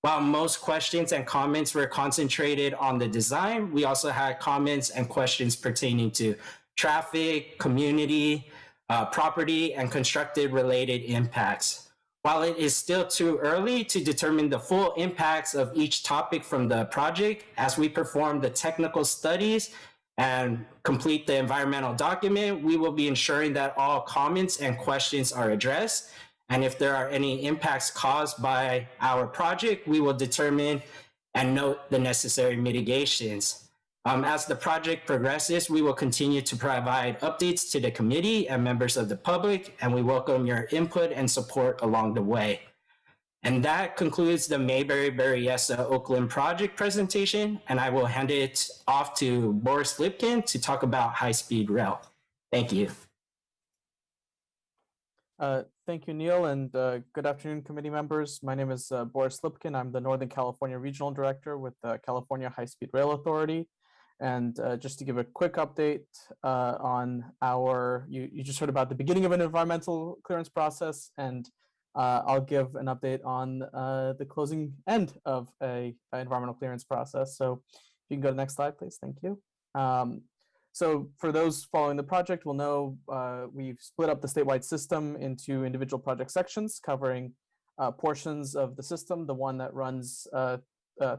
While most questions and comments were concentrated on the design, we also had comments and questions pertaining to traffic, community, property, and constructed related impacts. While it is still too early to determine the full impacts of each topic from the project, as we perform the technical studies and complete the environmental document, we will be ensuring that all comments and questions are addressed. And if there are any impacts caused by our project, we will determine and note the necessary mitigations. As the project progresses, we will continue to provide updates to the committee and members of the public, and we welcome your input and support along the way. And that concludes the Mayberry Berryessa Oakland project presentation, and I will hand it off to Boris Lipkin to talk about high-speed rail. Thank you.
Thank you, Neil, and good afternoon, committee members. My name is Boris Lipkin. I'm the Northern California Regional Director with the California High-Speed Rail Authority. And just to give a quick update on you just heard about the beginning of an environmental clearance process, and I'll give an update on the closing end of an environmental clearance process. So if you can go to the next slide, please. Thank you. So for those following the project will know we've split up the statewide system into individual project sections covering portions of the system. The one that runs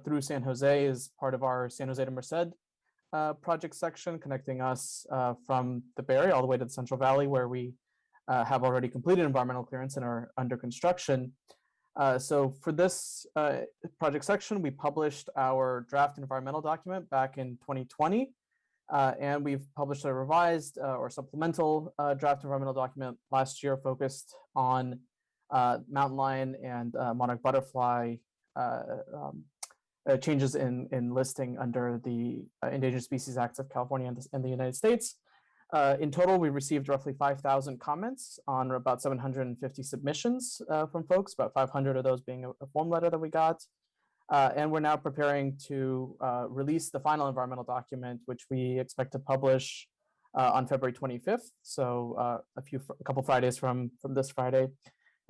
through San Jose is part of our San Jose to Merced project section, connecting us from the Bay Area all the way to the Central Valley, where we have already completed environmental clearance and are under construction. So for this project section, we published our draft environmental document back in 2020. And we've published a revised or supplemental draft environmental document last year focused on mountain lion and monarch butterfly changes in listing under the Endangered Species Acts of California and the United States. In total, we received roughly 5,000 comments on about 750 submissions from folks, about 500 of those being a form letter that we got. And we're now preparing to release the final environmental document, which we expect to publish on February 25th. So a couple Fridays from this Friday.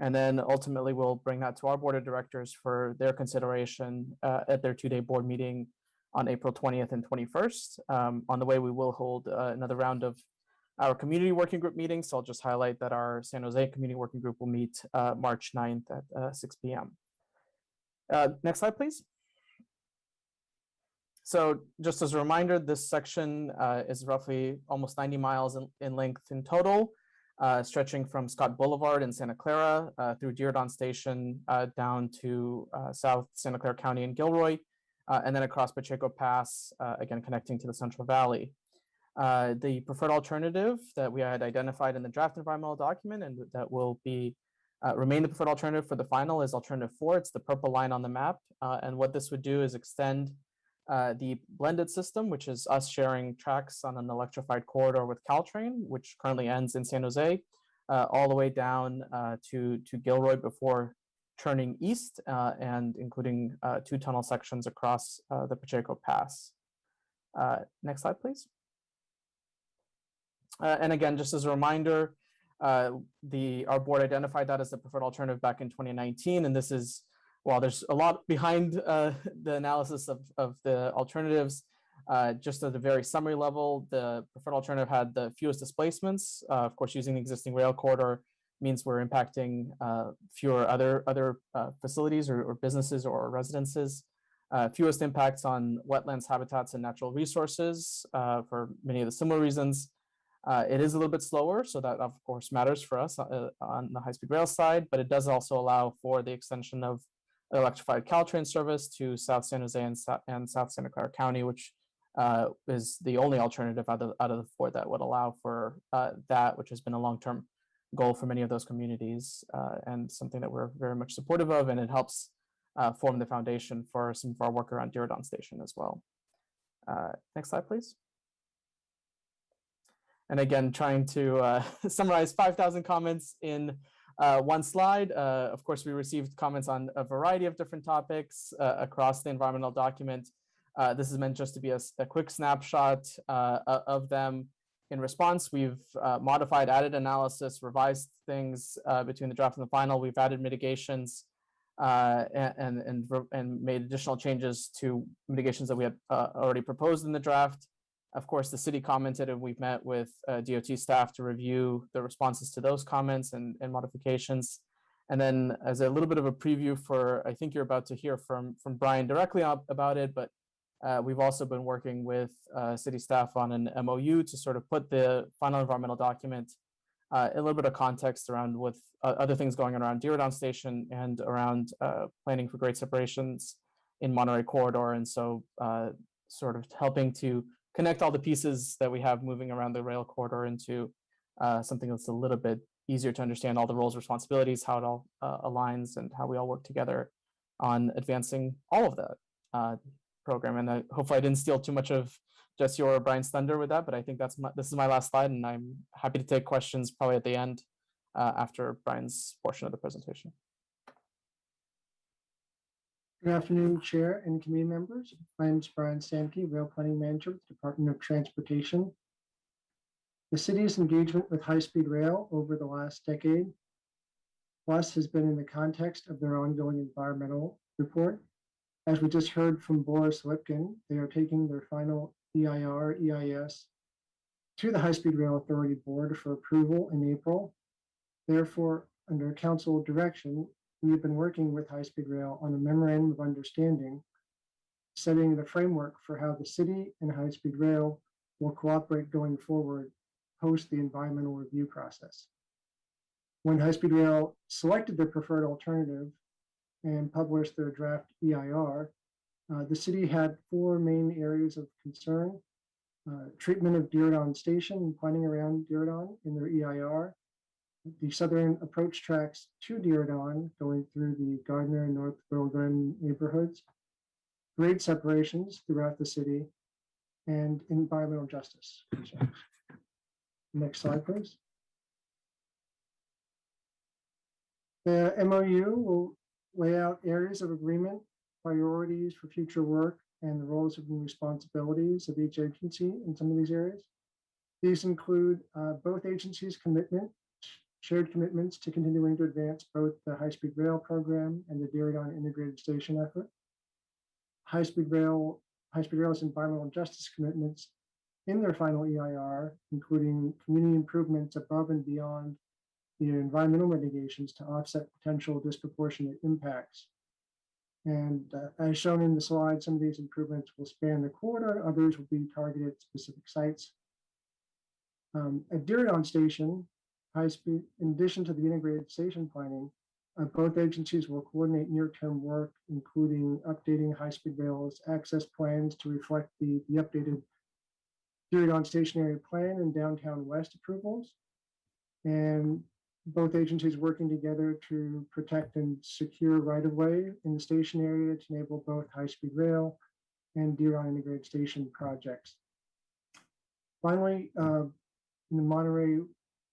And then ultimately we'll bring that to our board of directors for their consideration at their 2-day board meeting on April 20th and 21st. On the way, we will hold another round of our community working group meetings. So I'll just highlight that our San Jose community working group will meet March 9th at 6 p.m. Next slide, please. So just as a reminder, this section is roughly almost 90 miles in length in total, stretching from Scott Boulevard in Santa Clara through Diridon Station down to South Santa Clara County and Gilroy, and then across Pacheco Pass, again, connecting to the Central Valley. The preferred alternative that we had identified in the draft environmental document and that will be remain the preferred alternative for the final is alternative 4. It's the purple line on the map. And what this would do is extend the blended system, which is us sharing tracks on an electrified corridor with Caltrain, which currently ends in San Jose, all the way down to Gilroy before turning east and including 2 tunnel sections across the Pacheco Pass. Next slide, please. And again, just as a reminder, our board identified that as the preferred alternative back in 2019. And this is, while there's a lot behind the analysis of the alternatives, just at a very summary level, the preferred alternative had the fewest displacements. Of course, using the existing rail corridor means we're impacting fewer other facilities or businesses or residences. Fewest impacts on wetlands, habitats, and natural resources for many of the similar reasons. It is a little bit slower, so that of course matters for us on the high-speed rail side, but it does also allow for the extension of electrified Caltrain service to South San Jose and South Santa Clara County, which is the only alternative out of the 4 that would allow for that, which has been a long-term goal for many of those communities and something that we're very much supportive of, and it helps form the foundation for some of our work around Diridon Station as well. Next slide, please. And again, trying to summarize 5,000 comments in one slide. Of course, we received comments on a variety of different topics across the environmental document. This is meant just to be a quick snapshot of them. In response, we've modified, added analysis, revised things between the draft and the final. We've added mitigations and made additional changes to mitigations that we had already proposed in the draft. Of course, the city commented, and we've met with DOT staff to review the responses to those comments and modifications. And then as a little bit of a preview for, I think you're about to hear from Brian directly about it, but we've also been working with city staff on an MOU to sort of put the final environmental document a little bit of context around with other things going on around Diridon Station and around planning for grade separations in Monterey Corridor. And so sort of helping to connect all the pieces that we have moving around the rail corridor into something that's a little bit easier to understand all the roles, responsibilities, how it all aligns, and how we all work together on advancing all of that program. And hopefully I didn't steal too much of Jesse or Brian's thunder with that, but I think this is my last slide, and I'm happy to take questions probably at the end after Brian's portion of the presentation.
Good afternoon, Chair and committee members. My name is Brian Samke, Rail Planning Manager with the Department of Transportation. The city's engagement with high-speed rail over the last decade plus has been in the context of their ongoing environmental report. As we just heard from Boris Lipkin, they are taking their final EIS to the High-Speed Rail Authority Board for approval in April. Therefore, under council direction, we have been working with High-Speed Rail on a memorandum of understanding, setting the framework for how the city and High-Speed Rail will cooperate going forward post the environmental review process. When High-Speed Rail selected their preferred alternative and published their draft EIR, the city had 4 main areas of concern: treatment of Diridon Station and planning around Diridon in their EIR, the southern approach tracks to Diridon going through the Gardner and North Berlin neighborhoods, grade separations throughout the city, and environmental justice concerns. Next slide, please. The MOU will lay out areas of agreement, priorities for future work, and the roles and responsibilities of each agency in some of these areas. These include both agencies' shared commitments to continuing to advance both the high-speed rail program and the Diversion integrated station effort. High-speed rail's environmental justice commitments in their final EIR, including community improvements above and beyond the environmental mitigations to offset potential disproportionate impacts. And as shown in the slide, some of these improvements will span the corridor, others will be targeted at specific sites. At Diversion Station, high-speed, in addition to the integrated station planning, both agencies will coordinate near-term work, including updating high-speed rail's access plans to reflect the updated Diversion Station area plan and downtown west approvals. And both agencies working together to protect and secure right-of-way in the station area to enable both high-speed rail and Diversion integrated station projects. Finally, in the Monterey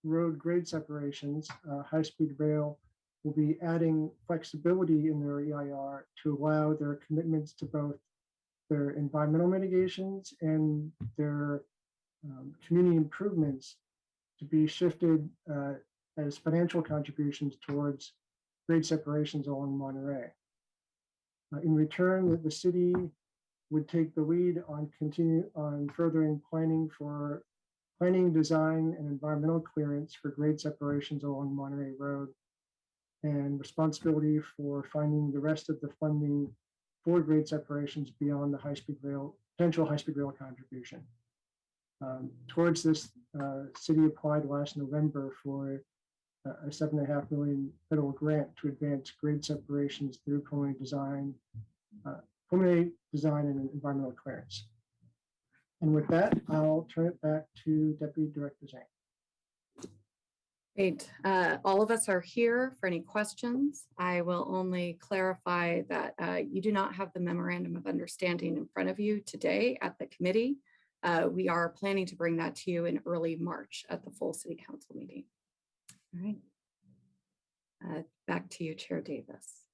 Road grade separations, high-speed rail will be adding flexibility in their EIR to allow their commitments to both their environmental mitigations and their community improvements to be shifted as financial contributions towards grade separations along Monterey. In return, the city would take the lead on furthering planning, design, and environmental clearance for grade separations along Monterey Road, and responsibility for finding the rest of the funding for grade separations beyond the potential high-speed rail contribution. Towards this, city applied last November for a $7.5 million federal grant to advance grade separations through preliminary design and environmental clearance. And with that, I'll turn it back to Deputy Director Zhang.
Great. All of us are here for any questions. I will only clarify that you do not have the memorandum of understanding in front of you today at the committee. We are planning to bring that to you in early March at the full city council meeting. All right. Back to you, Chair Davis.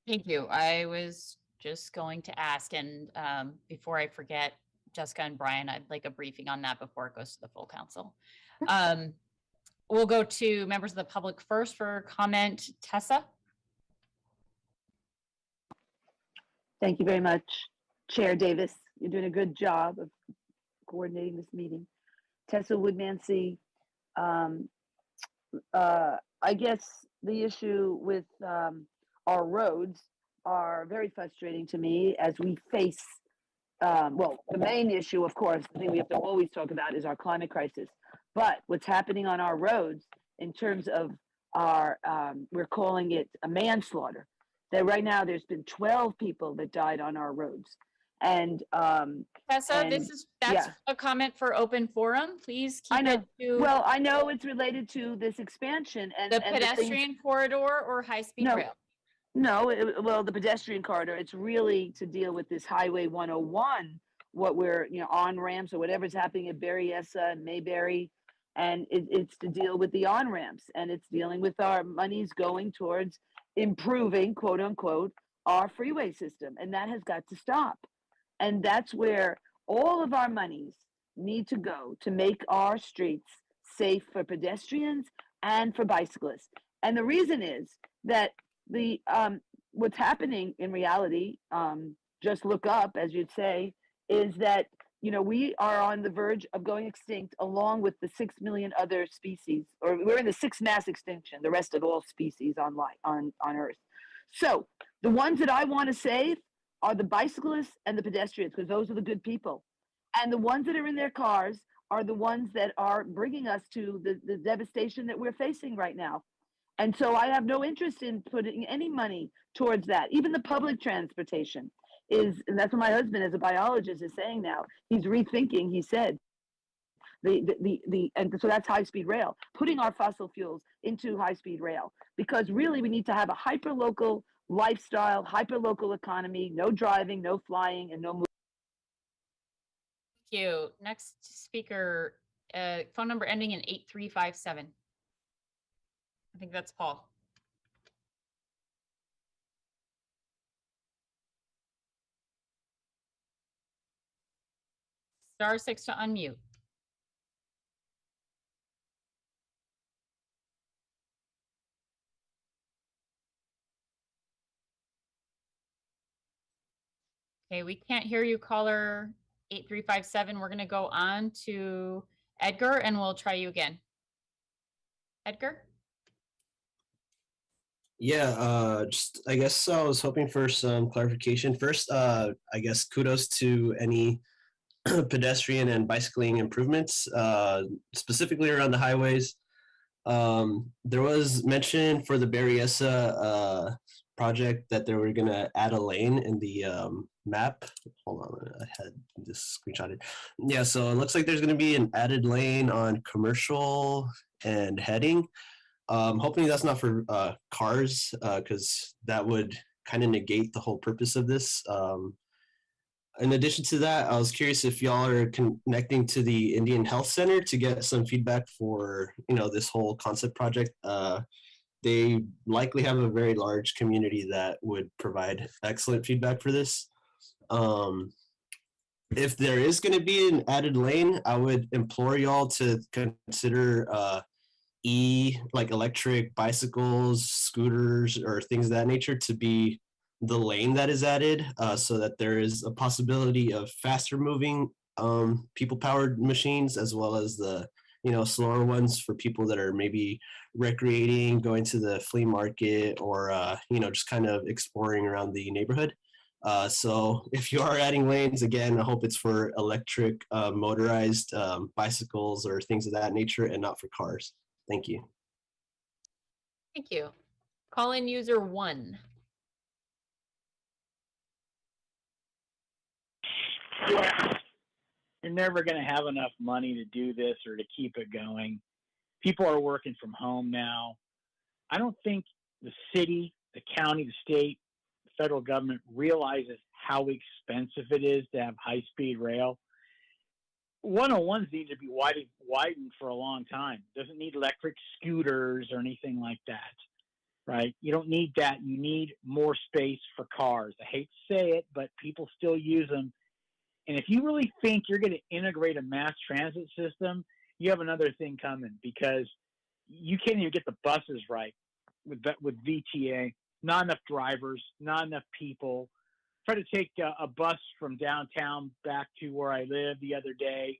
Thank you. I was just going to ask, and before I forget, Jessica and Brian, I'd like a briefing on that before it goes to the full council. We'll go to members of the public first for comment. Tessa?
Thank you very much, Chair Davis. You're doing a good job of coordinating this meeting. Tessa Woodmansey. I guess the issue with our roads are very frustrating to me as we face, well, the main issue, of course, the thing we have to always talk about is our climate crisis. But what's happening on our roads in terms of our, we're calling it a manslaughter. That right now there's been 12 people that died on our roads. And
Tessa, that's a comment for open forum. Please keep it to.
Well, I know it's related to this expansion and
the pedestrian corridor or high-speed rail.
No, well, the pedestrian corridor. It's really to deal with this Highway 101, what we're on ramps or whatever's happening at Berryessa and Mayberry, and it's to deal with the on ramps, and it's dealing with our monies going towards improving, quote unquote, our freeway system, and that has got to stop. And that's where all of our monies need to go to make our streets safe for pedestrians and for bicyclists. And the reason is that the what's happening in reality, just look up, as you'd say, is that we are on the verge of going extinct along with the 6 million other species, or we're in the 6th mass extinction, the rest of all species on Earth. So the ones that I want to save are the bicyclists and the pedestrians, because those are the good people. And the ones that are in their cars are the ones that are bringing us to the devastation that we're facing right now. And so I have no interest in putting any money towards that. Even the public transportation is, and that's what my husband as a biologist is saying now, he's rethinking, he said, and so that's high-speed rail, putting our fossil fuels into high-speed rail, because really we need to have a hyper-local lifestyle, hyper-local economy, no driving, no flying, and no moving.
Thank you. Next speaker, phone number ending in 8357. I think that's Paul. *6 to unmute. Okay, we can't hear you, caller 8357. We're going to go on to Edgar and we'll try you again. Edgar?
Yeah, just I guess I was hoping for some clarification. First, I guess kudos to any pedestrian and bicycling improvements, specifically around the highways. There was mention for the Berryessa project that they were gonna add a lane in the map. Hold on, I had this screenshotted. Yeah, so it looks like there's gonna be an added lane on commercial and heading. Hopefully that's not for cars, because that would kind of negate the whole purpose of this. In addition to that, I was curious if y'all are connecting to the Indian Health Center to get some feedback for, this whole concept project. They likely have a very large community that would provide excellent feedback for this. If there is going to be an added lane, I would implore y'all to consider like electric bicycles, scooters, or things of that nature to be the lane that is added, so that there is a possibility of faster moving people powered machines, as well as the slower ones for people that are maybe recreating, going to the flea market, or just kind of exploring around the neighborhood. So if you are adding lanes, again, I hope it's for electric motorized bicycles or things of that nature, and not for cars. Thank you.
Thank you. Call in user 1.
You're never going to have enough money to do this or to keep it going. People are working from home now. I don't think the city, the county, the state, the federal government realizes how expensive it is to have high-speed rail. 101s need to be widened for a long time. Doesn't need electric scooters or anything like that, right? You don't need that. You need more space for cars. I hate to say it, but people still use them. And if you really think you're going to integrate a mass transit system, you have another thing coming, because you can't even get the buses right with VTA. Not enough drivers, not enough people. Tried to take a bus from downtown back to where I live the other day.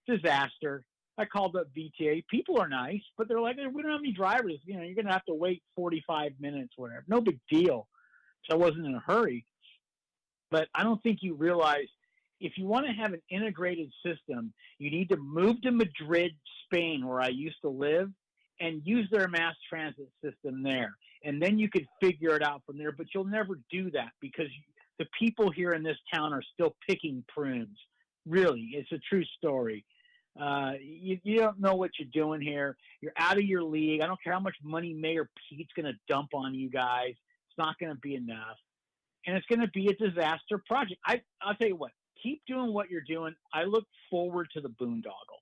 Disaster. I called up VTA. People are nice, but they're like, we don't have any drivers. You're going to have to wait 45 minutes, whatever. No big deal. So I wasn't in a hurry. But I don't think you realize, if you want to have an integrated system, you need to move to Madrid, Spain, where I used to live, and use their mass transit system there. And then you could figure it out from there. But you'll never do that, because the people here in this town are still picking prunes. Really, it's a true story. You don't know what you're doing here. You're out of your league. I don't care how much money Mayor Pete's going to dump on you guys. It's not going to be enough. And it's going to be a disaster project. I'll tell you what, keep doing what you're doing. I look forward to the boondoggle.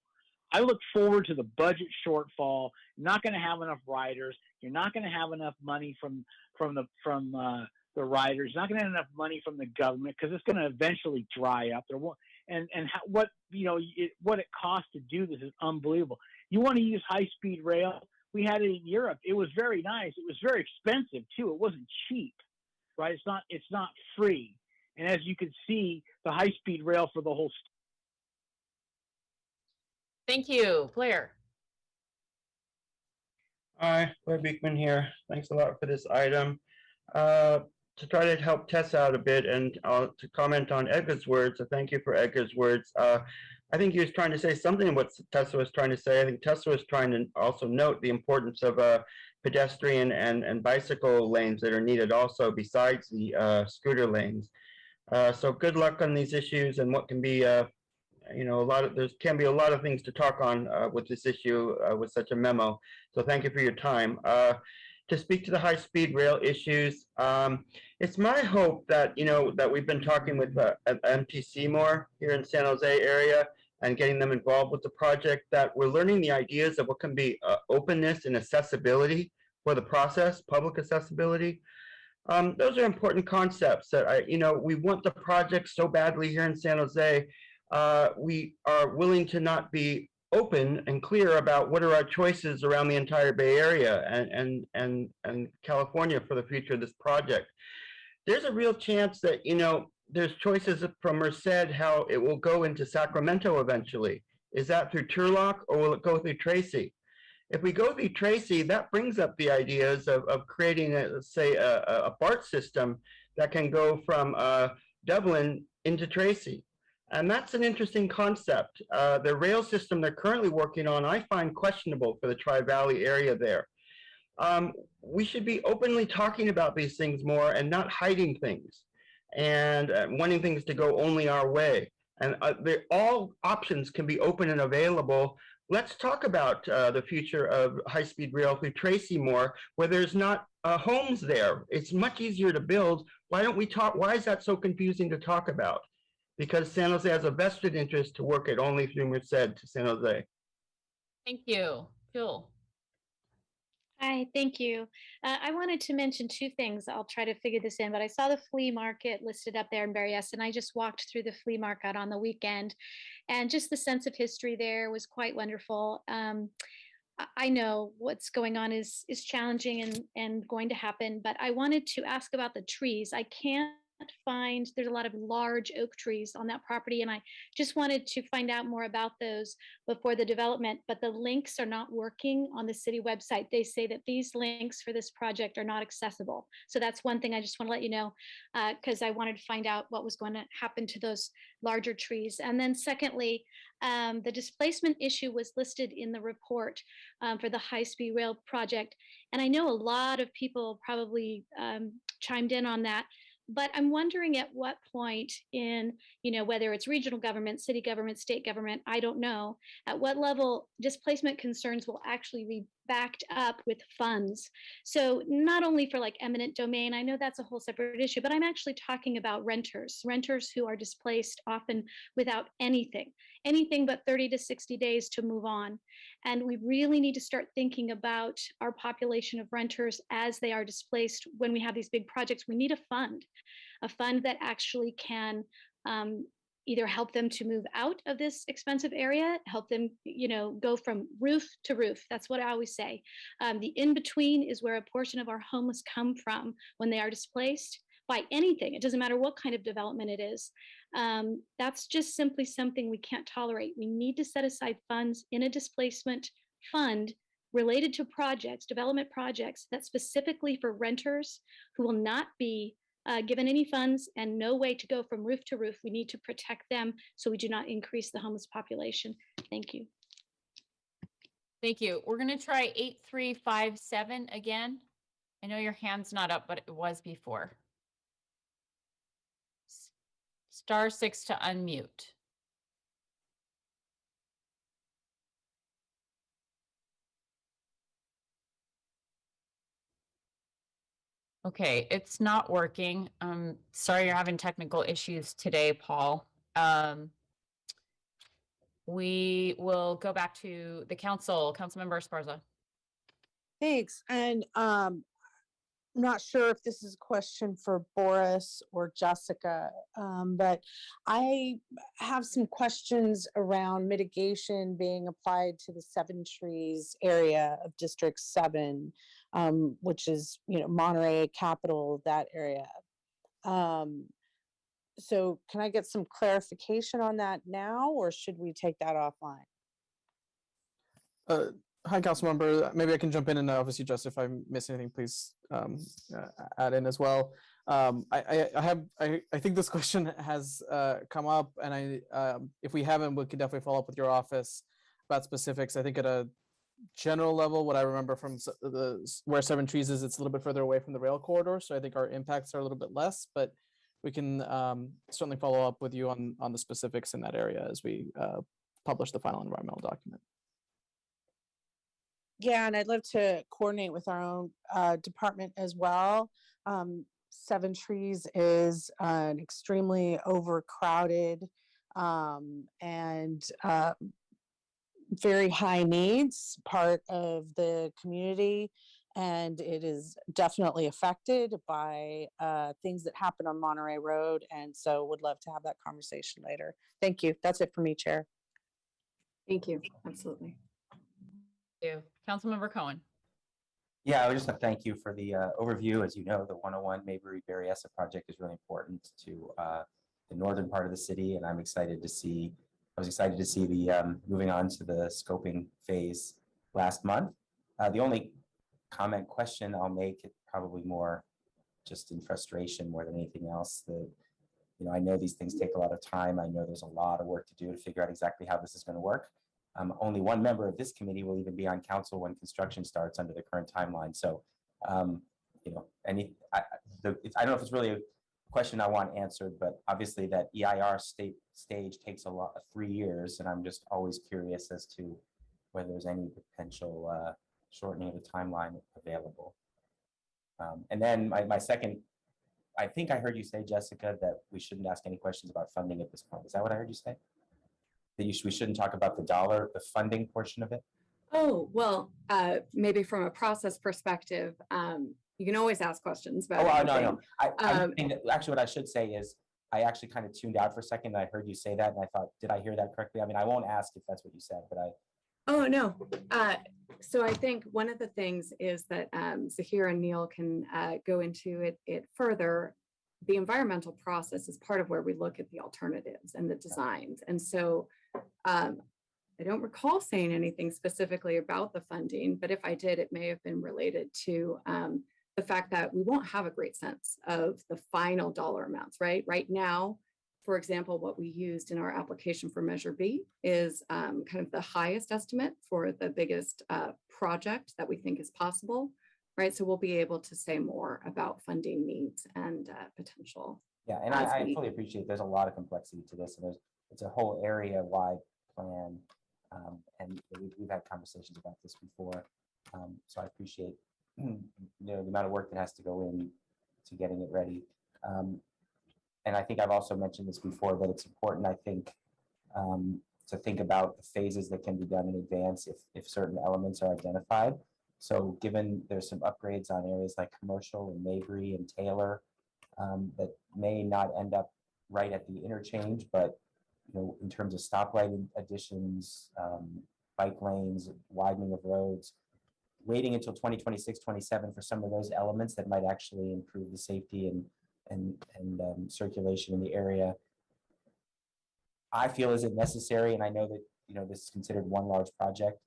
I look forward to the budget shortfall. You're not going to have enough riders. You're not going to have enough money from the riders. You're not going to have enough money from the government, because it's going to eventually dry up. What it costs to do this is unbelievable. You want to use high-speed rail? We had it in Europe. It was very nice. It was very expensive too. It wasn't cheap, right? It's not free. And as you can see, the high-speed rail for the whole.
Thank you, Blair.
Hi, Blair Beekman here. Thanks a lot for this item. To try to help Tess out a bit and to comment on Edgar's words, so thank you for Edgar's words. I think he was trying to say something of what Tessa was trying to say. I think Tessa was trying to also note the importance of pedestrian and bicycle lanes that are needed also, besides the scooter lanes. So good luck on these issues, and what can be there can be a lot of things to talk on with this issue with such a memo. So thank you for your time. to speak to the high-speed rail issues. It's my hope that, that we've been talking with MTC more here in San Jose area and getting them involved with the project, that we're learning the ideas of what can be openness and accessibility for the process, public accessibility. Those are important concepts that we want the project so badly here in San Jose. We are willing to not be open and clear about what are our choices around the entire Bay Area and California for the future of this project. There's a real chance that, there's choices from Merced how it will go into Sacramento eventually. Is that through Turlock or will it go through Tracy? If we go through Tracy, that brings up the ideas of creating, a BART system that can go from Dublin into Tracy. And that's an interesting concept. The rail system they're currently working on, I find questionable for the Tri-Valley area there. We should be openly talking about these things more and not hiding things and wanting things to go only our way. And all options can be open and available. Let's talk about the future of high-speed rail through Tracy more, where there's not homes there. It's much easier to build. Why don't we talk? Why is that so confusing to talk about? Because San Jose has a vested interest to work it only through Merced to San Jose.
Thank you. Phil.
Hi, thank you. I wanted to mention two things. I'll try to figure this in, but I saw the flea market listed up there in Berryessa, and I just walked through the flea market on the weekend, and just the sense of history there was quite wonderful. I know what's going on is challenging and going to happen, but I wanted to ask about the trees. I can't find, there's a lot of large oak trees on that property, and I just wanted to find out more about those before the development, but the links are not working on the city website. They say that these links for this project are not accessible. So that's one thing I just want to let you know, because I wanted to find out what was going to happen to those larger trees. And then secondly, the displacement issue was listed in the report for the high-speed rail project. And I know a lot of people probably chimed in on that. But I'm wondering at what point in, whether it's regional government, city government, state government, I don't know, at what level displacement concerns will actually be backed up with funds. So not only for like eminent domain, I know that's a whole separate issue, but I'm actually talking about renters who are displaced often without anything but 30 to 60 days to move on. And we really need to start thinking about our population of renters as they are displaced. When we have these big projects, we need a fund that actually can either help them to move out of this expensive area, help them, go from roof to roof. That's what I always say. The in-between is where a portion of our homeless come from when they are displaced by anything. It doesn't matter what kind of development it is. That's just simply something we can't tolerate. We need to set aside funds in a displacement fund related to projects, development projects, that's specifically for renters who will not be given any funds and no way to go from roof to roof. We need to protect them so we do not increase the homeless population. Thank you.
Thank you. We're going to try 8357 again. I know your hand's not up, but it was before. *6 to unmute. Okay, it's not working. Sorry you're having technical issues today, Paul. We will go back to the council. Councilmember Esparza.
Thanks. And not sure if this is a question for Boris or Jessica, but I have some questions around mitigation being applied to the Seven Trees area of District 7, which is, Monterey, capital of that area. So can I get some clarification on that now, or should we take that offline?
Hi, Councilmember. Maybe I can jump in, and obviously, Jess, if I miss anything, please add in as well. I think this question has come up, and if we haven't, we can definitely follow up with your office about specifics. I think at a general level, what I remember from where Seven Trees is, it's a little bit further away from the rail corridor, so I think our impacts are a little bit less. But we can certainly follow up with you on the specifics in that area as we publish the final environmental document.
Yeah, and I'd love to coordinate with our own department as well. Seven Trees is an extremely overcrowded and very high needs part of the community. And it is definitely affected by things that happen on Monterey Road. And so would love to have that conversation later. Thank you. That's it for me, Chair.
Thank you. Absolutely.
Thank you. Councilmember Cohen.
Yeah, I would just like to thank you for the overview. As you know, the 101 Mayberry-Berryessa project is really important to the northern part of the city, and I was excited to see the moving on to the scoping phase last month. The only question I'll make, it probably more just in frustration more than anything else. I know these things take a lot of time. I know there's a lot of work to do to figure out exactly how this is going to work. Only one member of this committee will even be on council when construction starts under the current timeline. So, I don't know if it's really a question I want answered, but obviously that EIR stage takes 3 years, and I'm just always curious as to whether there's any potential shortening of the timeline available. And then my second, I think I heard you say, Jessica, that we shouldn't ask any questions about funding at this point. Is that what I heard you say? That we shouldn't talk about the funding portion of it?
Oh, well, maybe from a process perspective, you can always ask questions about
no. I'm saying that actually what I should say is I actually kind of tuned out for a second and I heard you say that and I thought, did I hear that correctly? I mean, I won't ask if that's what you said, but
Oh, no. So I think one of the things is that Zahir and Neil can go into it further. The environmental process is part of where we look at the alternatives and the designs. And so I don't recall saying anything specifically about the funding, but if I did, it may have been related to the fact that we won't have a great sense of the final dollar amounts, right? Right now, for example, what we used in our application for Measure B is kind of the highest estimate for the biggest project that we think is possible, right? So we'll be able to say more about funding needs and potential.
Yeah, and I fully appreciate there's a lot of complexity to this, and it's a whole area-wide plan, and we've had conversations about this before. So I appreciate the amount of work that has to go in to getting it ready. And I think I've also mentioned this before, that it's important, I think, to think about the phases that can be done in advance if certain elements are identified. So given there's some upgrades on areas like Commercial and Mayberry and Taylor that may not end up right at the interchange, but in terms of stoplight additions, bike lanes, widening of roads, waiting until 2026, 27 for some of those elements that might actually improve the safety and circulation in the area, I feel isn't necessary. And I know that this is considered one large project,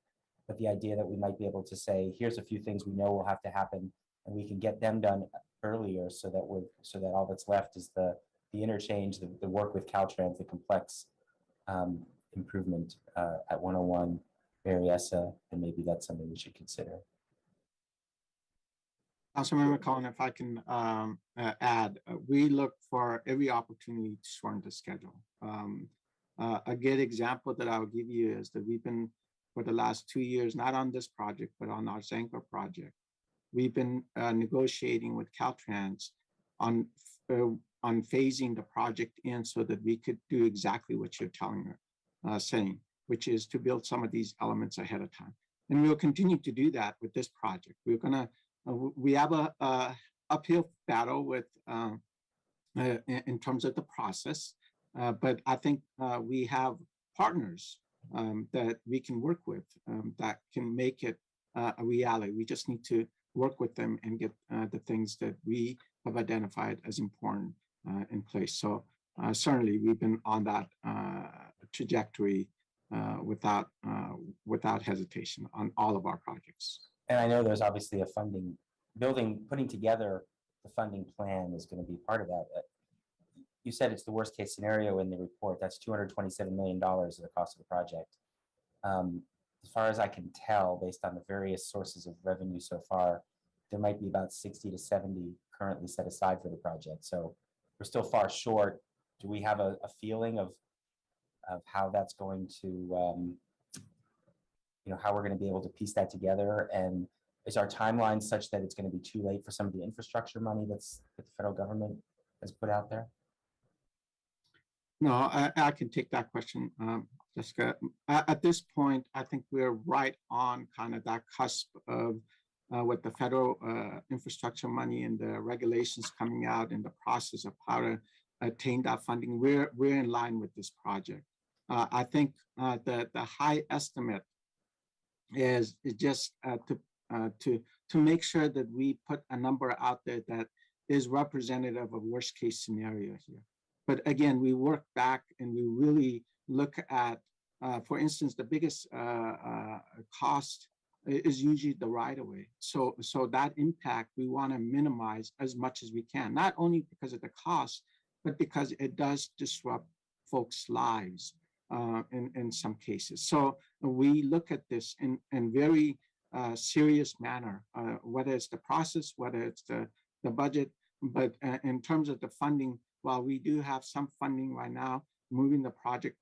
but the idea that we might be able to say, here's a few things we know will have to happen, and we can get them done earlier, so that all that's left is the interchange, the work with Caltrans, the complex improvement at 101 Berryessa, and maybe that's something we should consider.
Councilmember Cohen, if I can add, we look for every opportunity to shorten the schedule. A good example that I'll give you is that we've been, for the last 2 years, not on this project, but on our Zanko project, we've been negotiating with Caltrans on phasing the project in so that we could do exactly what you're saying, which is to build some of these elements ahead of time. And we'll continue to do that with this project. We have a uphill battle with in terms of the process, but I think we have partners that we can work with that can make it a reality. We just need to work with them and get the things that we have identified as important in place. So certainly we've been on that trajectory without hesitation on all of our projects.
And I know there's obviously a putting together the funding plan is going to be part of that. You said it's the worst case scenario in the report. That's $227 million is the cost of the project. As far as I can tell, based on the various sources of revenue so far, there might be about 60 to 70 currently set aside for the project. So we're still far short. Do we have a feeling of how that's going to how we're going to be able to piece that together, and is our timeline such that it's going to be too late for some of the infrastructure money that the federal government has put out there?
No, I can take that question, Jessica. At this point, I think we're right on kind of that cusp of with the federal infrastructure money and the regulations coming out and the process of how to attain that funding. We're in line with this project. I think the high estimate is just to make sure that we put a number out there that is representative of worst case scenario here. But again, we work back and we really look at, for instance, the biggest cost is usually the right of way. So that impact we want to minimize as much as we can, not only because of the cost, but because it does disrupt folks' lives in some cases. So we look at this in very serious manner, whether it's the process, whether it's the budget, but in terms of the funding, while we do have some funding right now, moving the project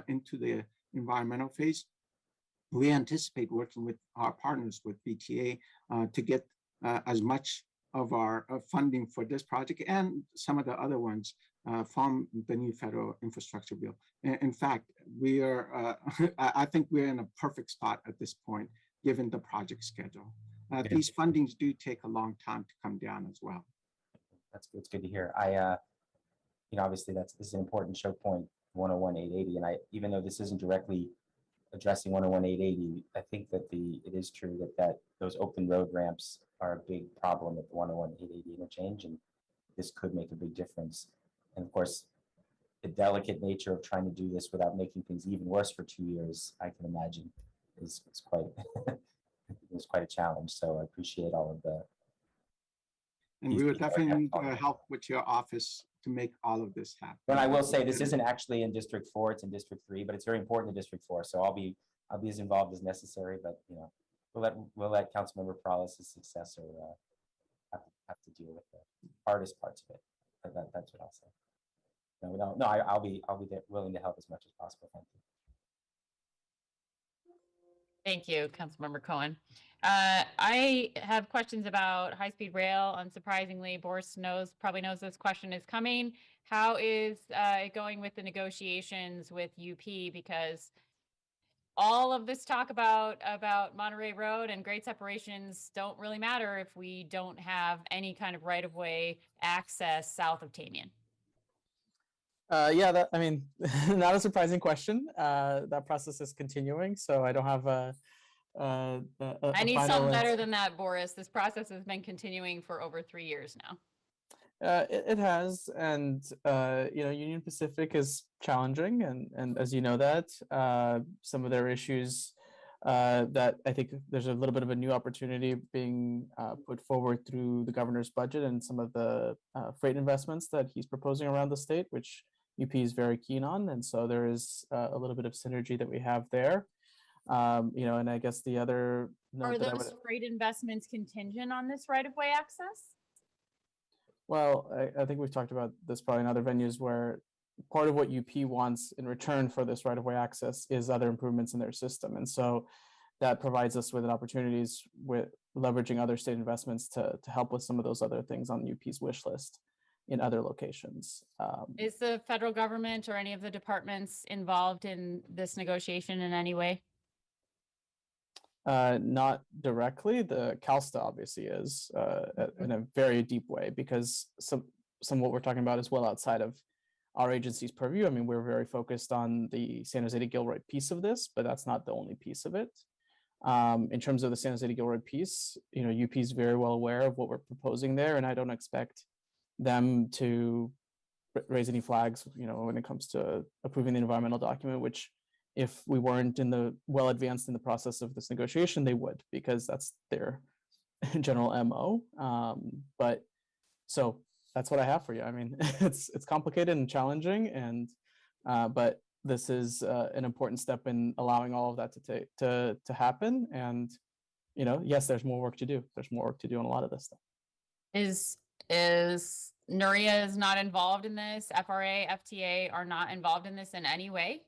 into the environmental phase, we anticipate working with our partners with BTA to get as much of our funding for this project and some of the other ones from the new federal infrastructure bill. In fact, we are, I think we're in a perfect spot at this point, given the project schedule. These fundings do take a long time to come down as well.
That's good. It's good to hear. Obviously this is an important choke point, 101-880, and even though this isn't directly addressing 101-880, I think that it is true that those open road ramps are a big problem at the 101-880 interchange, and this could make a big difference. And of course, the delicate nature of trying to do this without making things even worse for 2 years, I can imagine, is quite it's quite a challenge. So I appreciate all of the.
And we would definitely need help with your office to make all of this happen.
And I will say this isn't actually in District 4; it's in District 3, but it's very important in District 4. So I'll be as involved as necessary. But we'll let Councilmember Perales' successor have to deal with the hardest parts of it. But that's what I'll say. No, I'll be there, willing to help as much as possible. Thank you.
Thank you, Councilmember Cohen. I have questions about high-speed rail. Unsurprisingly, Boris probably knows this question is coming. How is it going with the negotiations with UP? Because all of this talk about Monterey Road and grade separations don't really matter if we don't have any kind of right-of-way access south of Tamian.
Yeah, not a surprising question. That process is continuing, so I don't have
I need something better than that, Boris. This process has been continuing for over 3 years now.
It has, and Union Pacific is challenging, and as you know that some of their issues that I think there's a little bit of a new opportunity being put forward through the governor's budget and some of the freight investments that he's proposing around the state, which UP is very keen on, and so there is a little bit of synergy that we have there. And I guess the other
are those freight investments contingent on this right-of-way access?
Well, I think we've talked about this probably in other venues where part of what UP wants in return for this right-of-way access is other improvements in their system, and so that provides us with opportunities with leveraging other state investments to help with some of those other things on UP's wish list in other locations.
Is the federal government or any of the departments involved in this negotiation in any way?
Not directly. The CalSTA obviously is in a very deep way, because some of what we're talking about is well outside of our agency's purview. I mean, we're very focused on the San Jose to Gilroy piece of this, but that's not the only piece of it. In terms of the San Jose to Gilroy piece, UP is very well aware of what we're proposing there, and I don't expect them to raise any flags, when it comes to approving the environmental document, which if we weren't well advanced in the process of this negotiation, they would, because that's their general MO. But so that's what I have for you. I mean, it's complicated and challenging, and but this is an important step in allowing all of that to happen. And yes, there's more work to do. There's more work to do on a lot of this stuff.
Is NURIA is not involved in this? FRA, FTA are not involved in this in any way?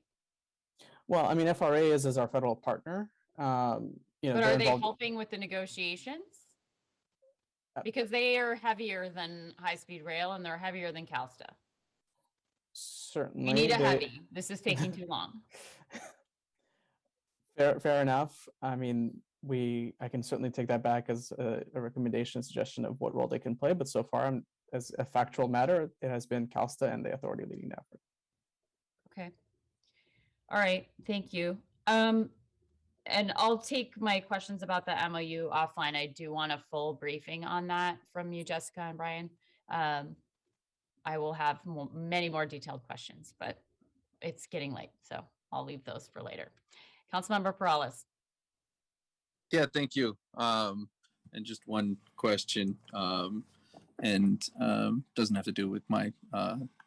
Well, I mean, FRA is our federal partner, You know,
But
they're
are they
involved.
helping with the negotiations? Because they are heavier than high-speed rail and they're heavier than CalSTA.
Certainly.
We need a
they-
heavy. This is taking too long.
Fair enough. I mean, I can certainly take that back as a recommendation, suggestion of what role they can play. But so far, as a factual matter, it has been CalSTA and the authority leading the effort.
Okay. All right. Thank you. And I'll take my questions about the MOU offline. I do want a full briefing on that from you, Jessica and Brian. I will have many more detailed questions, but it's getting late, so I'll leave those for later. Councilmember Perales.
Yeah, thank you. And just one question, and doesn't have to do with my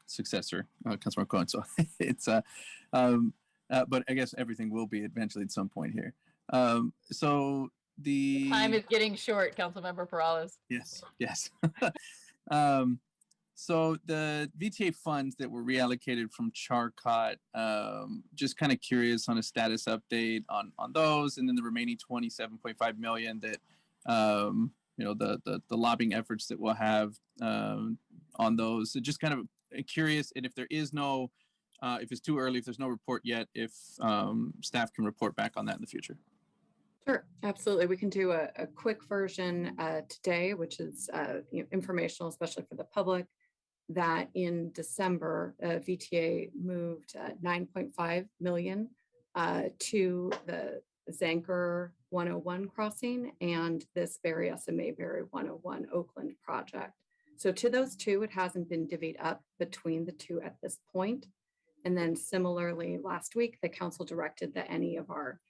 successor, Councilmember Cohen. So it's but I guess everything will be eventually at some point here. So the
Time is getting short, Councilmember Perales.
Yes. So the VTA funds that were reallocated from CHARCOT, just kind of curious on a status update on those, and then the remaining 27.5 million that you know, the lobbying efforts that we'll have on those. So just kind of curious, and if there is no, if it's too early, if there's no report yet, if staff can report back on that in the future.
Sure, absolutely. We can do a quick version today, which is informational, especially for the public, that in December, VTA moved 9.5 million to the Zanker 101 crossing and this Berryessa Mayberry 101 Oakland project. So to those two, it hasn't been divvied up between the two at this point. And then similarly, last week, the council directed that any of our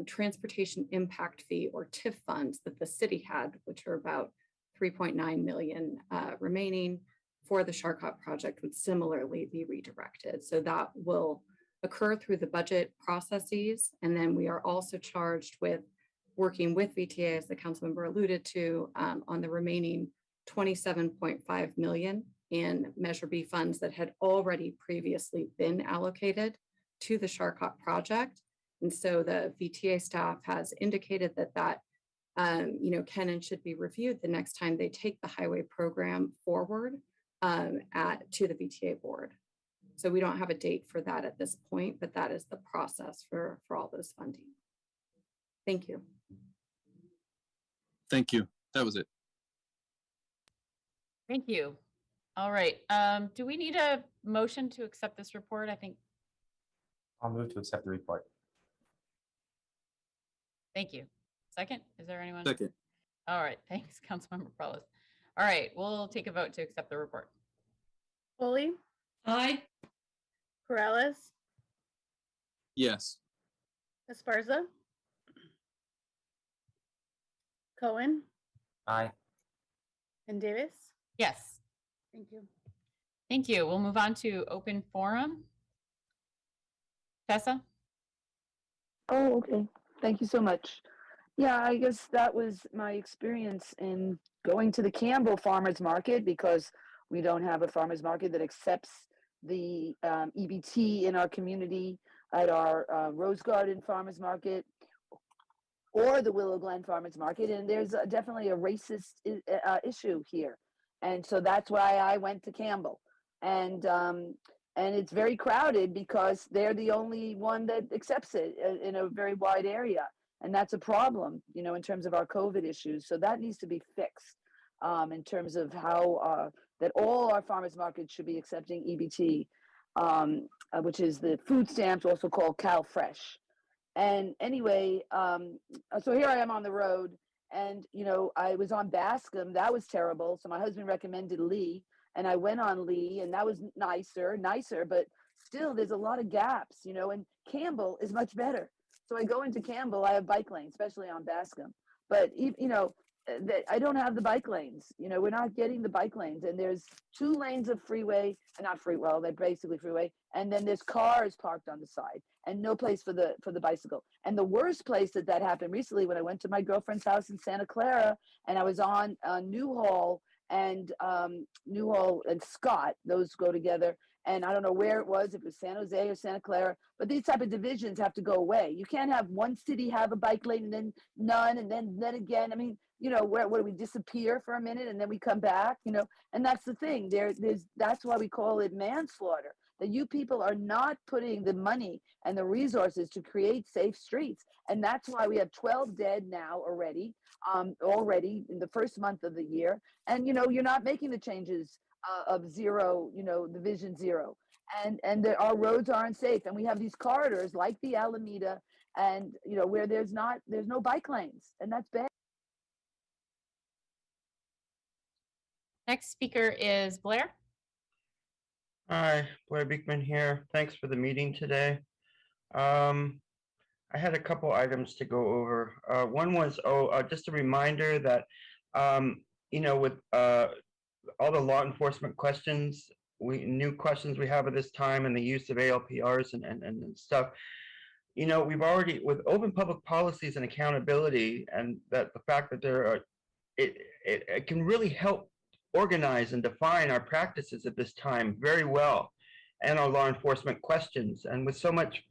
transportation impact fee or TIF funds that the city had, which are about 3.9 million remaining for the CHARCOT project, would similarly be redirected. So that will occur through the budget processes. And then we are also charged with working with VTA, as the council member alluded to, on the remaining 27.5 million in Measure B funds that had already previously been allocated to the CHARCOT project. And so the VTA staff has indicated that can and should be reviewed the next time they take the highway program forward to the VTA board. So we don't have a date for that at this point, but that is the process for all those funding. Thank you.
Thank you. That was it.
Thank you. All right. Do we need a motion to accept this report? I think.
I'll move to accept the report.
Thank you. Second, is there anyone?
Second.
All right. Thanks, Councilmember Perales. All right. We'll take a vote to accept the report.
Foley,
Aye.
Perales,
Yes.
Esparza, Cohen,
Aye.
and Davis.
Yes.
Thank you.
Thank you. We'll move on to open forum. Tessa?
Oh, okay. Thank you so much. Yeah, I guess that was my experience in going to the Campbell Farmers Market, because we don't have a farmers market that accepts the EBT in our community, at our Rose Garden Farmers Market or the Willow Glen Farmers Market. And there's definitely a racist issue here. And so that's why I went to Campbell. And it's very crowded because they're the only one that accepts it in a very wide area. And that's a problem, you know, in terms of our COVID issues. So that needs to be fixed in terms of how that all our farmers markets should be accepting EBT, which is the food stamps, also called CalFresh. And anyway, so here I am on the road, and, you know, I was on Bascom. That was terrible. So my husband recommended Lee, and I went on Lee, and that was nicer, but still there's a lot of gaps, you know, and Campbell is much better. So I go into Campbell, I have bike lanes, especially on Bascom, but you know, I don't have the bike lanes. You know, we're not getting the bike lanes, and there's 2 lanes of freeway, not free, well, they're basically freeway, and then there's cars parked on the side, and no place for the bicycle. And the worst place that happened recently, when I went to my girlfriend's house in Santa Clara, and I was on Newhall and Scott, those go together, And I don't know where it was, if it was San Jose or Santa Clara, but these type of divisions have to go away. You can't have one city have a bike lane and then none, and then again. I mean, where do we disappear for a minute and then we come back? And that's the thing. That's why we call it manslaughter. That you people are not putting the money and the resources to create safe streets, and that's why we have 12 dead now already in the first month of the year. And you're not making the changes of zero, the vision zero, and our roads aren't safe, and we have these corridors like the Alameda, and where there's no bike lanes, and that's bad.
Next speaker is Blair.
Hi, Blair Beekman here. Thanks for the meeting today. I had a couple items to go over. One was, just a reminder that, with all the law enforcement questions, new questions we have at this time, and the use of ALPRs and stuff, we've already, with open public policies and accountability, and that the fact that there are, it can really help organize and define our practices at this time very well, and our law enforcement questions. And with so much,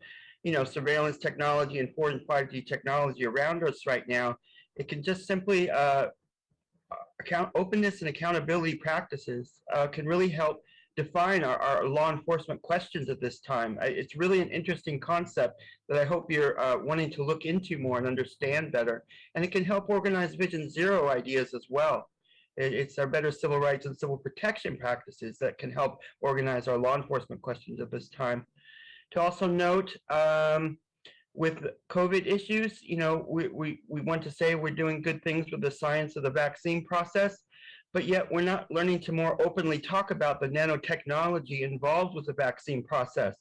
surveillance technology and 4 and 5G technology around us right now, it can just simply openness and accountability practices can really help define our law enforcement questions at this time. It's really an interesting concept that I hope you're wanting to look into more and understand better. And it can help organize Vision Zero ideas as well. It's our better civil rights and civil protection practices that can help organize our law enforcement questions at this time. To also note, with COVID issues, we want to say we're doing good things with the science of the vaccine process, but yet we're not learning to more openly talk about the nanotechnology involved with the vaccine process.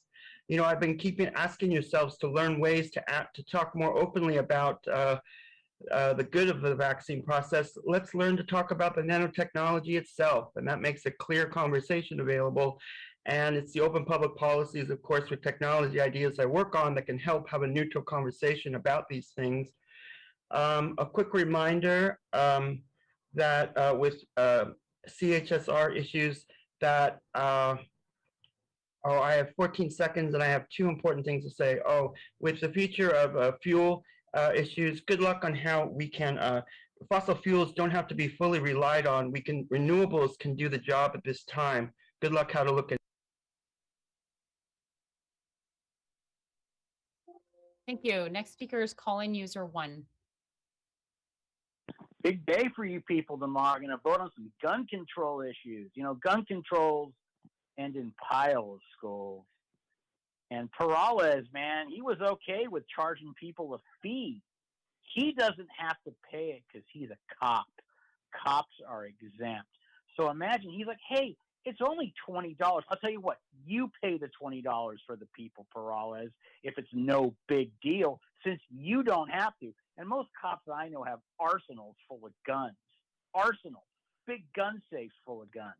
I've been asking yourselves to learn ways to talk more openly about the good of the vaccine process. Let's learn to talk about the nanotechnology itself, and that makes a clear conversation available. And it's the open public policies, of course, with technology ideas I work on that can help have a neutral conversation about these things. A quick reminder that with CHSR issues that, I have 14 seconds and I have 2 important things to say. With the future of fuel issues, good luck on how we can, fossil fuels don't have to be fully relied on. Renewables can do the job at this time. Good luck how to look at.
Thank you. Next speaker is call-in user 1.
Big day for you people tomorrow. Going to vote on some gun control issues. Gun controls end in pile of schools. And Peralez, man, he was okay with charging people a fee. He doesn't have to pay it because he's a cop. Cops are exempt. So imagine he's like, hey, it's only $20. I'll tell you what, you pay the $20 for the people, Peralez, if it's no big deal, since you don't have to. And most cops I know have arsenals full of guns. Arsenals. Big gun safes full of guns.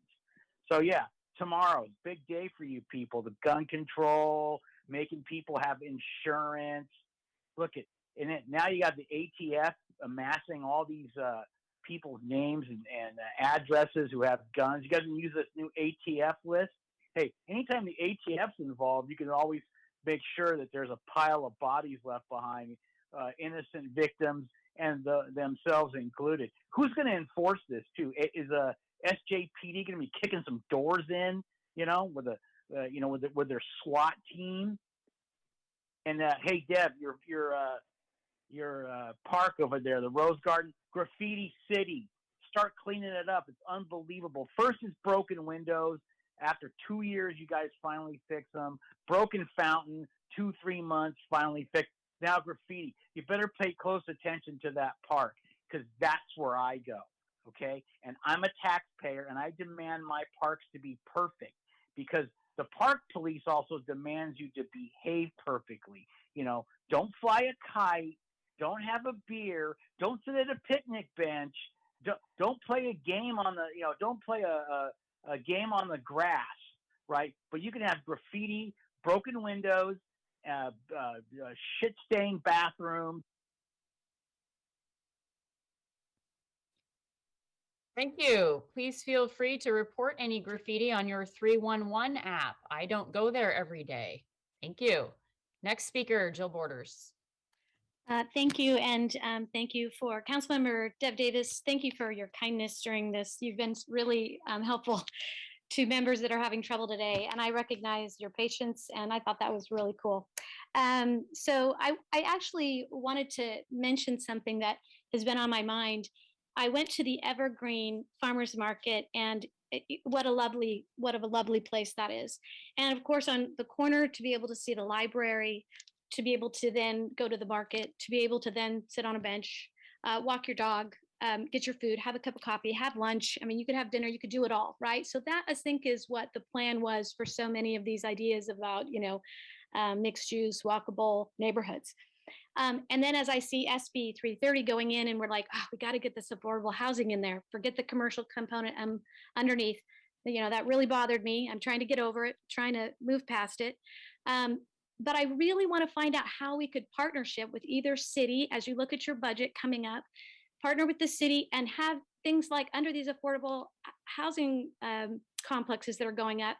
So yeah, tomorrow, big day for you people. The gun control, making people have insurance. Look at it. Now you got the ATF amassing all these people's names and addresses who have guns. You guys can use this new ATF list. Hey, anytime the ATF's involved, you can always make sure that there's a pile of bodies left behind, innocent victims and themselves included. Who's going to enforce this too? Is SJPD going to be kicking some doors in, with their SWAT team? And hey, Deb, your park over there, the Rose Garden, Graffiti City. Start cleaning it up. It's unbelievable. First is broken windows. After 2 years, you guys finally fix them. Broken fountain, 2-3 months, finally fixed. Now graffiti. You better pay close attention to that park because that's where I go, okay? And I'm a taxpayer, and I demand my parks to be perfect because the park police also demands you to behave perfectly. Don't fly a kite. Don't have a beer. Don't sit at a picnic bench. Don't play a game on the, don't play a game on the grass, right? But you can have graffiti, broken windows, shit-stained bathrooms.
Thank you. Please feel free to report any graffiti on your 311 app. I don't go there every day. Thank you. Next speaker, Jill Borders.
Thank you, and thank you for Councilmember Deb Davis. Thank you for your kindness during this. You've been really helpful to members that are having trouble today, and I recognize your patience, and I thought that was really cool. So I actually wanted to mention something that has been on my mind. I went to the Evergreen Farmers Market, and what a lovely place that is. And of course, on the corner, to be able to see the library, to be able to then go to the market, to be able to then sit on a bench, walk your dog, get your food, have a cup of coffee, have lunch. I mean, you could have dinner, you could do it all, right? So that, I think, is what the plan was for so many of these ideas about, mixed use, walkable neighborhoods. And then as I see SB 330 going in, and we're like, oh, we got to get this affordable housing in there. Forget the commercial component underneath. That really bothered me. I'm trying to get over it, trying to move past it. But I really want to find out how we could partnership with either city, as you look at your budget coming up, partner with the city and have things like under these affordable housing complexes that are going up,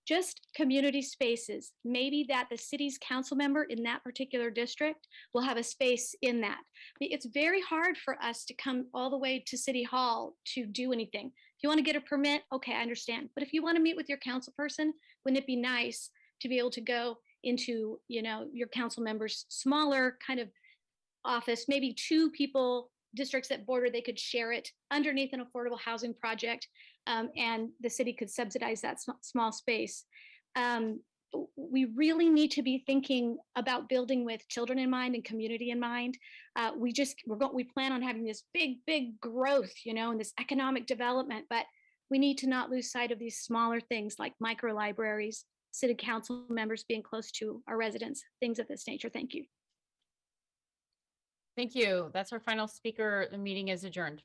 just community spaces. Maybe that the city's council member in that particular district will have a space in that. It's very hard for us to come all the way to City Hall to do anything. If you want to get a permit, okay, I understand. But if you want to meet with your council person, wouldn't it be nice to be able to go into, your council member's smaller kind of office, maybe 2 people, districts that border, they could share it underneath an affordable housing project, and the city could subsidize that small space. We really need to be thinking about building with children in mind and community in mind. We plan on having this big growth, and this economic development, but we need to not lose sight of these smaller things like micro libraries, city council members being close to our residents, things of this nature. Thank you.
Thank you. That's our final speaker. The meeting is adjourned.